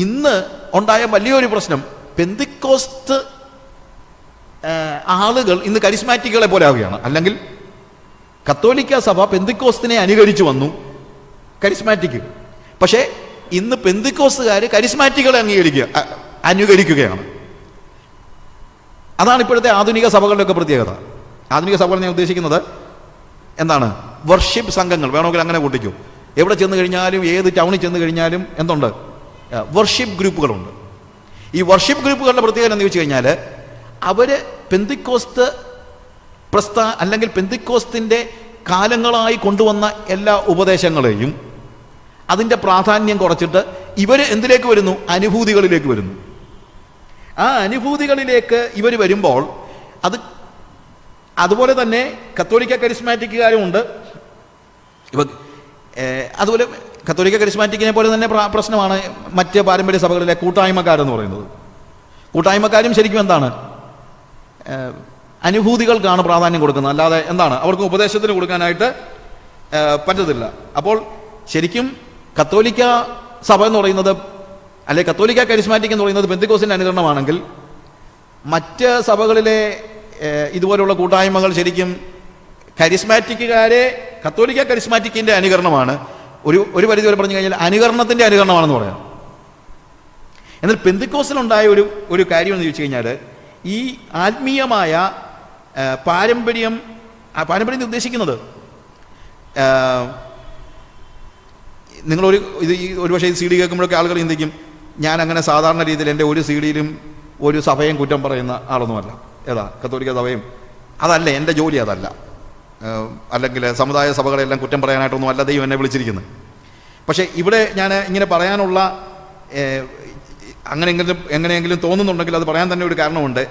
ഇന്ന് ഉണ്ടായ വലിയൊരു പ്രശ്നം, പെന്തിക്കോസ്ത് ആളുകൾ ഇന്ന് കരിസ്മാറ്റിക്കുകളെ പോലെ ആവുകയാണ്. അല്ലെങ്കിൽ കത്തോലിക്ക സഭ പെന്തിക്കോസ്തിനെ അനുകരിച്ചു വന്നു, കരിസ്മാറ്റിക്. പക്ഷേ ഇന്ന് പെന്തിക്കോസ്തുകാർ കരിസ്മാറ്റിക്കുകളെ അനുകരിക്കുകയാണ്. അതാണ് ഇപ്പോഴത്തെ ആധുനിക സഭകളുടെയൊക്കെ പ്രത്യേകത. ആധുനിക സഭകൾ ഞാൻ ഉദ്ദേശിക്കുന്നത് വർഷിപ്പ് സംഘങ്ങൾ വേണമെങ്കിൽ അങ്ങനെ കൂട്ടിക്കൂ. എവിടെ ചെന്ന് കഴിഞ്ഞാലും, ഏത് ടൗണിൽ ചെന്ന് കഴിഞ്ഞാലും വർഷിപ്പ് ഗ്രൂപ്പുകളുണ്ട്. ഈ വർഷിപ്പ് ഗ്രൂപ്പുകളുടെ പ്രത്യേകത എന്ന് ചോദിച്ചു കഴിഞ്ഞാൽ അവർ പെന്തിക്കോസ്ത് അല്ലെങ്കിൽ പെന്തിക്കോസ്തിൻ്റെ കാലങ്ങളായി കൊണ്ടുവന്ന എല്ലാ ഉപദേശങ്ങളെയും അതിൻ്റെ പ്രാധാന്യം കുറച്ചിട്ട് ഇവർ എന്തിലേക്ക് വരുന്നു? അനുഭൂതികളിലേക്ക് വരുന്നു. ആ അനുഭൂതികളിലേക്ക് ഇവർ വരുമ്പോൾ അതുപോലെ തന്നെ കത്തോലിക്ക കരിസ്മാറ്റിക്കുകാരുമുണ്ട്. ഇപ്പം അതുപോലെ കത്തോലിക്ക കരിസ്മാറ്റിക്കിനെ പോലെ തന്നെ പ്രശ്നമാണ് മറ്റ് പാരമ്പര്യ സഭകളിലെ കൂട്ടായ്മക്കാരെന്ന് പറയുന്നത്. കൂട്ടായ്മക്കാരും ശരിക്കും എന്താണ്? അനുഭൂതികൾക്കാണ് പ്രാധാന്യം കൊടുക്കുന്നത്, അല്ലാതെ എന്താണ് അവർക്ക് ഉപദേശത്തിന് കൊടുക്കാനായിട്ട് പറ്റത്തില്ല. അപ്പോൾ ശരിക്കും കത്തോലിക്ക സഭ എന്ന് പറയുന്നത്, അല്ലെ കത്തോലിക്ക കരിസ്മാറ്റിക് എന്ന് പറയുന്നത് പെന്തിക്കോസിൻ്റെ അനുകരണമാണെങ്കിൽ, മറ്റ് സഭകളിലെ ഇതുപോലുള്ള കൂട്ടായ്മകൾ ശരിക്കും കത്തോലിക്ക കരിസ്മാറ്റിക്കിൻ്റെ അനുകരണമാണ്. ഒരു പരിധി വരെ പറഞ്ഞു കഴിഞ്ഞാൽ അനുകരണത്തിൻ്റെ അനുകരണമാണെന്ന് പറയാം. എന്നാൽ പെന്തിക്കോസിലുണ്ടായ ഒരു കാര്യം എന്ന് ചോദിച്ചു കഴിഞ്ഞാൽ, ഈ ആത്മീയമായ പാരമ്പര്യം ഉദ്ദേശിക്കുന്നത് ഒരുപക്ഷെ ഈ CD കേൾക്കുമ്പോഴൊക്കെ ആളുകൾ ചിന്തിക്കും, ഞാൻ അങ്ങനെ സാധാരണ രീതിയിൽ എൻ്റെ ഒരു CD-യിലും ഒരു സഭയും കുറ്റം പറയുന്ന ആളൊന്നുമല്ല. കത്തോലിക്ക സഭയും അതല്ല എൻ്റെ ജോലി, അതല്ല. അല്ലെങ്കിൽ സമുദായ സഭകളെല്ലാം കുറ്റം പറയാനായിട്ടൊന്നും അല്ല ദൈവം എന്നെ വിളിച്ചിരിക്കുന്നത്. പക്ഷേ ഇവിടെ ഞാൻ ഇങ്ങനെ പറയാനുള്ള എങ്ങനെയെങ്കിലും തോന്നുന്നുണ്ടെങ്കിൽ അത് പറയാൻ തന്നെ ഒരു കാരണമുണ്ട്.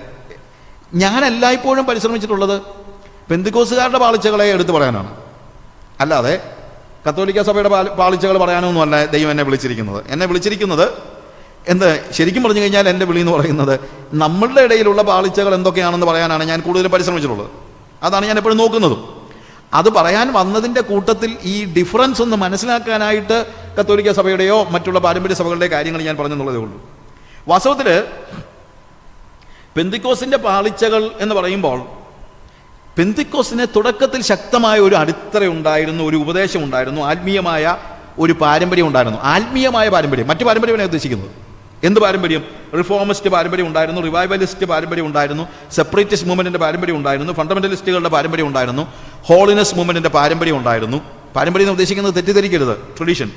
ഞാൻ എല്ലായ്പ്പോഴും പരിശ്രമിച്ചിട്ടുള്ളത് പെന്തിക്കോസുകാരുടെ പാളിച്ചകളെ എടുത്തു പറയാനാണ്, അല്ലാതെ കത്തോലിക്ക സഭയുടെ പാളിച്ചകൾ പറയാനൊന്നും അല്ല ദൈവം എന്നെ വിളിച്ചിരിക്കുന്നത്. ശരിക്കും പറഞ്ഞു കഴിഞ്ഞാൽ എൻ്റെ വിളി എന്ന് പറയുന്നത് നമ്മളുടെ ഇടയിലുള്ള പാളിച്ചകൾ എന്തൊക്കെയാണെന്ന് പറയാനാണ് ഞാൻ കൂടുതലും പരിശ്രമിച്ചിട്ടുള്ളത്. അതാണ് ഞാൻ എപ്പോഴും നോക്കുന്നതും. അത് പറയാൻ വന്നതിൻ്റെ കൂട്ടത്തിൽ ഈ ഡിഫറൻസ് ഒന്ന് മനസ്സിലാക്കാനായിട്ട് കത്തോലിക്ക സഭയുടെയോ മറ്റുള്ള പാരമ്പര്യ സഭകളുടെയോ കാര്യങ്ങൾ ഞാൻ പറഞ്ഞെന്നുള്ളതേ ഉള്ളൂ. വാസ്തവത്തിൽ പെന്തിക്കോസിൻ്റെ പാളിച്ചകൾ എന്ന് പറയുമ്പോൾ പെന്തിക്കോസിന് തുടക്കത്തിൽ ശക്തമായ ഒരു അടിത്തറ ഉണ്ടായിരുന്നു, ഒരു ഉപദേശം ഉണ്ടായിരുന്നു, ആത്മീയമായ ഒരു പാരമ്പര്യം ഉണ്ടായിരുന്നു. ആത്മീയമായ പാരമ്പര്യം, മറ്റു പാരമ്പര്യമാണ് ഉദ്ദേശിക്കുന്നത്. എന്ത് പാരമ്പര്യം? റിഫോമിസ്റ്റ് പാരമ്പര്യം ഉണ്ടായിരുന്നു, റിവൈവലിസ്റ്റ് പാരമ്പര്യം ഉണ്ടായിരുന്നു, സെപ്പറേറ്റിസ്റ്റ് മൂവ്മെന്റിന്റെ പാരമ്പര്യം ഉണ്ടായിരുന്നു, ഫണ്ടമെന്റലിസ്റ്റുകളുടെ പാരമ്പര്യം ഉണ്ടായിരുന്നു, ഹോളിനെസ് മൂവ്മെന്റിന്റെ പാരമ്പര്യം ഉണ്ടായിരുന്നു. പാരമ്പര്യം എന്ന് ഉദ്ദേശിക്കുന്നത് തെറ്റിദ്ധരിക്കരുത്, ട്രഡീഷൻ.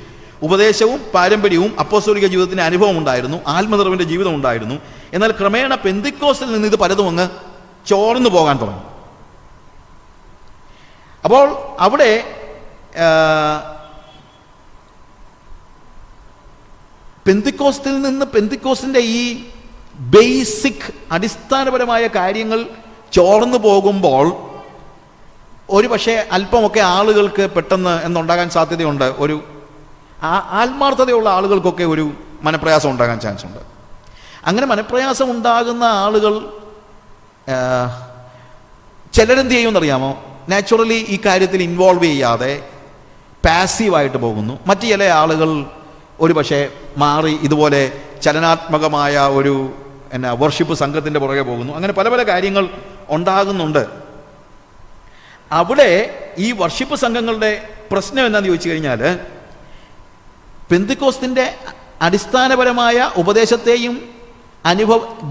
ഉപദേശവും പാരമ്പര്യവും അപ്പോസ്തലിക ജീവിതത്തിന് അനുഭവം ഉണ്ടായിരുന്നു, ആത്മനിറവിന്റെ ജീവിതം ഉണ്ടായിരുന്നു. എന്നാൽ ക്രമേണ പെന്തിക്കോസിൽ നിന്ന് ഇത് പലതും അങ്ങ് ചോർന്നു പോകാൻ തുടങ്ങി. അപ്പോൾ അവിടെ പെന്തിക്കോസിന്റെ ഈ ബേസിക് അടിസ്ഥാനപരമായ കാര്യങ്ങൾ ചോർന്നു പോകുമ്പോൾ ഒരു പക്ഷേ അല്പമൊക്കെ ആളുകൾക്ക് പെട്ടെന്ന് എന്നുണ്ടാകാൻ സാധ്യതയുണ്ട്. ഒരു ആത്മാർത്ഥതയുള്ള ആളുകൾക്കൊക്കെ ഒരു മനപ്രയാസം ഉണ്ടാകാൻ ചാൻസ് ഉണ്ട്. അങ്ങനെ മനപ്രയാസം ഉണ്ടാകുന്ന ആളുകൾ ചിലരെന്ത് ചെയ്യുമെന്നറിയാമോ? നാച്ചുറലി ഈ കാര്യത്തിൽ ഇൻവോൾവ് ചെയ്യാതെ പാസീവായിട്ട് പോകുന്നു. മറ്റു ചില ആളുകൾ ഒരു പക്ഷേ മാറി ഇതുപോലെ ചലനാത്മകമായ ഒരു വർഷിപ്പ് സംഘത്തിൻ്റെ പുറകെ പോകുന്നു. അങ്ങനെ പല പല കാര്യങ്ങൾ ഉണ്ടാകുന്നുണ്ട്. അവിടെ ഈ വർഷിപ്പ് സംഘങ്ങളുടെ പ്രശ്നം എന്താണെന്ന് ചോദിച്ചു കഴിഞ്ഞാൽ, പെന്തിക്കോസ്തിൻ്റെ അടിസ്ഥാനപരമായ ഉപദേശത്തെയും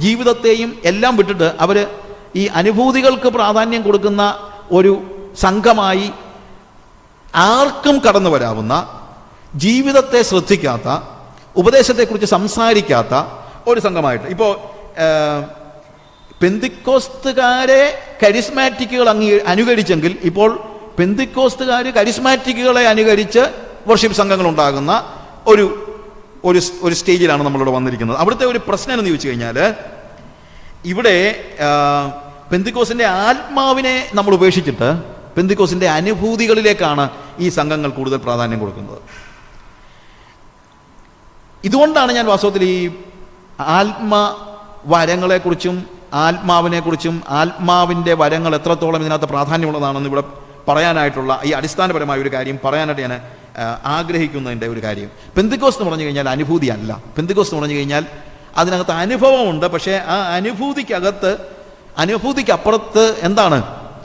ജീവിതത്തെയും എല്ലാം വിട്ടിട്ട് അവർ ഈ അനുഭൂതികൾക്ക് പ്രാധാന്യം കൊടുക്കുന്ന ഒരു സംഘമായി, ആർക്കും കടന്നു വരാവുന്ന, ജീവിതത്തെ ശ്രദ്ധിക്കാത്ത, ഉപദേശത്തെക്കുറിച്ച് സംസാരിക്കാത്ത ഒരു സംഘമായിട്ട്. ഇപ്പോൾ പെന്തിക്കോസ്തുകാരെ കരിസ്മാറ്റിക്കുകൾ അനുകരിച്ചെങ്കിൽ ഇപ്പോൾ പെന്തിക്കോസ്തുകാർ കരിസ്മാറ്റിക്കുകളെ അനുകരിച്ച് വർഷിപ്പ് സംഘങ്ങൾ ഉണ്ടാകുന്ന ഒരു സ്റ്റേജിലാണ് നമ്മളിവിടെ വന്നിരിക്കുന്നത്. അവിടുത്തെ ഒരു പ്രശ്നം എന്ന് ചോദിച്ചു കഴിഞ്ഞാൽ, ഇവിടെ പെന്തിക്കോസിന്റെ ആത്മാവിനെ നമ്മൾ ഉപേക്ഷിച്ചിട്ട് പെന്തിക്കോസിന്റെ അനുഭൂതികളിലേക്കാണ് ഈ സംഘങ്ങൾ കൂടുതൽ പ്രാധാന്യം കൊടുക്കുന്നത്. ഇതുകൊണ്ടാണ് ഞാൻ വാസ്തവത്തിൽ ഈ ആത്മവരങ്ങളെക്കുറിച്ചും ആത്മാവിനെക്കുറിച്ചും ആത്മാവിൻ്റെ വരങ്ങൾ എത്രത്തോളം ഇതിനകത്ത് പ്രാധാന്യമുള്ളതാണെന്ന് ഇവിടെ പറയാനായിട്ടുള്ള ഈ അടിസ്ഥാനപരമായ ഒരു കാര്യം പറയാനായിട്ട് ഞാൻ ആഗ്രഹിക്കുന്നതിൻ്റെ ഒരു കാര്യം. പെന്തിക്കോസ് എന്ന് പറഞ്ഞു കഴിഞ്ഞാൽ അനുഭൂതി അല്ല. പെന്തിക്കോസ് എന്ന് പറഞ്ഞു കഴിഞ്ഞാൽ അതിനകത്ത് അനുഭവമുണ്ട്. പക്ഷേ ആ അനുഭൂതിക്കപ്പുറത്ത് എന്താണ്?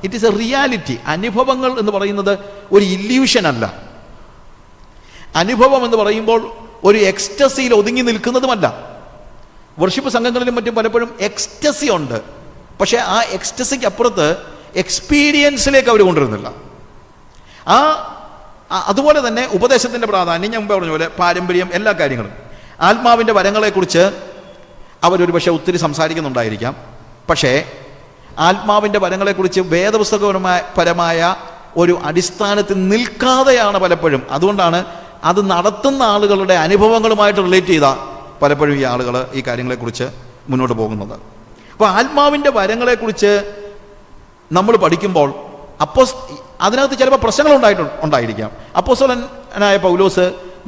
It is A reality. അനുഭവങ്ങൾ എന്ന് പറയുന്നത് ഒരു ഇല്യൂഷൻ അല്ല. അനുഭവം എന്ന് പറയുമ്പോൾ ഒരു എക്സ്റ്റസിയിൽ ഒതുങ്ങി നിൽക്കുന്നതുമല്ല. വർഷിപ്പ് സംഘങ്ങളിലും മറ്റും പലപ്പോഴും എക്സ്റ്റസി ഉണ്ട്, പക്ഷേ ആ എക്സ്റ്റസിക്ക് അപ്പുറത്ത് എക്സ്പീരിയൻസിലേക്ക് അവർ കൊണ്ടുവരുന്നില്ല. അതുപോലെ തന്നെ ഉപദേശത്തിൻ്റെ പ്രാധാന്യം ഞാൻ മുമ്പ് പറഞ്ഞ പോലെ പാരമ്പര്യം, എല്ലാ കാര്യങ്ങളും ആത്മാവിൻ്റെ വരങ്ങളെക്കുറിച്ച് അവരൊരു പക്ഷേ ഒത്തിരി സംസാരിക്കുന്നുണ്ടായിരിക്കാം. പക്ഷേ ആത്മാവിൻ്റെ വരങ്ങളെക്കുറിച്ച് പരമായ ഒരു അടിസ്ഥാനത്തിൽ നിൽക്കാതെയാണ് പലപ്പോഴും. അതുകൊണ്ടാണ് അത് നടത്തുന്ന ആളുകളുടെ അനുഭവങ്ങളുമായിട്ട് റിലേറ്റ് ചെയ്ത പലപ്പോഴും ഈ ആളുകൾ ഈ കാര്യങ്ങളെക്കുറിച്ച് മുന്നോട്ട് പോകുന്നത്. അപ്പോൾ ആത്മാവിൻ്റെ വരങ്ങളെക്കുറിച്ച് നമ്മൾ പഠിക്കുമ്പോൾ അതിനകത്ത് ചിലപ്പോൾ പ്രശ്നങ്ങൾ ഉണ്ടായിരിക്കാം. അപ്പോസ്തലനായ പൗലോസ്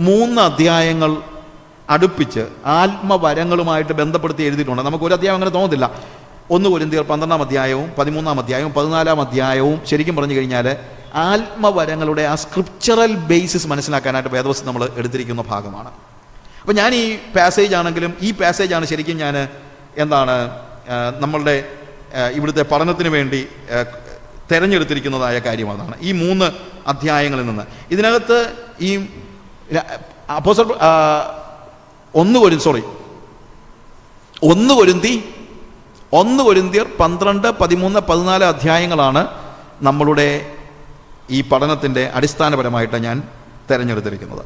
3 അധ്യായങ്ങൾ അടുപ്പിച്ച് ആത്മവരങ്ങളുമായിട്ട് ബന്ധപ്പെടുത്തി എഴുതിയിട്ടുണ്ട്. നമുക്ക് ഒരു അധ്യായം അങ്ങനെ തോന്നുന്നില്ല. 1 കൊരിന്ത്യർ 12-ാം അധ്യായവും 13-ാം അധ്യായവും 14-ാം അധ്യായവും ശരിക്കും പറഞ്ഞു കഴിഞ്ഞാൽ ആത്മവരങ്ങളുടെ ആ സ്ക്രിപ്ചറൽ ബേസിസ് മനസ്സിലാക്കാനായിട്ട് വേദപുസ്തകം നമ്മൾ എടുത്തിരിക്കുന്ന ഭാഗമാണ്. അപ്പോൾ ഞാൻ ഈ പാസേജ് ആണെങ്കിലും ഈ പാസേജാണ് ശരിക്കും ഞാൻ നമ്മളുടെ ഇവിടുത്തെ പഠനത്തിന് വേണ്ടി തിരഞ്ഞെടുത്തിരിക്കുന്നതായ കാര്യം അതാണ്. ഈ 3 അധ്യായങ്ങളിൽ നിന്ന് ഇതിനകത്ത് ഈ 1 കൊരിന്ത്യർ 12, 13, 14 അധ്യായങ്ങളാണ് നമ്മളുടെ ഈ പഠനത്തിൻ്റെ അടിസ്ഥാനപരമായിട്ട് ഞാൻ തിരഞ്ഞെടുത്തിരിക്കുന്നത്.